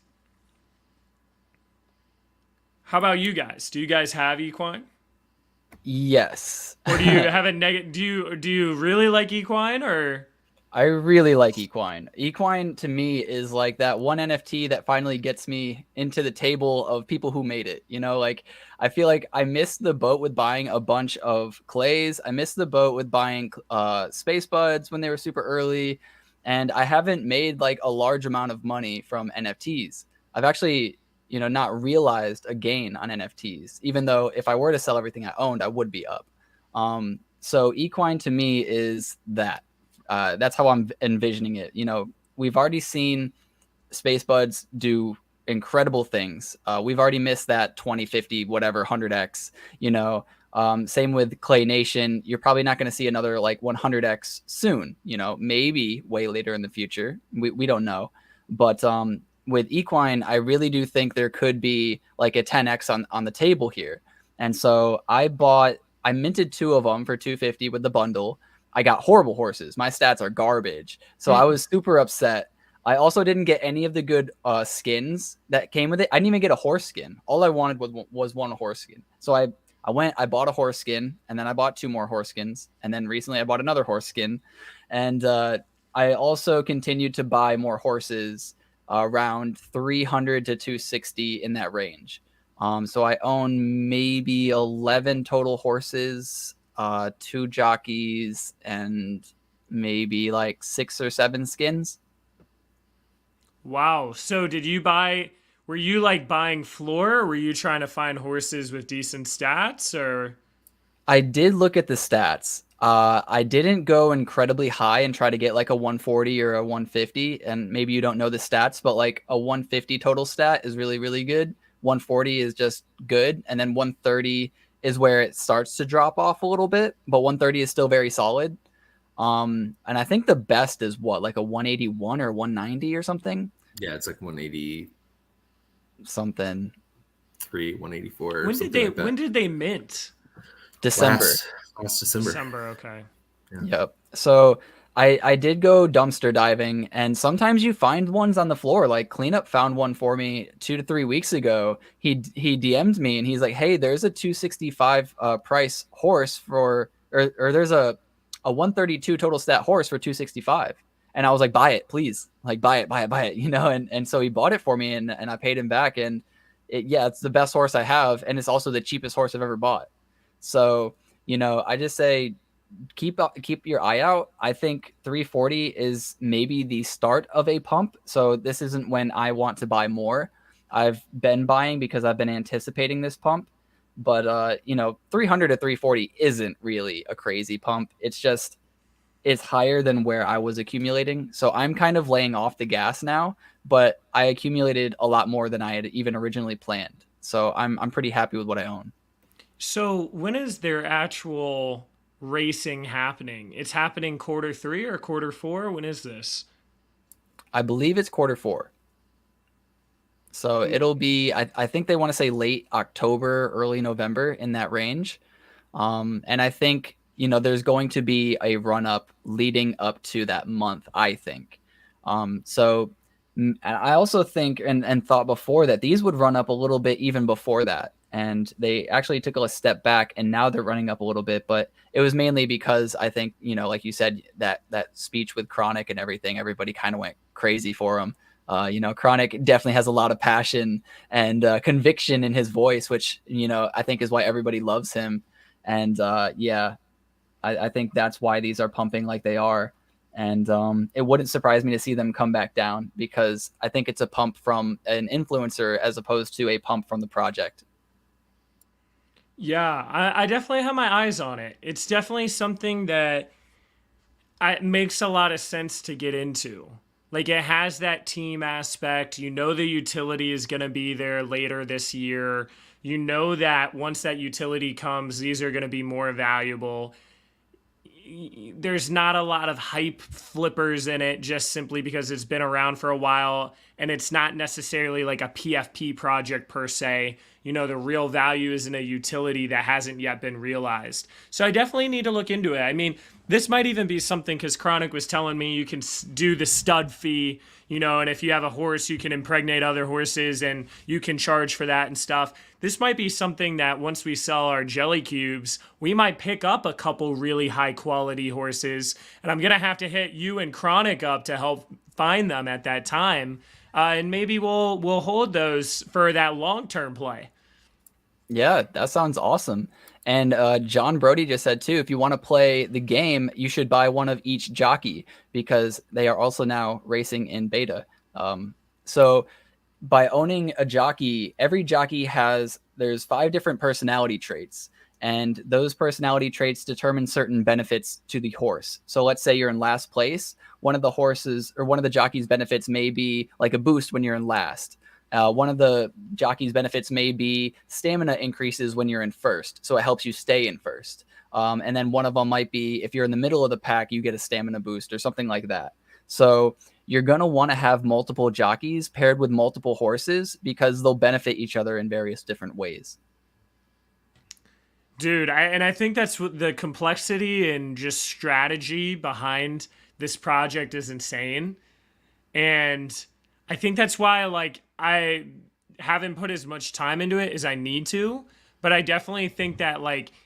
How about you guys? Do you guys have equine? Yes. Or do you have a negative? Do you really like equine, or? I really like equine. Equine to me is like that one NFT that finally gets me into the table of people who made it. You know, like I feel like I missed the boat with buying a bunch of clays. I missed the boat with buying space buds when they were super early. And I haven't made like a large amount of money from NFTs. I've actually, not realized a gain on NFTs, even though if I were to sell everything I owned, I would be up. So equine to me is that. That's how I'm envisioning it. We've already seen space buds do incredible things. We've already missed that 20, 50, whatever, 100x, same with Clay Nation. You're probably not going to see another like 100x soon, maybe way later in the future. We don't know. But with equine, I really do think there could be like a 10x on the table here. And so I minted 2 of them for 250 with the bundle. I got horrible horses. My stats are garbage. So I was super upset. I also didn't get any of the good skins that came with it. I didn't even get a horse skin. All I wanted was one horse skin. So I bought a horse skin, and then I bought 2 more horse skins. And then recently I bought another horse skin. And I also continued to buy more horses around 300 to 260 in that range. So I own maybe 11 total horses, 2 jockeys, and maybe like 6 or 7 skins. Wow. So were you like buying floor, or were you trying to find horses with decent stats, or? I did look at the stats. I didn't go incredibly high and try to get like a 140 or a 150. And maybe you don't know the stats, but like a 150 total stat is really, really good. 140 is just good. And then 130 is where it starts to drop off a little bit, but 130 is still very solid. And I think the best is what, like a 181 or 190 or something? Yeah, it's like 180 something. 184. When did they mint? December. Last December. December, okay. Yeah. Yep. So I did go dumpster diving, and sometimes you find ones on the floor. Like Cleanup found one for me 2 to 3 weeks ago. He DM'd me and he's like, "Hey, there's a 265 price horse or there's a 132 total stat horse for 265." And I was like, "Buy it, please. Like buy it, And so he bought it for me, and I paid him back, and it's the best horse I have, and it's also the cheapest horse I've ever bought. So, I just say keep your eye out. I think 340 is maybe the start of a pump. So this isn't when I want to buy more. I've been buying because I've been anticipating this pump. But 300 to 340 isn't really a crazy pump. It's just it's higher than where I was accumulating. So I'm kind of laying off the gas now, but I accumulated a lot more than I had even originally planned. So I'm pretty happy with what I own. So when is their actual racing happening? It's happening quarter 3 or quarter 4? When is this? I believe it's quarter 4. So it'll be, I think they want to say late October, early November, in that range. And I think, there's going to be a run up leading up to that month, I think. So I also think and thought before that these would run up a little bit even before that. And they actually took a step back and now they're running up a little bit. But it was mainly because I think, like you said, that speech with Chronic and everything, everybody kind of went crazy for him. Chronic definitely has a lot of passion and conviction in his voice, which, I think is why everybody loves him. And yeah, I think that's why these are pumping like they are. And it wouldn't surprise me to see them come back down because I think it's a pump from an influencer as opposed to a pump from the project. Yeah, I definitely have my eyes on it. It's definitely something that makes a lot of sense to get into. Like it has that team aspect. You know the utility is going to be there later this year. You know that once that utility comes, these are going to be more valuable. There's not a lot of hype flippers in it just simply because it's been around for a while and it's not necessarily like a PFP project per se. The real value is in a utility that hasn't yet been realized. So I definitely need to look into it. I mean, this might even be something because Chronic was telling me you can do the stud fee, and if you have a horse, you can impregnate other horses and you can charge for that and stuff. This might be something that once we sell our Jellycubes, we might pick up a couple really high quality horses. And I'm going to have to hit you and Chronic up to help find them at that time. And maybe we'll hold those for that long-term play. Yeah, that sounds awesome. And John Brody just said too, if you want to play the game, you should buy one of each jockey because they are also now racing in beta. So by owning a jockey, every jockey there's 5 different personality traits. And those personality traits determine certain benefits to the horse. So let's say you're in last place. One of the jockey's benefits may be like a boost when you're in last. One of the jockey's benefits may be stamina increases when you're in first, so it helps you stay in first. And then one of them might be if you're in the middle of the pack, you get a stamina boost or something like that. So you're going to want to have multiple jockeys paired with multiple horses because they'll benefit each other in various different ways. Dude, I think that's what the complexity and just strategy behind this project is insane. And I think that's why I haven't put as much time into it as I need to, but I definitely think that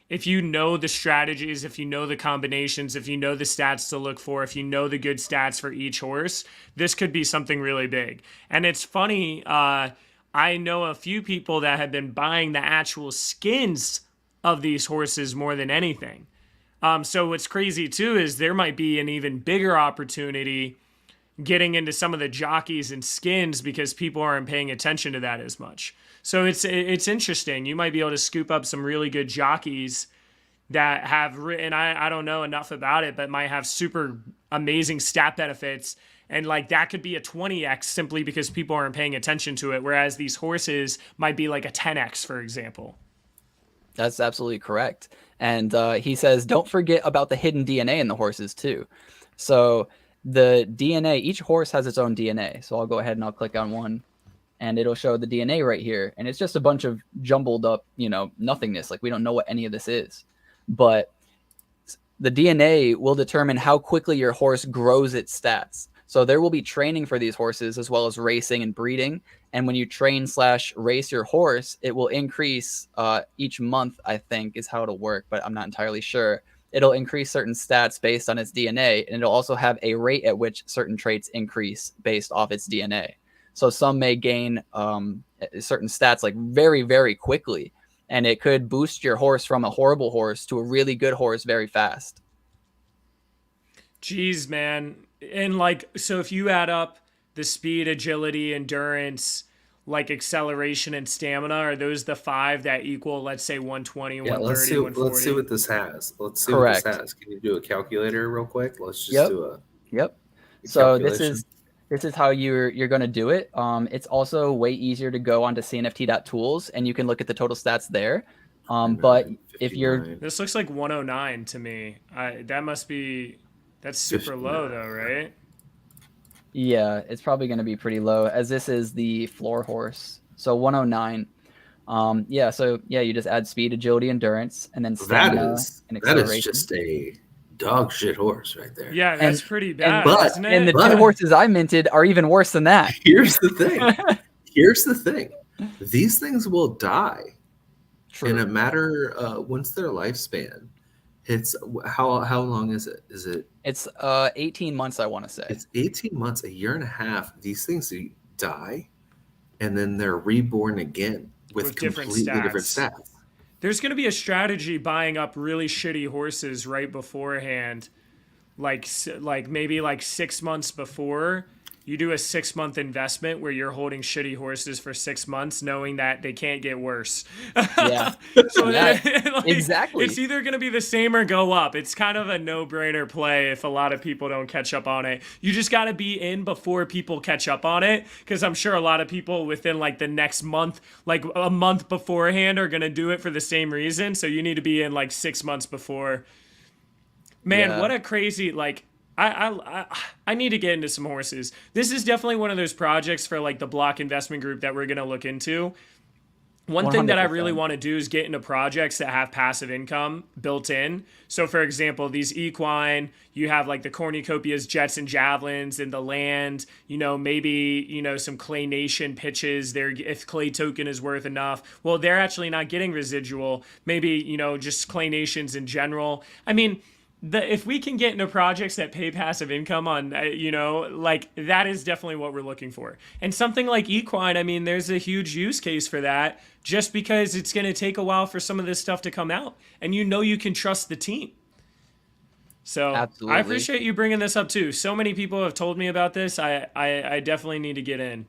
if you know the strategies, if you know the combinations, if you know the stats to look for, if you know the good stats for each horse, this could be something really big. And it's funny, I know a few people that have been buying the actual skins of these horses more than anything. So what's crazy too is there might be an even bigger opportunity getting into some of the jockeys and skins because people aren't paying attention to that as much. So it's interesting. You might be able to scoop up some really good jockeys that have written, I don't know enough about it, but might have super amazing stat benefits. And that could be a 20x simply because people aren't paying attention to it. Whereas these horses might be like a 10x, for example. That's absolutely correct. And he says, don't forget about the hidden DNA in the horses too. So the DNA, each horse has its own DNA. So I'll go ahead and I'll click on one and it'll show the DNA right here. And it's just a bunch of jumbled up, nothingness. We don't know what any of this is. But the DNA will determine how quickly your horse grows its stats. So there will be training for these horses as well as racing and breeding. And when you train/race your horse, it will increase each month, I think is how it'll work, but I'm not entirely sure. It'll increase certain stats based on its DNA, and it'll also have a rate at which certain traits increase based off its DNA. So some may gain certain stats very, very quickly, and it could boost your horse from a horrible horse to a really good horse very fast. Jeez, man. And so if you add up the speed, agility, endurance, like acceleration and stamina? Are those the 5 that equal, let's say, 120, Yeah, 130, let's see 140? what this has. Let's see what this Correct. has. Can you do a calculator real quick? Let's just Yep. do Yep. a So calculation. this is how you're going to do it. It's also way easier to go onto CNFT.tools and you can look at the total stats there. But 29, if you're 59, This looks like 109 to me. That must be, that's super low though, 59. right? yeah, it's probably going to be pretty low as this is the floor horse. So 109. Yeah, so yeah, you just add speed, agility, endurance, and then stamina and That is acceleration. just a dog shit horse right there. Yeah, And that's pretty and bad, isn't and the it? two but horses I minted are even worse than that. here's the thing. Here's the thing. These things will die in a True. matter once their lifespan hits. How long is it? Is it? It's 18 months, I want to say. It's 18 months, a year and a half. These things die, and then they're reborn again with Different completely different stats. stats. There's going to be a strategy buying up really shitty horses right beforehand, like maybe like 6 months before. You do a 6 month investment where you're holding shitty horses for 6 months, knowing that they can't get worse. Yeah. So Yeah, like, exactly. it's either going to be the same or go up. It's kind of a no-brainer play if a lot of people don't catch up on it. You just got to be in before people catch up on it, because I'm sure a lot of people within like the next month, like a month beforehand, are going to do it for the same reason. So you need to be in like 6 months before. Man, Yeah. what a crazy, like, I need to get into some horses. This is definitely one of those projects for like the Block Investment Group that we're going to look into. One thing that I really 100%. want to do is get into projects that have passive income built in. So, for example, these equine, you have like the cornucopias, jets, and javelins, and the land. Maybe some clay nation pitches. There, if clay token is worth enough, well, they're actually not getting residual. Maybe just clay nations in general. I mean, if we can get into projects that pay passive income on, like that is definitely what we're looking for. And something like equine, I mean, there's a huge use case for that, just because it's going to take a while for some of this stuff to come out, and you can trust the team. So Absolutely. I appreciate you bringing this up too. So many people have told me about this. I definitely need to get in.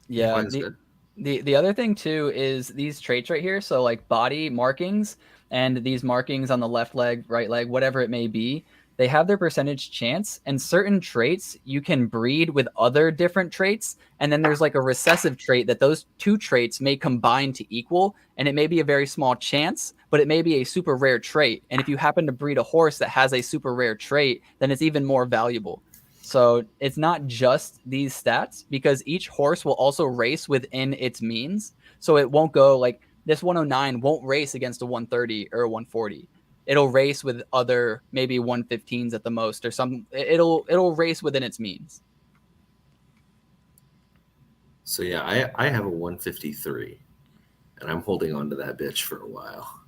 Yeah. Equine's good. The other thing too is these traits right here. So like body markings and these markings on the left leg, right leg, whatever it may be, they have their percentage chance, and certain traits you can breed with other different traits. And then there's like a recessive trait that those two traits may combine to equal. And it may be a very small chance, but it may be a super rare trait. And if you happen to breed a horse that has a super rare trait, then it's even more valuable. So it's not just these stats, because each horse will also race within its means. So it won't go like this 109 won't race against a 130 or a 140. It'll race with other maybe 115s at the most or some. It'll race within its means. So yeah, I have a 153, and I'm holding on to that bitch for a while.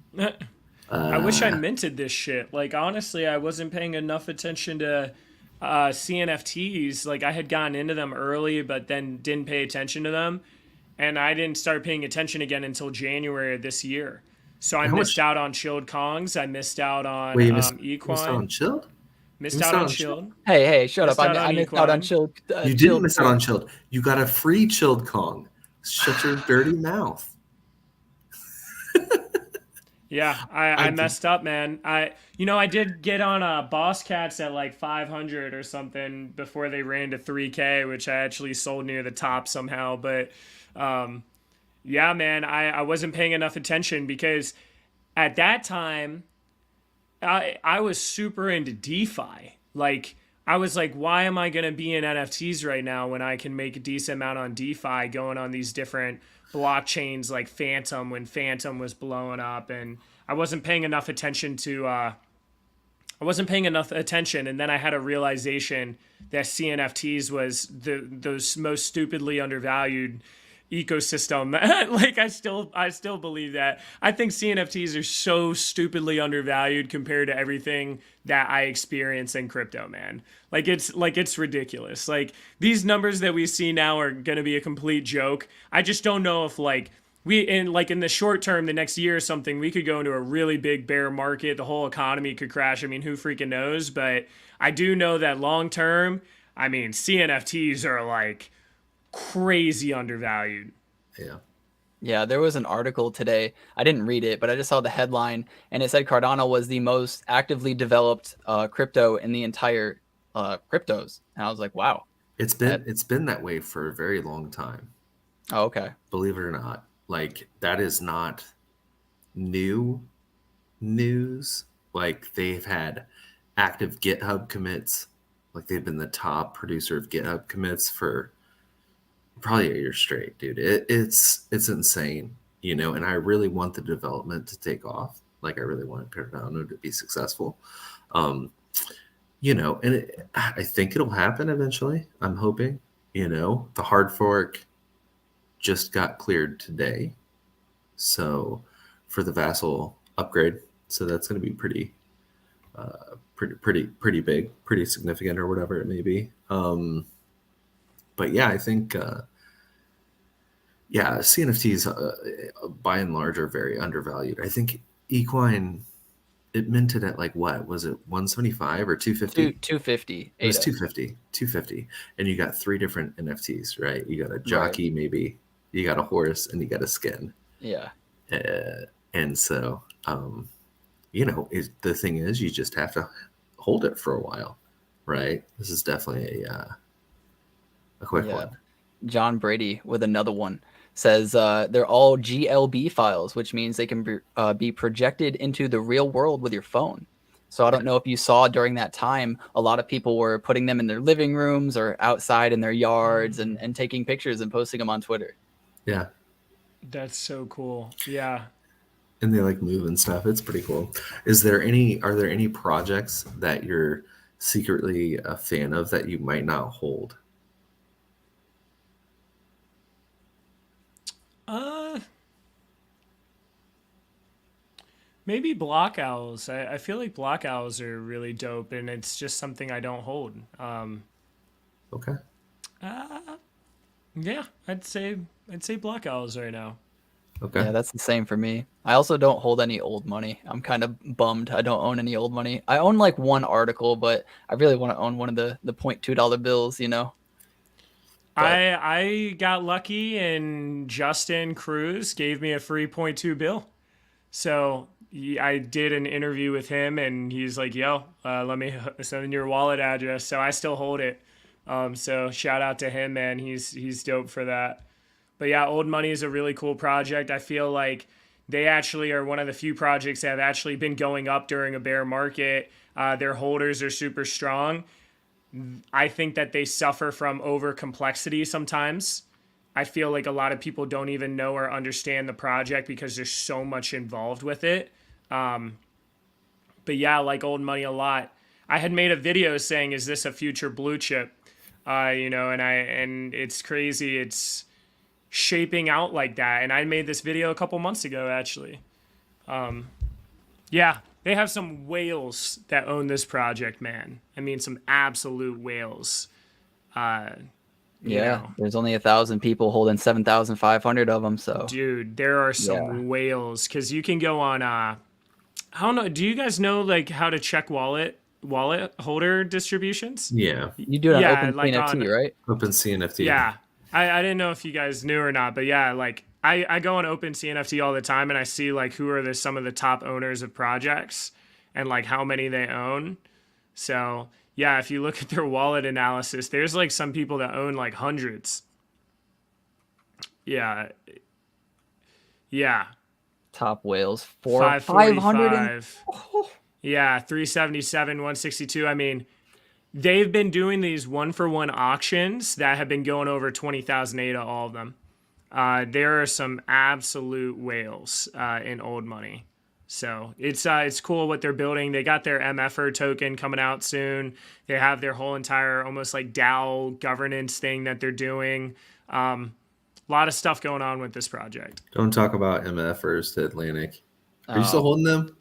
I wish I minted this shit. Like, honestly, I wasn't paying enough attention to CNFTs. Like, I had gotten into them early, but then didn't pay attention to them. And I didn't start paying attention again until January of this year. So I missed out on Chilled Kongs. I missed out on Wait, you Equine. missed out on Chilled? Missed out on Chilled. Hey, shut Missed up. out on I missed out on Equine. Chilled. You didn't miss out on Chilled. You got a free Chilled Kong. Shut your dirty mouth. Yeah, I messed up, man. I did get on Boss Cats at like 500 or something before they ran to 3K, which I actually sold near the top somehow. But yeah, man, I wasn't paying enough attention, because at that time I was super into DeFi. Like, I was like, why am I going to be in NFTs right now when I can make a decent amount on DeFi going on these different blockchains like Phantom, when Phantom was blowing up? And I wasn't paying enough attention and then I had a realization that CNFTs was those most stupidly undervalued ecosystem. Like, I still believe that. I think CNFTs are so stupidly undervalued compared to everything that I experience in crypto, man. It's ridiculous. Like, these numbers that we see now are going to be a complete joke. I just don't know if in the short term, the next year or something, we could go into a really big bear market. The whole economy could crash. I mean, who freaking knows? But I do know that long term, I mean, CNFTs are like crazy undervalued. Yeah. Yeah, there was an article today. I didn't read it, but I just saw the headline, and it said Cardano was the most actively developed crypto in the entire cryptos. And I was like, wow. It's been that way for a very long time. Oh, okay. Believe it or not. Like, that is not new news. Like, they've had active GitHub commits. Like, they've been the top producer of GitHub commits for probably a year straight, dude. It's insane, you know. And I really want the development to take off. Like, I really want Cardano to be successful. You know, and I think it'll happen eventually. I'm hoping. You know, the hard fork just got cleared today, so for the Vassal upgrade, so that's going to be pretty big, pretty significant, or whatever it may be. But yeah, I think CNFTs by and large are very undervalued. I think equine, it minted at like, what was it, 175 or 250? 250. It was ADA. 250, and you got 3 different NFTs, right? You got a Right. jockey, maybe you got a horse, and you got a skin. Yeah. And so, you know, the thing is, you just have to hold it for a while, right? This is definitely a quick Yeah. one. John Brady with another one says they're all GLB files, which means they can be projected into the real world with your phone. So I don't know if you saw during that time, a lot of people were putting them in their living rooms or outside in their yards and taking pictures and posting them on Twitter. Yeah. That's so cool. Yeah. And they like move and stuff. It's pretty cool. Are there any projects that you're secretly a fan of that you might not hold? Maybe block owls. I feel like block owls are really dope, and it's just something I don't hold. Okay. Yeah, I'd say block owls right now. Okay. Yeah, that's the same for me. I also don't hold any old money. I'm kind of bummed I don't own any old money. I own like one article, but I really want to own one of the $0.2 bills, you know? But I got lucky, and Justin Cruz gave me a free 0.2 bill. So I did an interview with him, and he's like, "Yo, let me send in your wallet address." So I still hold it. So shout out to him, man. He's dope for that. But yeah, Old Money is a really cool project. I feel like they actually are one of the few projects that have actually been going up during a bear market. Their holders are super strong. I think that they suffer from over complexity sometimes. I feel like a lot of people don't even know or understand the project because there's so much involved with it. But yeah, I like Old Money a lot. I had made a video saying, "Is this a future blue chip?" You know, and it's crazy. It's shaping out like that. And I made this video a couple months ago, actually. Yeah, they have some whales that own this project, man. I mean, some absolute whales. yeah, there's only 1,000 people holding 7,500 of them. So, dude, there are some whales, because you can go on. I don't know. Do you guys know like how to check wallet holder distributions? Yeah. You do it on OpenCNFT, right? OpenCNFT. Yeah, I didn't know if you guys knew or not, but yeah, like I go on OpenCNFT all the time, and I see like who are some of the top owners of projects and like how many they own. So yeah, if you look at their wallet analysis, there's like some people that own like hundreds. Yeah. Top whales, 500. Yeah, 377, 162. I mean, they've been doing these 1-for-1 auctions that have been going over 20,000 ADA, all of them. There are some absolute whales in Old Money. So it's cool what they're building. They got their MFR token coming out soon. They have their whole entire almost like DAO governance thing that they're doing. A lot of stuff going on with this project. Don't talk about MFers to Atlanick. Are you still holding them?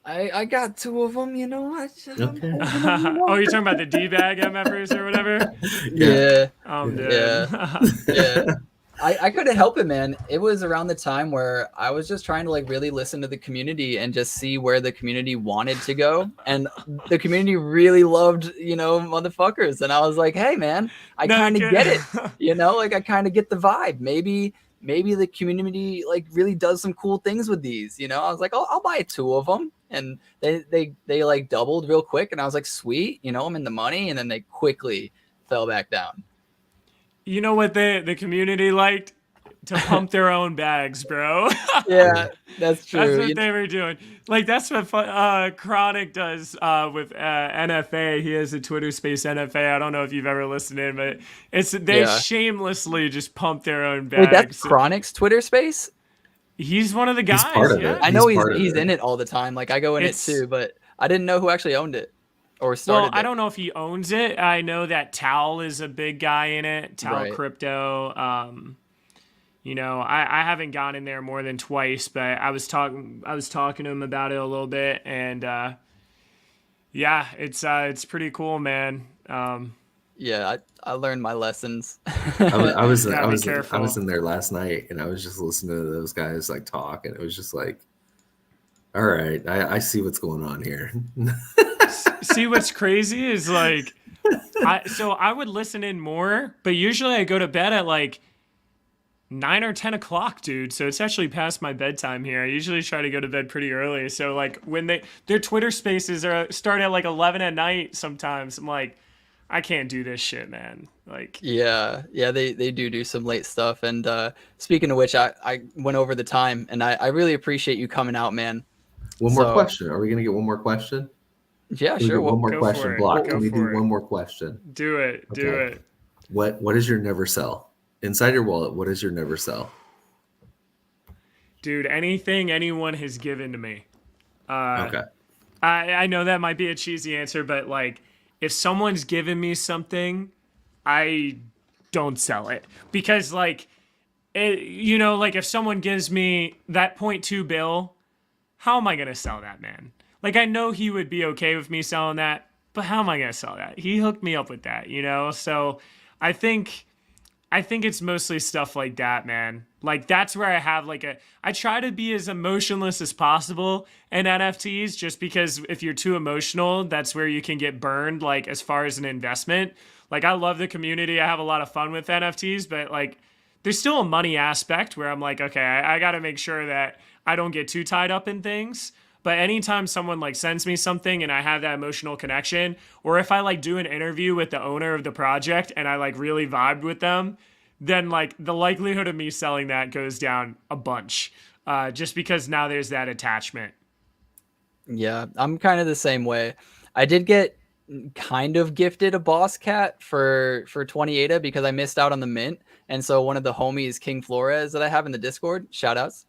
I got 2 of them, you know. Okay. Oh, you're talking about the D-bag MFers or whatever? Yeah. Dead. Yeah. I couldn't help it, man. It was around the time where I was just trying to like really listen to the community and just see where the community wanted to go. And the community really loved, you know, motherfuckers. And I was like, hey, man, I kind of get it. You know, like I kind of get the vibe. Maybe maybe the community like really does some cool things with these. You know, I was like, I'll buy 2 of them, and they like doubled real quick, and I was like, sweet, you know, I'm in the money, and then they quickly fell back down. You know what the community liked? To pump their own bags, bro. Yeah, that's true. That's what they were doing. Like that's what Chronic does with NFA. He has a Twitter space NFA. I don't know if you've ever listened in, but they shamelessly just pump their own bags. Wait, that's Chronic's Twitter space? He's one of the guys. He's part of yeah. it. I know he's in it all the time. Like I go in it too, but I didn't know who actually owned it or started I don't know if he owns it. I know that Tal is a big guy in it. Tal Crypto. You know, I haven't gone in there more than twice, but I was talking to him about it a little bit, and yeah, it's pretty cool, man. Yeah, I learned my lessons. I was careful. I was in there last night, and I was just listening to those guys like talk, and it was just like, all right, I see what's going on here. See what's crazy is like, I would listen in more, but usually I go to bed at like 9 or 10 o'clock, dude. So it's actually past my bedtime here. I usually try to go to bed pretty early. So like when their Twitter spaces start at like 11 at night sometimes, I'm like, I can't do this shit, man. Like yeah, they do some late stuff. And speaking of which, I went over the time, and I really appreciate you coming out, man. One more question. Are we gonna get one more question? Yeah, sure. One more question. Block. Can we do one more question? Do it. Do it. What is your never sell? Inside your wallet, what is your never sell? Dude, anything anyone has given to me. Okay. I know that might be a cheesy answer, but like if someone's given me something, I don't sell it. Because like, you know, like if someone gives me that 0.2 bill, how am I going to sell that, man? Like I know he would be okay with me selling that, but how am I going to sell that? He hooked me up with that, you know? So I think it's mostly stuff like that, man. Like that's where I have I try to be as emotionless as possible in NFTs, just because if you're too emotional, that's where you can get burned, like as far as an investment. Like I love the community. I have a lot of fun with NFTs, but like there's still a money aspect where I'm like, okay, I got to make sure that I don't get too tied up in things. But anytime someone like sends me something and I have that emotional connection, or if I like do an interview with the owner of the project and I like really vibed with them, then like the likelihood of me selling that goes down a bunch, just because now there's that attachment. Yeah, I'm kind of the same way. I did get kind of gifted a boss cat for 20 ADA because I missed out on the mint. And so one of the homies, King Flores, that I have in the Discord, shout outs,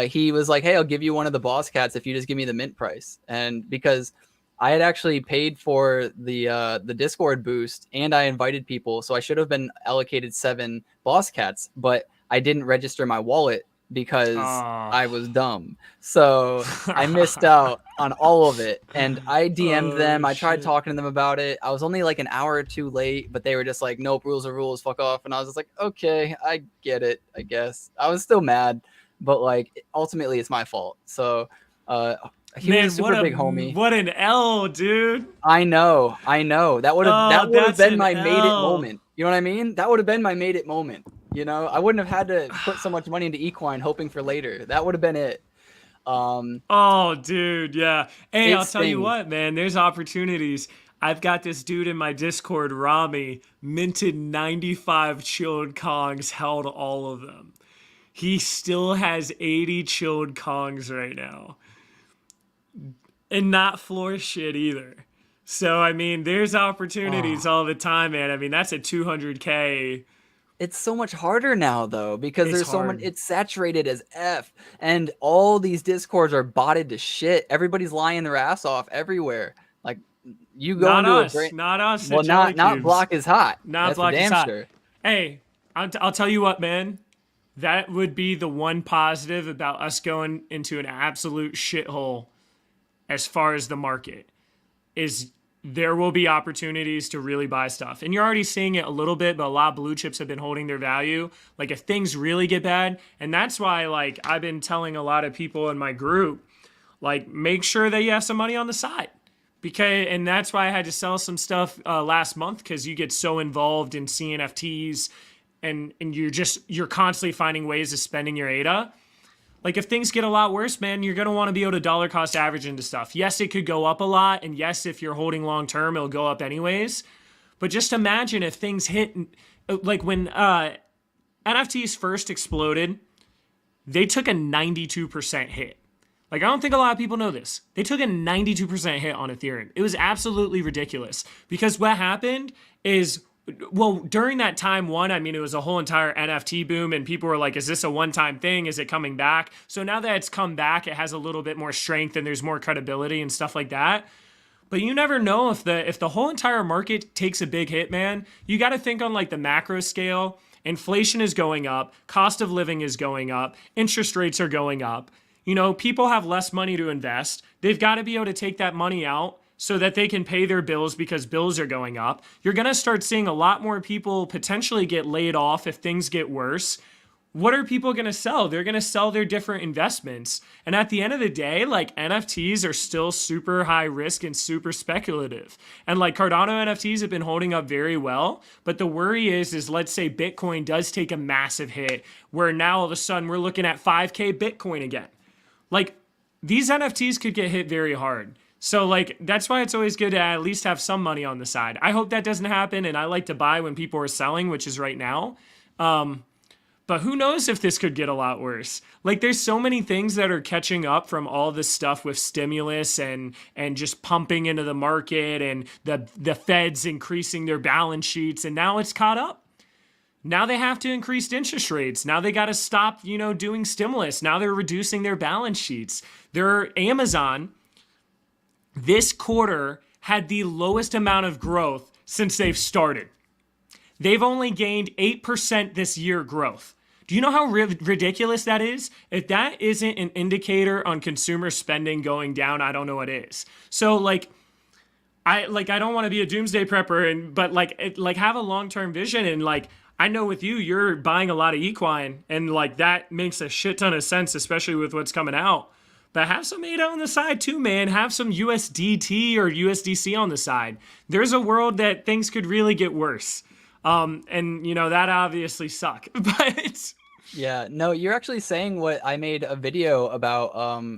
he was like, hey, I'll give you one of the boss cats if you just give me the mint price. And because I had actually paid for the Discord boost and I invited people, so I should have been allocated 7 boss cats, but I didn't register my wallet because I was dumb. So I missed out on all of it. And I DM'd them. I tried talking to them about it. I was only like an hour or 2 late, but they were just like, nope, rules are rules, fuck off. And I was just like, okay, I get it, I guess. I was still mad, but like ultimately it's my fault. So he was a super big homie. What an L, dude. I know. That would have been my made it moment. You know what I mean? That would have been my made it moment. You know, I wouldn't have had to put so much money into equine hoping for later. That would have been it. Oh, dude, yeah. Hey, I'll tell you what, man. There's opportunities. I've got this dude in my Discord, Rami, minted 95 chilled Kongs, held all of them. He still has 80 chilled Kongs right now. And not floor shit either. So, I mean, there's opportunities all the time, man. I mean, that's a 200K. It's so much harder now, though, because there's so much. It's saturated as F, and all these Discords are botted to shit. Everybody's lying their ass off everywhere. Like you go not into us, a not us. Well, not Block is hot. Not Block is hot. Sure. Hey, I'll tell you what, man. That would be the one positive about us going into an absolute shithole as far as the market is. There will be opportunities to really buy stuff. And you're already seeing it a little bit, but a lot of blue chips have been holding their value. Like if things really get bad, and that's why like I've been telling a lot of people in my group, like make sure that you have some money on the side. And that's why I had to sell some stuff last month, because you get so involved in CNFTs and you're constantly finding ways of spending your ADA. Like if things get a lot worse, man, you're going to want to be able to dollar cost average into stuff. Yes, it could go up a lot. And yes, if you're holding long term, it'll go up anyways. But just imagine if things hit, like when NFTs first exploded, they took a 92% hit. Like, I don't think a lot of people know this. They took a 92% hit on Ethereum. It was absolutely ridiculous because what happened is, well, during that time, it was a whole entire NFT boom and people were like, is this a one-time thing? Is it coming back? So now that it's come back, it has a little bit more strength and there's more credibility and stuff like that. But you never know if the whole entire market takes a big hit, man. You got to think on like the macro scale. Inflation is going up. Cost of living is going up. Interest rates are going up. You know, people have less money to invest. They've got to be able to take that money out so that they can pay their bills because bills are going up. You're going to start seeing a lot more people potentially get laid off if things get worse. What are people going to sell? They're going to sell their different investments. And at the end of the day, like NFTs are still super high risk and super speculative. And like Cardano NFTs have been holding up very well. But the worry is let's say Bitcoin does take a massive hit where now all of a sudden we're looking at 5K Bitcoin again. Like these NFTs could get hit very hard. So like, that's why it's always good to at least have some money on the side. I hope that doesn't happen. And I like to buy when people are selling, which is right now. But who knows if this could get a lot worse. Like there's so many things that are catching up from all this stuff with stimulus and just pumping into the market and the Feds increasing their balance sheets. And now it's caught up. Now they have to increase interest rates. Now they got to stop, doing stimulus. Now they're reducing their balance sheets. Amazon this quarter had the lowest amount of growth since they've started. They've only gained 8% this year growth. Do you know how ridiculous that is? If that isn't an indicator on consumer spending going down, I don't know what is. So I don't want to be a doomsday prepper, but have a long-term vision. And I know with you're buying a lot of equine, and that makes a shit ton of sense, especially with what's coming out. But have some ADA on the side too, man. Have some USDT or USDC on the side. There's a world that things could really get worse. That obviously suck, but yeah, no, you're actually saying what I made a video about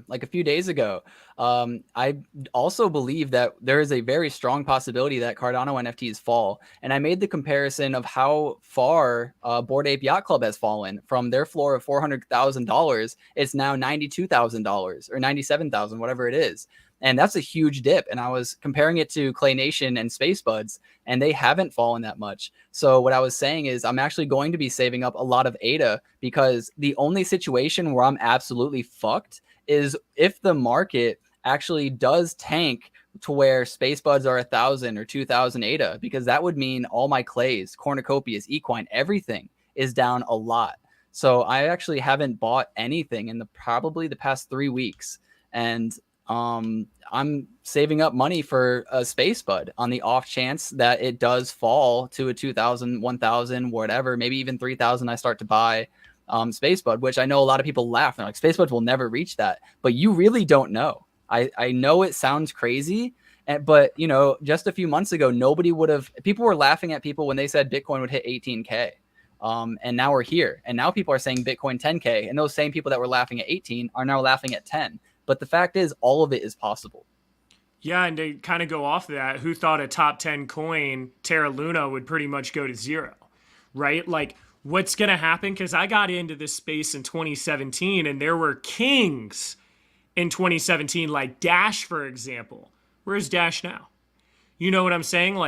a few days ago. I also believe that there is a very strong possibility that Cardano NFTs fall. And I made the comparison of how far Bored Ape Yacht Club has fallen from their floor of $400,000. It's now $92,000 or $97,000, whatever it is. And that's a huge dip. And I was comparing it to Clay Nation and Space Buds, and they haven't fallen that much. So what I was saying is I'm actually going to be saving up a lot of ADA, because the only situation where I'm absolutely fucked is if the market actually does tank to where Space Buds are 1,000 or 2,000 ADA, because that would mean all my clays, cornucopias, equine, everything is down a lot. So I actually haven't bought anything in probably the past 3 weeks. And I'm saving up money for a Space Bud on the off chance that it does fall to a 2,000, 1,000, whatever, maybe even 3,000. I start to buy Space Bud, which I know a lot of people laugh. They're like, Space Buds will never reach that, but you really don't know. I know it sounds crazy, but just a few months ago, people were laughing at people when they said Bitcoin would hit 18K. And now we're here, and now people are saying Bitcoin 10K, and those same people that were laughing at 18 are now laughing at 10. But the fact is, all of it is possible. Yeah, and to kind of go off of that, who thought a top 10 coin, Terra Luna, would pretty much go to zero, right? What's going to happen? Because I got into this space in 2017, and there were kings in 2017, like Dash, for example. Where's Dash now? You know what I'm saying?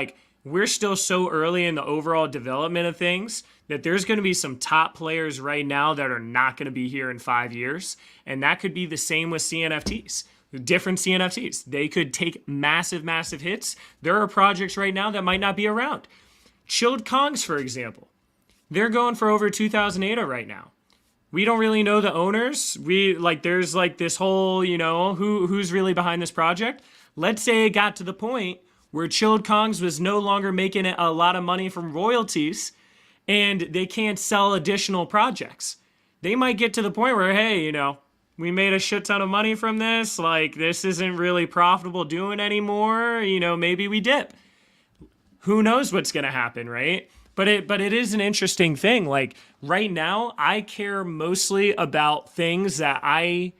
We're still so early in the overall development of things that there's going to be some top players right now that are not going to be here in 5 years. And that could be the same with CNFTs, different CNFTs. They could take massive, massive hits. There are projects right now that might not be around. Chilled Kongs, for example, they're going for over 2,000 ADA right now. We don't really know the owners. There's this whole, who's really behind this project. Let's say it got to the point where Chilled Kongs was no longer making a lot of money from royalties, and they can't sell additional projects. They might get to the point where, hey, we made a shit ton of money from this. This isn't really profitable doing anymore. Maybe we dip. Who knows what's going to happen, right? But it is an interesting thing. Like right now, I care mostly about things that I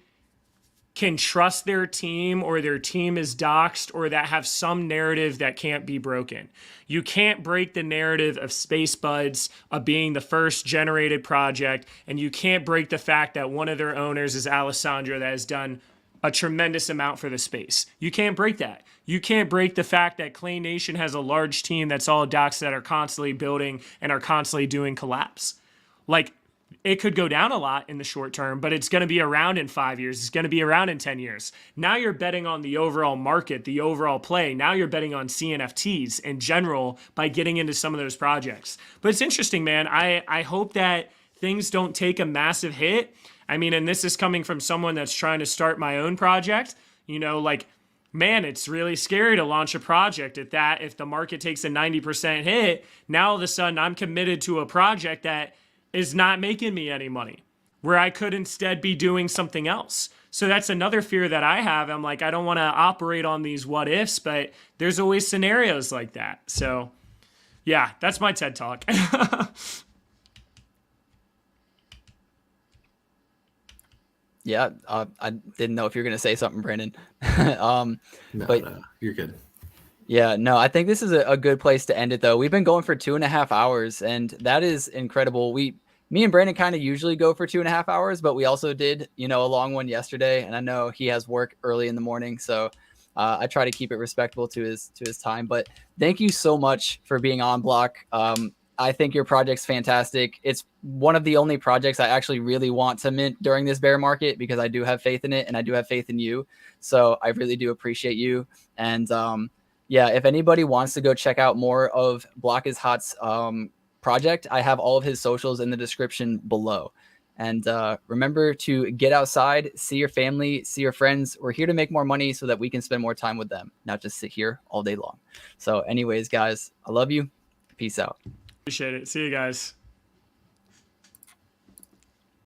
can trust their team, or their team is doxxed, or that have some narrative that can't be broken. You can't break the narrative of Space Buds of being the first generated project, and you can't break the fact that one of their owners is Alessandro, that has done a tremendous amount for the space. You can't break that. You can't break the fact that Clay Nation has a large team that's all doxxed, that are constantly building and are constantly doing collabs. Like, it could go down a lot in the short term, but it's going to be around in 5 years. It's going to be around in 10 years. Now you're betting on the overall market, the overall play. Now you're betting on CNFTs in general by getting into some of those projects. But it's interesting, man. I hope that things don't take a massive hit. I mean, and this is coming from someone that's trying to start my own project. You know, like, man, it's really scary to launch a project at that. If the market takes a 90% hit, now all of a sudden I'm committed to a project that is not making me any money, where I could instead be doing something else. So that's another fear that I have. I'm like, I don't want to operate on these what ifs, but there's always scenarios like that. So yeah, that's my TED Talk. Yeah, I didn't know if you were going to say something, Brandon. No, but no, you're good. yeah, no, I think this is a good place to end it, though. We've been going for 2.5 hours, and that is incredible. Me and Brandon kind of usually go for 2.5 hours, but we also did, a long one yesterday, and I know he has work early in the morning, so I try to keep it respectable to his time. But thank you so much for being on, Block. I think your project's fantastic. It's one of the only projects I actually really want to mint during this bear market, because I do have faith in it, and I do have faith in you. So I really do appreciate you. And yeah, if anybody wants to go check out more of Blockishot's project, I have all of his socials in the description below. And remember to get outside, see your family, see your friends. We're here to make more money so that we can spend more time with them, not just sit here all day long. So anyways, guys, I love you. Peace out. Appreciate it. See you guys.